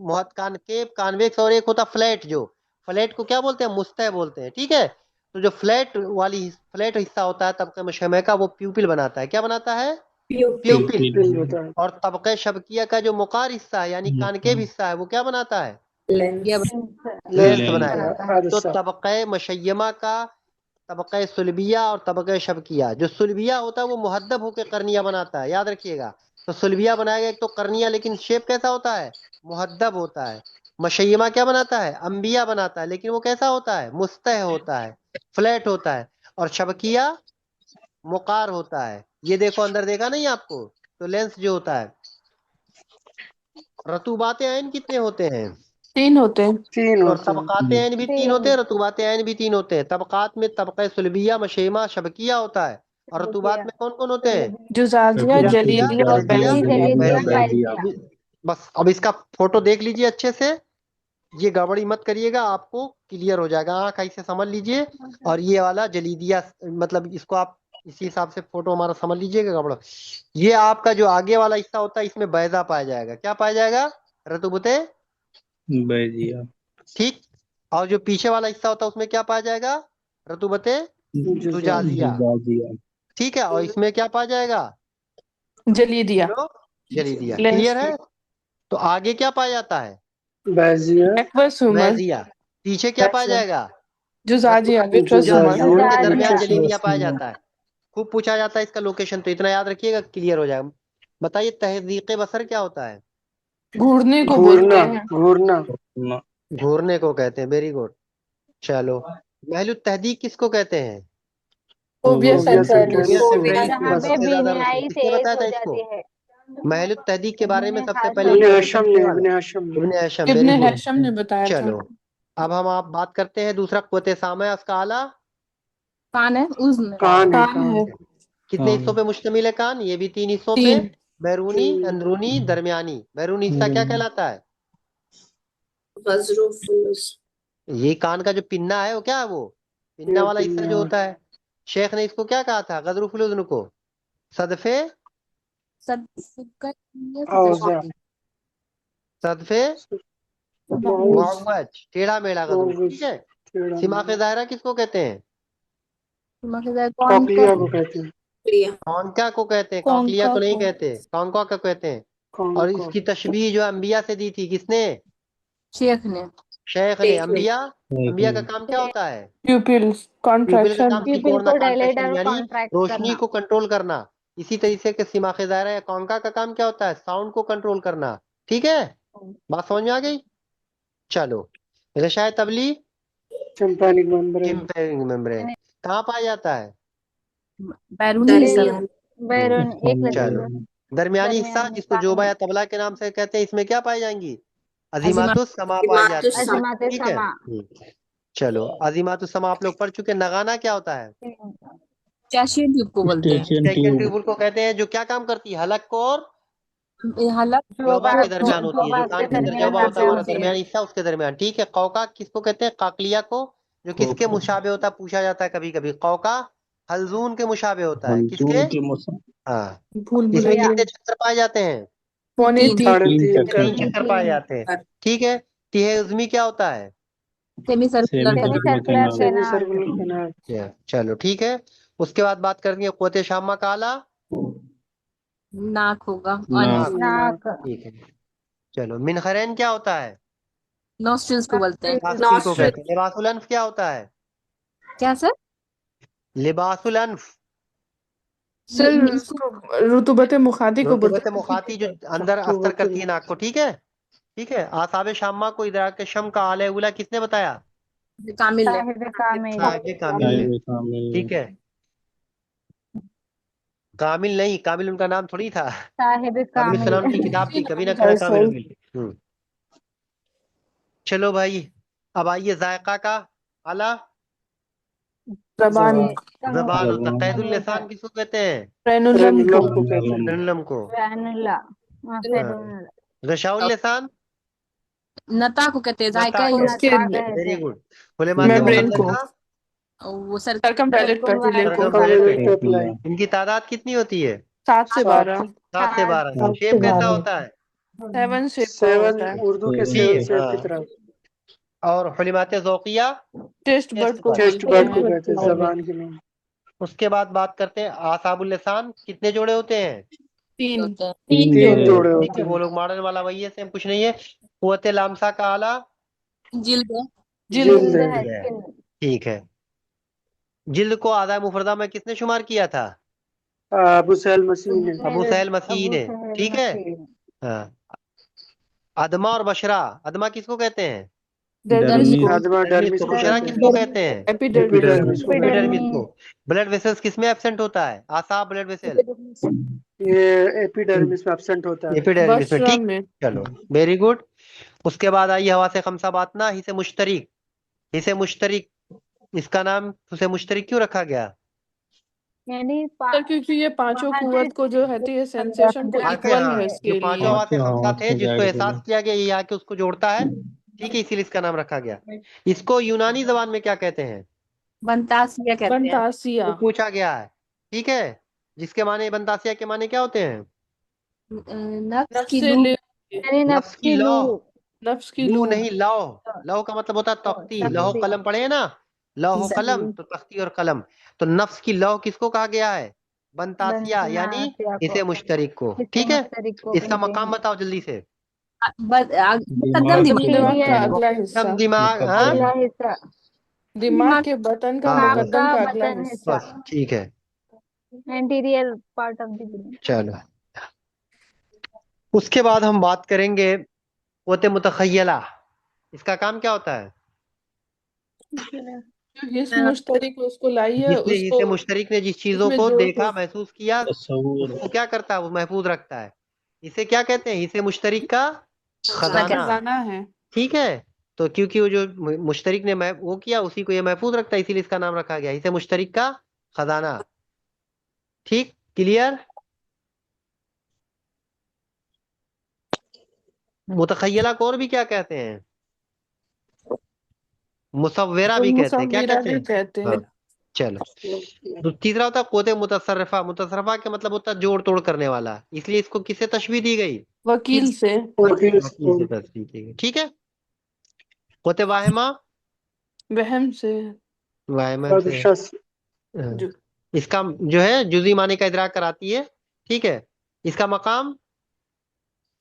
मुहत कॉनकेव कॉन्वेक्स, और एक होता फ्लैट। जो फ्लैट को क्या बोलते हैं? मुस्तह बोलते हैं। ठीक है, तो जो फ्लैट हिस्सा होता है तबके मशय्यमे का, वो प्यूपिल बनाता है। क्या बनाता है? प्यूपिल। प्यूपिल। प्यूपिल प्यूपिल। होता है। और तबके शबकिया का जो मुकार हिस्सा है यानी कॉनकेव हिस्सा है वो क्या बनाता है? लेंस। Lens lens lens. बनाएगा। बनाता है। तो आदसा। तबके मशय्यमा का, तबके सुलबिया और तबके शबकिया, जो सुलबिया होता है वो मुहद्दब होकर करनिया बनाता है, याद रखिएगा। तो सुलबिया बनाएगा एक तो करनिया, लेकिन शेप कैसा होता है? मुहद्दब होता है। मशय्यमा क्या बनाता है? अंबिया बनाता है, लेकिन वो कैसा होता है? मुस्तह होता है, फ्लैट होता है। और शबकिया मुकार होता है। ये देखो, अंदर देखा नहीं आपको? तो लेंस जो होता है। रतूबात ऐन कितने होते हैं? 3 होते हैं। 3 और होते हैं। तबकात ऐन भी 3 होते तीन। हैं, रतूबात ऐन भी 3 होते हैं। तबकात में तबका सुलबिया, मशयमा, शबकिया होता है। और रतूबात रुकिया। में कौन कौन होते हैं? जुजाजिया, रतूबात में जुजाजिया, जलीदिया और जाजिया, जलीदिया, जलीदिया, बैजिया। जलीदिया, जलीदिया, बैजिया। बैजिया। बैजिया। बस अब इसका फोटो देख लीजिए अच्छे से, ये गड़बड़ी मत करिएगा, आपको क्लियर हो जाएगा। आंख ऐसे समझ लीजिए। और ये वाला जलीदिया, मतलब इसको आप इसी हिसाब से फोटो हमारा समझ लीजिएगा। गड़बड़, ये आपका जो आगे वाला हिस्सा होता है इसमें बैजा पाया जाएगा। क्या पाया जाएगा? रतुबते। बैजिया। ठीक। और जो पीछे वाला हिस्सा होता है उसमें क्या पाया जाएगा? रतुबते जुजाजिया। जुजाजिया। जुजाजिया। ठीक है, और इसमें क्या पाया जाएगा? जलीदिया। बोलो। जलीदिया। लेंस। क्लियर है? तो आगे क्या पाया जाता है? बैजिया। Aqueous humour. बैजिया। पीछे क्या पाया जाएगा? जुजाजिया, रतुबते। विट्रस या ह्यूमर। जोड़ के जुजाजिया। दरमियान जुजाजिया। जलीदिया पाया विट्रोस। जाता है। खूब पूछा जाता है इसका लोकेशन, तो इतना याद रखिएगा, क्लियर हो जाएगा। बताइए, तहदीक बसर क्या होता है? घूरने को बोलते घूरना। हैं। घूरना। घूरने को कहते हैं। Very good. चलो। महलू तहदीक किसको कहते हैं? Phobia phobia centres. Phobia centres. Centralis को। जहाँ पे सबसे ज्यादा मशहूर बीनाई किसने तेज बताया था हो इसको? जाती है। महलू तहदीक के बारे में इब्ने सबसे पहले हाशम। इब्ने इंट्रोडक्शन हशम किसने ने। मांगा? इब्ने हशम ने। इब्ने हशम। वेरी इब्ने गुड। हैशम ने बताया था। चलो, अब हम आप बात करते हैं दूसरा कुव्वत सामा का आला। कान है उज्न। कान। कान है। कान कान। है। कितने हिस्सों पे मुश्तमिल है कान? ये भी 3 हिस्सों पे। 3। बैरूनी, अंदरूनी, दरमियानी। बैरूनी हिस्सा क्या कहलाता है? वज्रोफुलुस। ये कान का जो पिन्ना है वो क्या है? वो पिन्ना ये वाला हिस्सा जो पिन्ना। होता है। शेख ने इसको क्या कहा था? गदरुफुल उज़्न को सदफे, औजा। सदफे मऊज। मुअव्वज, टेढ़ा मेढ़ा गदरू। मऊज। ठीक है। टेढ़ा सिमाक मेढ़ा। दायरा किसको कहते हैं? कॉकलिया को कहते हैं। क्लिया। कॉन्का को कहते हैं, कॉकलिया कॉन्का को नहीं को। कहते, कॉन्का को कहते हैं। और कॉन्को। इसकी तशबीह जो अंबिया से दी थी, किसने? शेख ने। शेख ने। टेक। अंबिया, अंबिया का काम क्या होता है? प्यूपिल्स प्यूपिल का कॉन्ट्रैक्शन। काम प्यूपिल सिकोड़ना, को डायलेट कॉन्ट्रैक्शन, और यानी कॉन्ट्रैक्ट रोशनी करना। को कंट्रोल करना। इसी तरीके के सिमाख दायरा या कॉन्का का काम क्या होता है? साउंड को कंट्रोल करना। ठीक है, बात समझ में आ गई? चलो। गशाए तबली, टिम्पैनिक मेम्ब्रेन। टिम्पैनिक मेम्ब्रेन कहाँ पाया जाता है? बैरूनी हिस्सा में। दरमियान। बैरून एक चलो। लकीर। दरमियानी हिस्सा दरमियान में जिसको कान जोबा में। या तबला के नाम से कहते हैं, इसमें क्या पाई जाएंगी? अजीमा। अजीमातुस समा पाई इमातुस जाती है। समा। अजमाते ठीक है। समा। चलो, अजीमातुस समा आप लोग पढ़ चुके। नगाना क्या होता है? कैशियन ट्यूब को बोलते हैं। स्टेशियन स्टेकियन ट्यूब। ट्यूबुल को कहते हैं, जो क्या काम करती है? हलक को और ये हालत जौबा जोबा। के दरमियान होती है। जो जोबा कान के के अंदर दरमियान जौबा होता है होते हमारा, होती है। दरमियानी हिस्सा, उसके दरमियान। ठीक है। कौका किसको कहते हैं? काकलिया को। जो किसके मुशाबे होता है? पूछा जाता है कभी कभी। कौका हलजून के मुशाबे होता है। किसके? हल्जून के मौसम। हाँ। भूल इसमें भुलैया। कितने चक्कर पाए जाते हैं? पौने तीन। 3। 3.5 3 तीन चक्कर। चक्कर। चक्कर पाए जाते हैं। ठीक है। तिहे उज़मी क्या होता है? Semi circular semi semi canal. Circular circular canal. Semi canal. Circular canal. चलो, ठीक है। उसके बाद बात करनी है कुव्वत शामा का आला। नाक होगा। नाक। अनफ। नाक। ठीक है। चलो, मिनखरैन क्या होता है? नॉस्ट्रिल्स को बोलते हैं। नास्तिल को नॉस्ट्रिल। कहते हैं। लिबासुल अनफ क्या होता है? क्या सर? लिबासुल अनफ। सर उसको रुतुबत मुखाती को रुतबत बोलते हैं। मुखाती जो अंदर असर करती है नाक को, ठीक है। ठीक है, आसाब शामा को इदराक शम का आले उला किसने बताया? साहिब कामिल साहिब कामिल ने। साहिब कामिल ठीक है, कामिल नहीं, कामिल उनका नाम थोड़ी था, साहिब अब्दुल कामिल सलाम की किताब थी, कभी ना कहा हाँ, कामिल सही। अमील। चलो भाई, अब आइए जायका का आला। जबान जबान होता है। जबान कैदुल लिसान किसको कहते हैं? रेनुलम को रेनुलम को कहते हैं। रनलम को। रैनुला गशाउल लिसान नता को कहते हैं, जायका ही उसके वेरी गुड। हुलेमात मेम्ब्रेन को मुखल्लसा वो सर सर्कमवैलेंट पेपिले को सर्कमवैलेंट Circumvallate पेपिला। line। इनकी तादाद कितनी होती है? 7 से 12 7 से 12। 7 शेप से कैसा 12। होता है? 7 शेप का 7 होता है। उर्दू के जी 7 शेप की हाँ। तरह। और हुलिमात ज़ौक़िया टेस्ट बर्ड टेस्ट को बर्ड। चेस्ट बोलते बर्ड को हैं। कहते हैं, जबान के नहीं। उसके बाद बात करते हैं आसाबुल लिसान, कितने जोड़े होते हैं? 3 3 जोड़े जोड़े ठीक होते है, वो हैं। लोग मॉडर्न वाला वही है, सेम कुछ नहीं है। कुव्वत लामसा का आला जिल्द है। जिल्द है। जिल्द है। ठीक है, जिल्द को आधा मुफरदा में किसने शुमार किया था? अबू सैल मसीह ने। अबू सैल मसीह ने। ठीक है। हाँ। अदमा और बशरा, अदमा किसको कहते हैं? डर्मिस को आदमा डर्मिस डर्मिस को। को बशरा कहते हैं। किसको कहते हैं? एपिडर्मिस एपिडर्मिस को कहते एपिडर्मिस को। ब्लड वेसल्स किसमें एब्सेंट होता है? आसाब ब्लड वेसल हैं। ये एपिडर्मिस में एब्सेंट होता है। एपिडर्मिस में। बशरा ठीक, में चलो वेरी गुड। उसके बाद आइए हवा से खमसा बातना, हिस्से मुश्तरिक। हिस्से मुश्तरिक, इसका नाम हिस्से मुश्तरिक क्यों रखा गया? यानी सर क्योंकि ये पांचों कुव्वत को जो है ये सेंसेशन को आके, इक्वल हाँ, है जो इसके पांचों लिए। हवा से पांचों खमसा हवास थे को जिसको गाइड एहसास करें। किया गया, ये आके उसको जोड़ता है। ठीक है, इसीलिए इसका नाम रखा गया। इसको यूनानी जबान में क्या कहते हैं? बनतासिया कहते हैं। बनतासिया वो पूछा गया है। ठीक है, जिसके माने बनतासिया के माने क्या होते हैं? नफ्स नफ्स की से लू। ले यानी नफ्स की लौ। नफ्स की लू लू नहीं, लौ। लौ का मतलब होता है तख्ती। लौह कलम पढ़े हैं ना, लौह कलम तो तख्ती और कलम। तो नफ्स की लौ किसको कहा गया है? बनतासिया, यानी इसे मुश्तरिक को। ठीक है, इसका मकाम बताओ जल्दी से। मुकद्दम दिमाग। दिमाग का अगला हिस्सा। कम दिमाग, हाँ, अगला हिस्सा दिमाग के बटन का हाँ, मुकद्दम का अगला बटन हिस्सा। बस ठीक है। Anterior part of the brain. चलो, उसके बाद हम बात करेंगे क़ुव्वत मुतखय्यला। इसका काम क्या होता है? इस मुश्तरिक उसको लाइए जिसने उसको इसे मुश्तरिक ने जिस चीजों उसमें को जोड़ देखा, के महसूस किया, तसव्वुर उसको क्या करता है? वो महफूज रखता है। इसे क्या कहते हैं? इसे मुश्तरिक का खजाना। खजाना है। ठीक है, तो क्योंकि वो जो मुश्तरिक ने वो किया, उसी को ये महफूज रखता है, इसीलिए इसका नाम रखा गया इसे मुश्तरिक का खजाना। ठीक, क्लियर। मुतखय्यला को और भी क्या कहते हैं? मुसव्विरा भी कहते हैं। क्या मुसव्विरा कहते भी हैं? कहते हाँ, हैं। चलो। तो तीसरा होता है क़ुव्वत मुतसर्रिफा। मुतसर्रिफा का मतलब होता है जोड़ तोड़ करने वाला, इसलिए इसको किससे तशबीह दी गई? वकील से। वकील वकील से तशबीह दी गई। ठीक है। क़ुव्वत वाहिमा, वहम से। वाहिमा से। बादशाह से। हाँ। जो इसका जो है जुज़ी माने का इदराक कराती है। ठीक है, इसका मकाम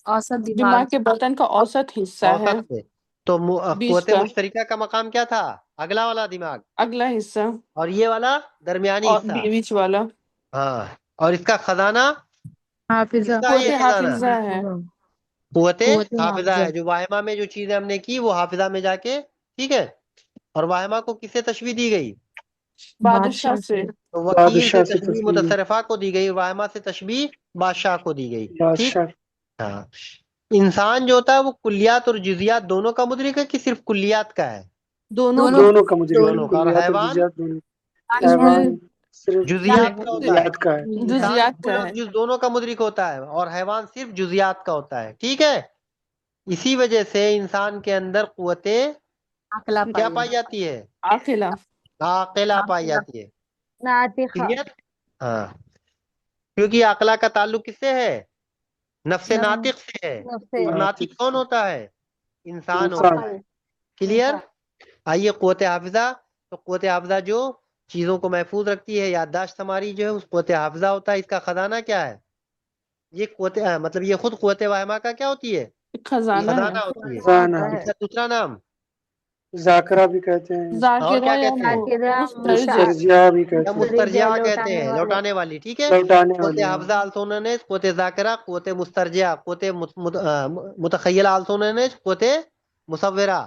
औसत दिमाग। दिमाग के बटन का औसत हिस्सा है औसत से। तो बीच क़ुव्वत का मुश्तरिका का मकाम क्या था? अगला वाला दिमाग, अगला हिस्सा और ये वाला दरमियानी और हिस्सा। बीच वाला हाँ, और इसका खजाना हाफिजा। किसका है? ये क़ुव्वत खजाना हाफिजा है। क़ुव्वत क़ुव्वत हाफिजा हाफिजा। है। जो वाहिमा में जो चीजें हमने की वो हाफिजा में जाके, ठीक है। और वाहिमा को किससे तशबीह दी गई? बादशाह से। तो वकील से बादशाह से तशबीह तस्वीर। मुतसरफा को दी गई, वाहिमा से तशबीह बादशाह को दी गई। ठीक। बादशाह। हाँ, इंसान जो होता है वो कुल्लियात और जुजियात दोनों का मुदरिक है कि सिर्फ कुल्लियात का है? दोनों दोनों। दोनों का मुझे दोनों का। और कुल्लियात और हैवान जुजियात दोनों। इसमें हैवान सिर्फ जुजियात का होता है। जुजियात का है। इंसान जुजियात कुल का और है। जुज दोनों का मुदरिक होता है, और हैवान सिर्फ जुजियात का होता है। ठीक है, इसी वजह से इंसान के अंदर कुव्वते अकला क्या पाई जाती है? आखिला। आकिला पाई जाती है। नातिखा क्लियर। हाँ, क्योंकि आकला का ताल्लुक किससे है? नफ्से नातिक से है। नफ्से और नातिक कौन होता है? इंसान होता इंसान। है। क्लियर। आइए क़ुव्वत हाफिजा। तो क़ुव्वत हाफिजा जो चीजों को महफूज रखती है, याददाश्त हमारी जो है उस क़ुव्वत हाफिजा होता है। इसका खजाना क्या है? ये मतलब ये खुद क़ुव्वत वाहिमा का क्या होती है? खजाना है। खजाना होती है। खजाना। इसका दूसरा नाम जाकरा भी कहते हैं, और जाकिरा क्या या कहते हैं? जाकिरा मुस्तरजा। मुस्तरजिया भी या कहते हैं, मुस्तरजिया कहते लौटाने हैं, वाली। लौटाने वाली। ठीक है, लौटाने कोते वाली। हफ्जा आल्सोनेस, कोते जाकिरा, कोते मुस्तरजिया, कोते मुतखय्यला आल्सोनेस, कोते मुसव्विरा।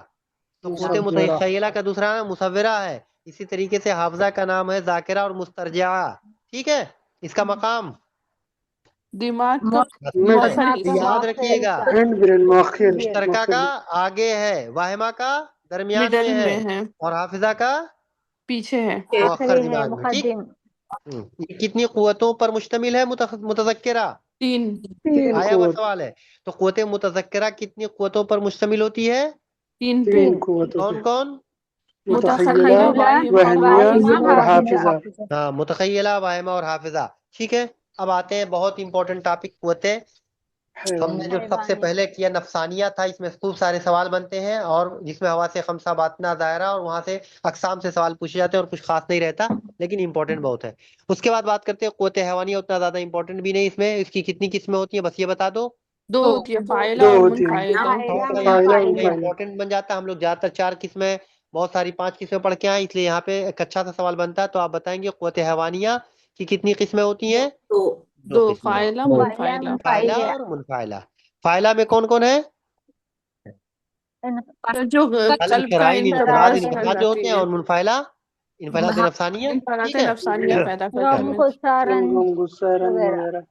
तो कोते मुसव्विरा। मुतखय्यला का दूसरा नाम मुसव्विरा है। इसी तरीके से हाफजा का नाम है जाकिरा और मुस्तरजिया। ठीक है, इसका मकाम दिमाग का में मौखर दिमाग का हिस्सा, याद रखिएगा। हैंड ब्रेन मौखिर मुश्तरका का मौखिर आगे है, वाहिमा का दरमियान में मिडल है, में है, और हाफिजा का पीछे है। मुअख्खर आखिरी है दिमाग में। ठीक, मुकद्दिम। ये कितनी कुव्वतों पर मुश्तमिल है मुतज़क्किरा? 3। तीन आया हुआ कुव्वत, सवाल है। तो कुव्वत मुतज़क्किरा कितनी कुव्वतों पर मुश्तमिल होती है? 3 तीन कुव्वतों कौन पे, कौन? मुतखय्यला, मुतखय्यला, वहमिया वाहिमा और और हाफिजा। हाँ, मुतखय्यला, वाहिमा और हाफिजा। ठीक है, अब आते हैं बहुत इंपॉर्टेंट टॉपिक कुव्वतें। हमने हैवानिया। जो सबसे पहले किया नफसानिया था, इसमें खूब सारे सवाल बनते हैं, और जिसमें हवा से खमसा बातना दायरा, और वहां से अकसाम से सवाल पूछे जाते हैं, और कुछ खास नहीं रहता, लेकिन इंपॉर्टेंट बहुत है। उसके बाद बात करते हैं कुव्वत हैवानिया, उतना ज्यादा इंपॉर्टेंट भी नहीं। इसमें इसकी कितनी किस्में होती हैं, बस ये बता दो। 2 होती है, फाइला दो और होती हैं, मुनफाइला। थोड़ा सा यहाँ फाइला पे मुनफाइला। इंपॉर्टेंट बन जाता है। हम लोग ज्यादातर 4 किस्में, बहुत सारी 5 किस्में पढ़ के आए, इसलिए यहाँ पे एक अच्छा सा सवाल बनता है। तो आप बताएंगे कुव्वत हैवानिया की कितनी किस्में होती हैं? 2 2 किस्में। फाइला फाइला मुनफाइला। फाइला मुनफाइला। और मुनफाइला। फाइला में कौन कौन है? तो जो कल्ब, कल्ब का शराइन, इंफराद, इंतराज कर इनफराद जो होते जाती हैं, है, और मुनफाइला इनफराद नफसानिया। इन फरात ठीक है। नफसानिया पैदा करते गम हैं। गुस्सा रंज गम, गुस्सा, रंज वगैरह। वगैरह।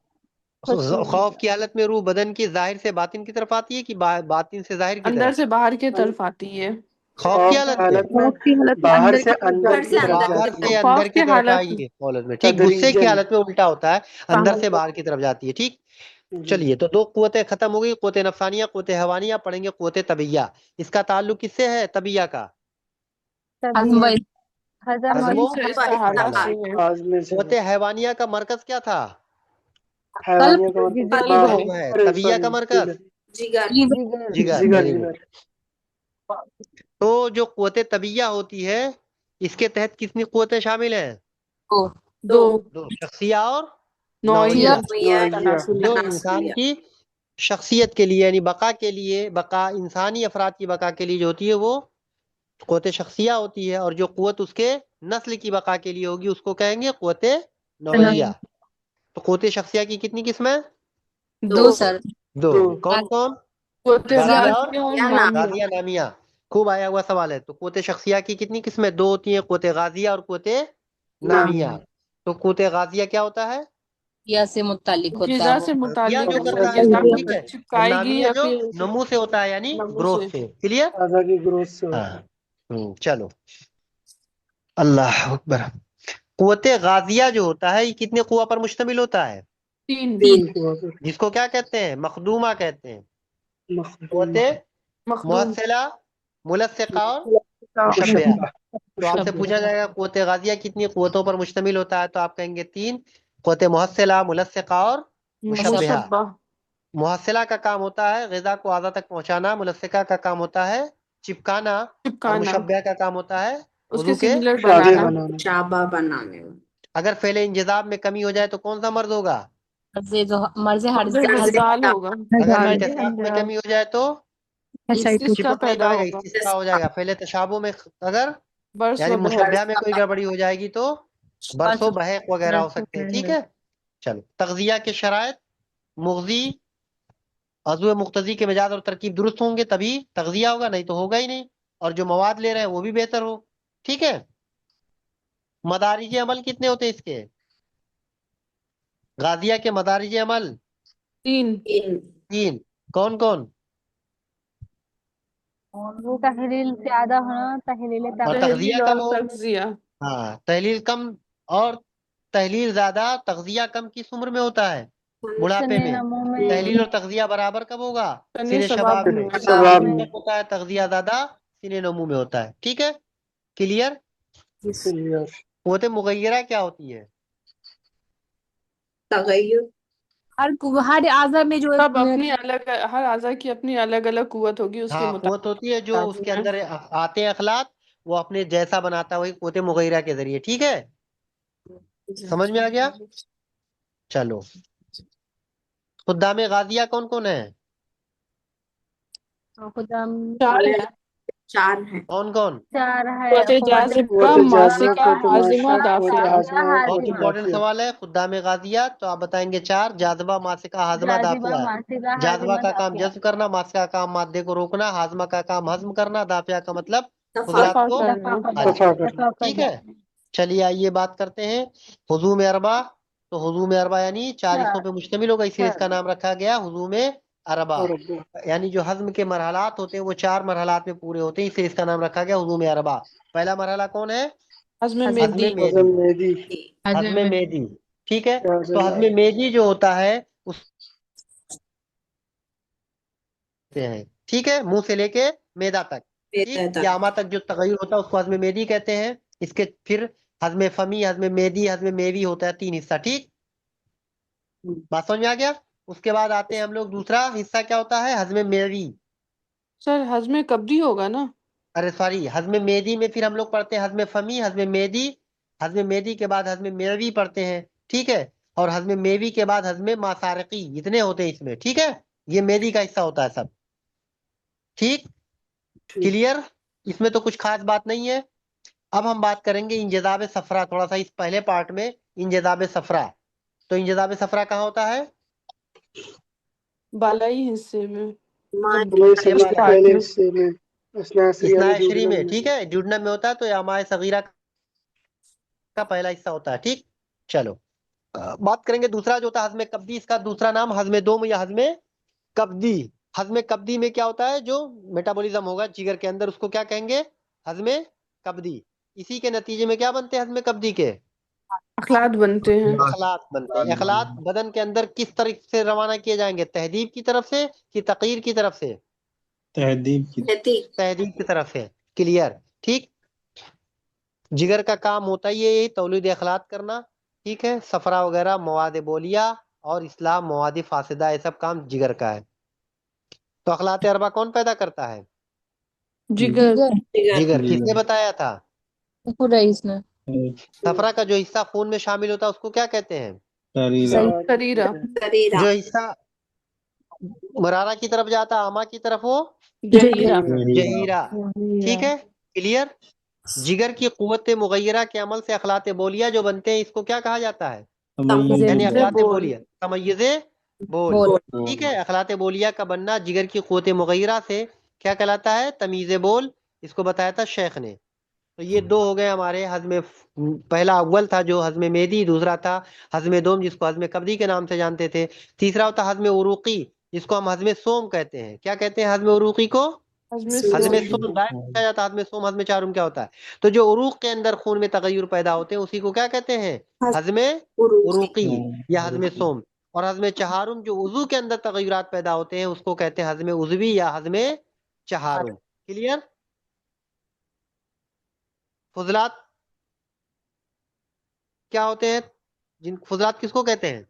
खुशी। खौफ की हालत में रूह बदन की जाहिर से बातिन की तरफ आती है कि बातिन से जाहिर की अंदर तरफ? से बाहर की तरफ आती है। खौफ की खौफ की हालत में हालत में मौत की हालत में बाहर अंदर से की तरफ अंदर जाती की है। तरफ बाहर जाती से है, अंदर खौफ की की तरफ हालत आई है कॉलेज में। ठीक, गुस्से की तदरीजन। हालत में उल्टा होता है, अंदर से बाहर की तरफ जाती है। ठीक, जी। चलिए, तो 2 कुव्वतें खत्म हो गई, कुव्वत नफसानिया, कुव्वत हवानिया। पढ़ेंगे कुव्वत तबिया। इसका ताल्लुक किससे है, तबिया का? हजम तबीयत। हजम और हजमो से इस्तेहाला इस्तेहाला। से है। आजमे से कुव्वत हैवानिया का मरकज क्या था? कल्ब, हैवानिया का मतलब जिगर। कल्ब है। कल्ब है। अरे तबिया सॉरी, का मरकज लीवर, जिगर। जिगर। जिगर वेरी गुड। जिगर। तो जो कुव्वत तबिया होती है, इसके तहत कितनी कुव्वतें शामिल हैं? 2 2, शख्सिया और नौइया नौइया। नौइया। जो इंसान की शख्सियत के लिए, यानी बका के लिए, बका इंसानी अफराद की बका के लिए जो होती है, वो कुव्वत शख्सिया होती है। और जो कुव्वत उसके नस्ल की बका के लिए होगी, उसको कहेंगे कुव्वत नौइया। तो कुव्वत शख्सिया की कितनी किस्में? 2 सर। 2। दो। कौन कौन? कुव्वत गाजिया और गाजिया और नामिया। गाजिया नामिया। खूब आया हुआ सवाल है। तो कुव्वत शख्सिया की कितनी किस्में? 2 होती हैं, कुव्वत गाजिया और कुव्वत नाम। नामिया। तो कुव्वत गाजिया क्या होता है? या से मुतालिक होता है गिजा वो। से गाजिया मुतालिक जो होता करता है, है गिजा काम, को ठीक है। और चिपकाएगी नामिया या जो फिर नमू से होता है, यानी नमू ग्रोथ से। से। क्लियर? ताजा की ग्रोथ से होता हाँ। चलो, अल्लाह अकबर। कुव्वत गाजिया जो होता है, ये कितने कुआ पर मुश्तमिल होता है? 3 है। 3 कुआ पर। जिसको क्या कहते हैं? मखदूमा कहते हैं। मखदूम। कुव्वत मखदूम। मुहस्सिला, मुलस्सिका और मुशब्बिहा। मुशब्बा। तो आपसे मुशब्बिह। पूछा जाएगा कुव्वत गाजिया कितनी कुव्वतों पर मुश्तमिल होता है, तो आप कहेंगे 3, कुव्वत मुहस्सिला, मुलस्सिका और मुशब्बिहा। मुशब्बा। मुहस्सिला का काम होता है ग़िज़ा को आज़ा तक पहुंचाना, मुलस्सिका का काम होता है चिपकाना, और चिपकाना, मुशब्बिहा का काम होता है उसके वुज़ू के सिमिलर शाबे बनाना। बनाना। शाबा बनाने में। अगर फ़ेल इंजज़ाब में कमी हो जाए तो कौन सा मर्द होगा? मर्जे मर्द हर्ज हजाल होगा। अगर इत्तिसाक़ में कमी हो जाए तो इस्तिस्का चिपक नहीं पैदा पाएगा, होगा। इस्तिस्क़ा हो जाएगा। फ़ेल तशाबुह में अगर, बर्स यानी व बहक। मुशब्बिहा में कोई गड़बड़ी हो जाएगी तो बरसो बहक वगैरह हो सकते हैं। ठीक है, चलो। तग़ज़िया के शराइत, मुग़ज़ी, अज़्व मुक़्तज़ी के मिजाज और तरकीब दुरुस्त होंगे तभी तग़ज़िया होगा, नहीं तो होगा ही नहीं। और जो मवाद ले रहे हैं वो भी बेहतर हो। ठीक है। मदारिज अमल कितने होते हैं इसके? गाजिया के मदारिज अमल 3। 3। कौन कौन? वो तहरील ज्यादा होना, तहरील और तहलील तग़ज़िया कम और हो? तज़किया। हाँ, तहलील कम और तहलील ज्यादा, तग़ज़िया कम किस उम्र में होता है? बुढ़ापे सन्ने में। नमो में। तहलील और तग़ज़िया बराबर कब होगा? तने सीने शबाब शबाब में। में। शबाब तहलील में। कब होता है? तग़ज़िया ज्यादा सीने नमू में होता है। ठीक है, क्लियर? क्लियर। कुव्वत मुग़य्यरा क्या होती है? हर आज़ा में जो सब अपनी अलग, हर आज़ा की अपनी अलग अलग कुव्वत होगी, उसके हाँ, कुव्वत होती है जो उसके मुताबिक। अंदर आते हैं अखलाक, वो अपने जैसा बनाता है, वही कुव्वत मुग़य्यरा के जरिए। ठीक है, समझ में आ गया? चलो, खुद्दाम गाजिया कौन कौन है? खुदा 4 है। चार है। कौन कौन? चार है। कुव्वते जाज़िबा, मासिका, हाजिमा, दाफिया। बहुत इंपॉर्टेंट सवाल है। खुद्दाम गाजिया, तो आप बताएंगे 4। जाज़बा, मासिका, हाजमा, जाजिबा, दाफिया। मासिका, जाज़बा हाजिमा, का काम दाफिया। जज्ब करना, मासिका का काम मादे को रोकना, हाजमा का काम हजम करना, दाफिया का मतलब दफा फुजलात दफा को करना। खारिज करना। दफा ठीक करना। है, चलिए आइए बात करते हैं हुजूम अरबा। तो हुजूम अरबा यानी 4 हिस्सों पे मुश्तमिल होगा, इसलिए इसका नाम रखा गया हुजूम अरबा। यानी जो हज्म के मरहलात होते हैं वो 4 मरहलात में पूरे होते हैं, इसलिए इसका नाम रखा गया हुजूम अरबा। पहला मरहला कौन है? हज़्म हज़्म मेदी। मेदी। हज़्म मेदी, ठीक है। तो हज़्म मेदी जो होता है उससे हैं, ठीक है, मुंह से लेके मैदा तक, ठीक, या आमा तक जो तगय्युर होता है उसको हज़्म मेदी कहते हैं। इसके फिर हज़्म फमी, हज़्म मेदी, हज़्म मेवी होता है 3 हिस्सा, ठीक। बात समझ में आ गया? उसके बाद आते हैं हम लोग, दूसरा हिस्सा क्या होता है? हज़्म मेवी। सर हज़्म कब्दी होगा ना? अरे सॉरी, हज़्म मेदी में फिर हम लोग पढ़ते हैं हज़्म फमी, हज़्म मेदी, हज़्म मेदी के बाद हज़्म मेवी पढ़ते हैं, ठीक है। और हज़्म मेवी के बाद हज़्म मासारकी, इतने होते हैं इसमें, ठीक है। ये मेदी का हिस्सा होता है सब, ठीक, क्लियर। इसमें तो कुछ खास बात नहीं है। अब हम बात करेंगे इंजज़ाब सफरा, थोड़ा सा इस पहले पार्ट में इंजज़ाब सफरा। तो इंजज़ाब सफरा कहाँ होता है? बालाई हिस्से में, ये फर्स्ट वाला पार्ट में। इस्नाशरी में, ठीक है, ड्यूडनम में होता है, तो यामाए सगीरा का पहला हिस्सा होता है, ठीक। चलो बात करेंगे दूसरा जो होता है हज़्म कब्दी। इसका दूसरा नाम हज़्म दोम या हज़्म कब्दी। हज़्म कब्दी में क्या होता है? जो मेटाबॉलिज्म होगा जिगर के अंदर उसको क्या कहेंगे? हज़्म कब्दी। इसी के नतीजे में क्या बनते हैं हज़्म कब्दी के? अखलात बनते हैं। अखलात बनते हैं। अखलात बदन के अंदर किस तरह से रवाना किए जाएंगे? तहदीब की तरफ से कि तक़यीर की तरफ से? तहदीब की। तहदीब की तरफ से, क्लियर, ठीक। जिगर का काम होता ही है यही तौलीद अखलात करना, ठीक है। सफरा वगैरह, मवाद बोलिया और इस्लाम, मवाद फासिदा, ये सब काम जिगर का है। तो अखलात अरबा कौन पैदा करता है? जिगर। जिगर। किसने बताया था? रईस ने। सफरा का जो हिस्सा खून में शामिल होता है उसको क्या कहते हैं? शरीरा। जो हिस्सा मरारा की तरफ जाता है, आमा की तरफ, वो जहीरा। जहीरा, ठीक है, क्लियर। जिगर की कुव्वत मुगय्यरा के अमल से अखलात बोलिया जो बनते हैं, इसको क्या कहा जाता है? यानी तमय्युज़ अखलात बोल। बोलिया, तमय्युज़े बोल, ठीक है। अखलात बोलिया का बनना जिगर की कुव्वत मुगय्यरा से क्या कहलाता है? तमीज़े बोल। इसको बताया था शेख ने। तो ये 2 हो गए हमारे हज़्म। पहला अव्वल था जो हज़्म मेदी, दूसरा था हज़्म दोम जिसको हज़्म कब्दी के नाम से जानते थे, तीसरा होता हज़्म उरूक़ी जिसको हम हज़्म सोम कहते हैं। क्या कहते हैं हज़्म उरूक़ी को? हज़्म हज़्म सोम। सोम। दायरेक्ट पूछा जाता है हज़्म सोम, हज़्म चारुम क्या होता है? तो जो उरूक़ के अंदर खून में तगय्युर पैदा होते हैं उसी को क्या कहते हैं? हज़्म उरूक़ी या हज़्म सोम। और हज़्म चहारुम जो उज़ू के अंदर तगय्युरात पैदा होते हैं उसको कहते हैं हज़्म उज़वी या हज़्म चहारुम, क्लियर। फुजलात क्या होते हैं? जिन फुजलात किसको कहते हैं?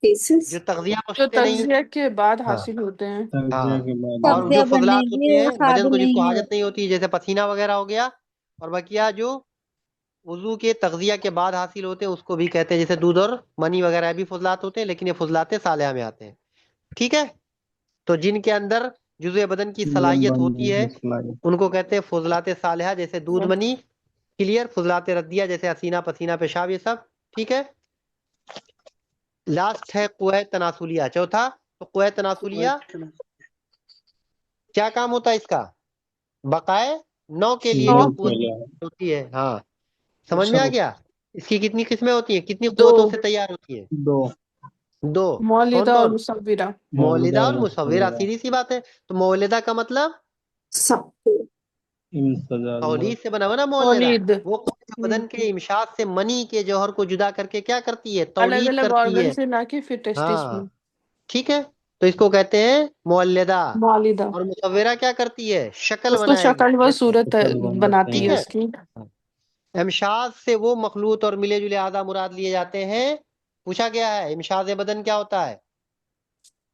जो तग़ज़िया जो पहुंचते नहीं। तज़किया के बाद हाँ हासिल होते हैं। तगज़िया के बाद। और जो फुजलात होते हैं बदन को जिसको नहीं हाजत नहीं होती, जैसे पसीना वगैरह हो गया, और बकिया जो वुजू के तग़ज़िया के बाद हासिल होते हैं उसको भी कहते हैं, जैसे दूध और मनी वगैरह भी फुजलात होते हैं, लेकिन ये फुजलात सालिहा में आते हैं, ठीक है। तो जिनके अंदर जुज़े बदन की सलाहियत होती है उनको कहते हैं फुजलात सालिहा, जैसे दूध मनी, क्लियर। फुजलात रद्दिया जैसे हसीना, पसीना, पेशाब, ये सब, ठीक है। लास्ट है कुव्वत तनासुलिया, चौथा। तो कुव्वत तनासुलिया क्या काम होता है इसका? बकाए नौ के लिए जो कुव्वत होती है, हाँ, समझ में आ गया। इसकी कितनी किस्में होती हैं? कितनी दो। कुव्वतों से तैयार होती है? दो। कौन मौलिदा और कौन? मुसव्विरा। मौलिदा और मुसव्विरा, सीधी सी बात है। तो मौलिदा का मतलब तौलीद से बना हुआ ना मौलिदा। मौलिद। वो कुव्वत बदन के इमशाद से मनी के जौहर को जुदा करके क्या करती है? अलग तौलीद अलग करती ऑर्गन है, से ना कि फिर टेस्टिस में। हाँ, ठीक है। तो इसको कहते हैं मौलिदा। मौलिदा। और मुसव्विरा क्या करती है? शक्ल उसको बनाएगी, शक्ल व सूरत बनाती ठीक है है। उसकी। इमशाज से वो मखलूत और मिले जुले आज़ा मुराद लिए जाते हैं। पूछा गया है इमशाज बदन क्या होता है?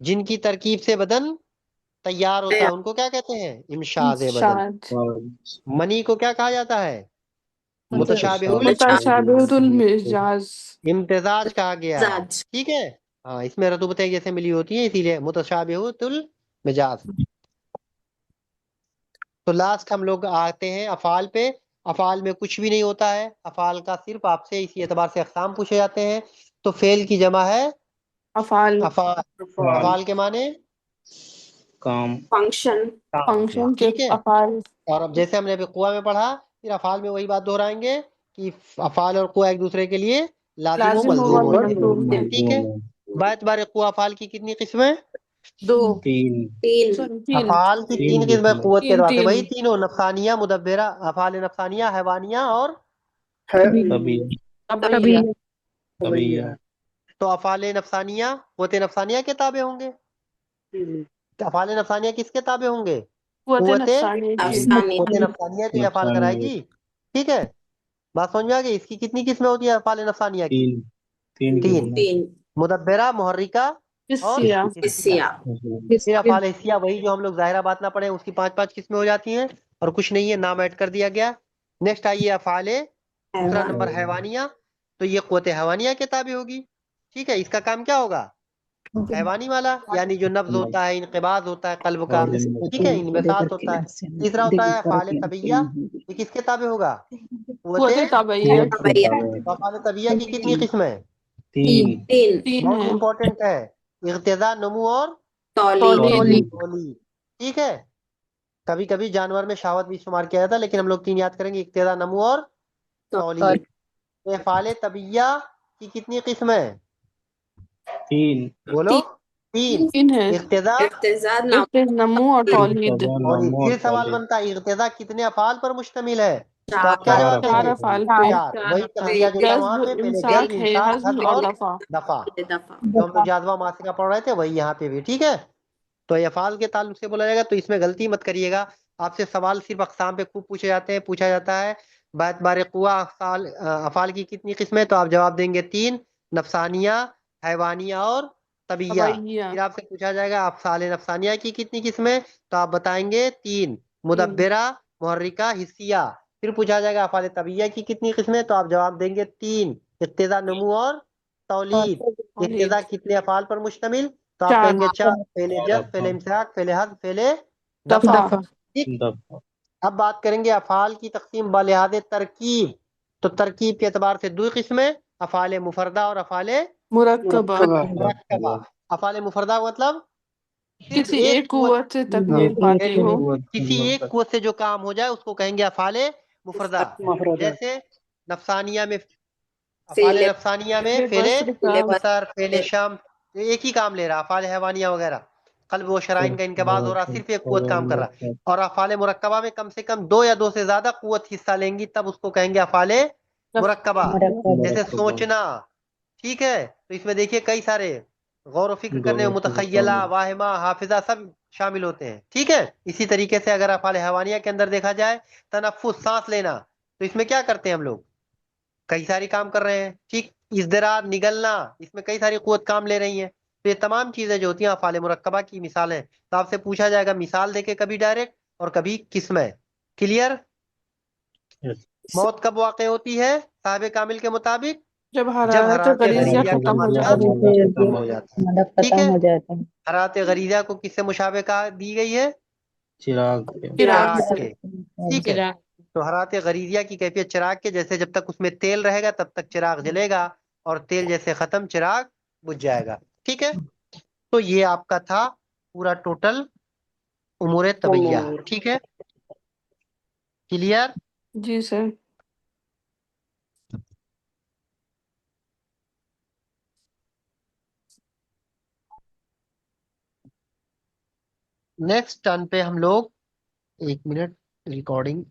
जिनकी तरकीब से बदन तैयार होता है उनको क्या कहते हैं? इमशाज बदन। शाद। मनी को क्या कहा जाता है? मुतशाबिहुल मुतशाबिहुल मिजाज। इम्तिजाज कहा गया है, ठीक है। हाँ, इसमें रतूबतें जैसे मिली होती है, इसीलिए मुतशाबिहुल मिजाज। तो लास्ट हम लोग आते हैं अफाल पे। अफाल में कुछ भी नहीं होता है, अफाल का सिर्फ आपसे इसी एतबार से अक़साम पूछे जाते हैं। तो फेल की जमा है अफाल, अफाल। अफाल के माने काम, फंक्शन, काम। फंक्शन के ठीक है। अफाल। और अब जैसे हमने अभी कुआ में पढ़ा, फिर अफाल में वही बात दोहराएंगे कि अफाल और कुआ एक दूसरे के लिए लाजिम व लाजिम मलजूम व होते मलजूम हैं। है। ठीक है। बात बारे कुआ अफाल की कितनी किस्में? 2, तीन, 3, अफाल की 3 तीन किस्में किस्में, कुव्वत के 3, एतबार से, वही 3 तीनों नफसानिया, मुदब्बिरा, अफाल नफसानिया, हैवानिया और है तभी तबैया। तबैया, तो अफाल नफसानिया कुव्वत नफसानिया के ताबे होंगे। तो अफाल नफसानिया किसके ताबे होंगे? कुव्वत कुव्वत नफसानी के। नफसानिया तो ये अफाल कराएगी। ठीक है। बात समझ में आ गई? इसकी कितनी किस्में होती है अफाल नफसानिया की? तीन, तीन तीन। किस्में, मुदब्बिरा, मुहर्रिका और हिस्सिया। हिस्सिया। फिर अफाल हिस्सिया वही जो हम लोग जाहिरा बात ना पढ़े, उसकी 5 5 किस्में हो जाती हैं और कुछ नहीं है, नाम ऐड कर दिया गया। नेक्स्ट आइए अफाल दूसरा नंबर हैवानिया। तो ये कुव्वत हैवानिया के ताबे होगी। ठीक है। इसका काम क्या होगा? हैवानी वाला, यानी जो नब्ज होता है, इनक़िबाज़ होता है कल्ब का। और ठीक है। इनबसात होता है। तीसरा होता है अफाल तबैया। ये किसके ताबे होगा? कुव्वत कुव्वत तबैया। तो अफाल तबैया की कितनी किस्में? तीन, 3 बहुत है। इंपॉर्टेंट है। इर्तिदा, नमू और तौलीद। तौलीद। ठीक है। कभी कभी जानवर में शहावत भी शुमार किया जाता है, लेकिन हम लोग 3 याद करेंगे, इब्तिदा, नमू और तौलीद। अफ़ाल तबिया की कितनी किस्में? तीन, बोलो। 3। 3 है। इब्तिदा नमू और तौलीद। इर्तिदा, और नमू और फिर सवाल तौलीद, बनता है, इब्तिदा कितने अफ़ाल पर मुश्तमिल है? तो आप क्या 4 जवाब 4 देंगे? अफ़ाल, अफाल पे। 4। वही तस्निया जो था वहां जज्ब, पे, पहले इमसाक जज्ब, है, इंसाक, हज़्म हज़्म और और दफा। दफा। जो हम लोग जाज़बा मासिका पढ़ रहे थे, वही यहाँ पे भी। ठीक है। तो ये अफ़ाल के ताल्लुक से बोला जाएगा, तो इसमें गलती मत करिएगा। आपसे सवाल सिर्फ अक़साम पे खूब पूछे जाते हैं, पूछा जाता है बात बारे कुआ अफ़ाल की कितनी किस्में? तो आप जवाब देंगे 3, नफसानिया, हैवानिया और तबिया। तबैया। फिर आपसे पूछा जाएगा अफ़ाल नफसानिया की कितनी किस्में? तो आप बताएंगे 3, 3। मुदब्बिरा, मुहर्रिका, हिस्सिया। फिर पूछा जाएगा अफ़ाल तबिया की कितनी किस्में? तो आप जवाब देंगे 3, इब्तिदा, नमू और तौलीद। इब्तिदा तौलीद। कितने अफ़ाल पर मुश्तमिल? तो आप 4 कहेंगे 4, पहले 4 जज़्ब, पहले अफ़ाल, इम्साक, पहले हज़्फ, पहले दफा। दफा। ठीक। दफ़ा, अब बात करेंगे अफ़ाल की तकसीम बलिहाज तरकीब। तो तरकीब के एतबार से 2 किस्में, अफ़ाल मुफरदा और अफ़ाल मुरक्कबा। मुरक्कबा। अफ़ाल मुफरदा मतलब सिर्फ किसी एक एक कुव्वत, कुव्वत से तकमील पाती वेरी हो। गुड, किसी एक कुव्वत से जो काम हो जाए उसको कहेंगे अफ़ाल मुफरदा। मफरदा। जैसे नफसानिया में, अफ़ाल नफसानिया में फिर फेले बसर का। बसर, फेले शम, तो एक ही काम ले रहा। अफ़ाल हैवानिया वगैरह, कल्ब व शराइन का इनकबाज हो रहा, सिर्फ एक कुव्वत काम कर रहा है। और अफ़ाल मुरक्कबा में कम से कम 2 या 2 से ज्यादा कुव्वत हिस्सा लेंगी, तब उसको कहेंगे अफ़ाल मुरक्कबा। जैसे मुरक्कबा, सोचना। ठीक है। तो इसमें देखिए कई सारे गौर व फिक्र करने में गौर फ़िक्र मुतखय्यला, करना, वाहिमा, हाफिजा सब शामिल होते हैं। ठीक है। इसी तरीके से अगर अफ़ाल हैवानिया के अंदर देखा जाए, तनफ्फुस, सांस लेना, तो इसमें क्या करते हैं हम लोग? कई सारी काम कर रहे हैं। ठीक। इज़्दिरार, निगलना, इसमें कई सारी कुव्वत काम ले रही हैं। तो ये तमाम चीजें जो होती हैं अफ़ाल मुरक्कबा की मिसाल हैं। तो आपसे पूछा जाएगा मिसाल देके, कभी डायरेक्ट और कभी किस्में। क्लियर? यस, मौत कब वाक़ होती है साहिब कामिल के मुताबिक? जब जब हरारत हरारत गरीजिया गरीज़िया का खत्म हो मादा जाती है। खत्म हो जाता है। ठीक है। हरारत गरीज़िया को किससे मुशाबे कहा दी गई है? चिराग के, चिराग चिराग से। के। ठीक है। तो हरारत गरीज़िया की कैफियत चिराग के जैसे, जब तक उसमें तेल रहेगा तब तक चिराग जलेगा, और तेल जैसे खत्म चिराग बुझ जाएगा। ठीक है। तो ये आपका था पूरा टोटल उमूर तबैया। ठीक है। क्लियर? जी सर। नेक्स्ट टर्न पे हम लोग, 1 मिनट, रिकॉर्डिंग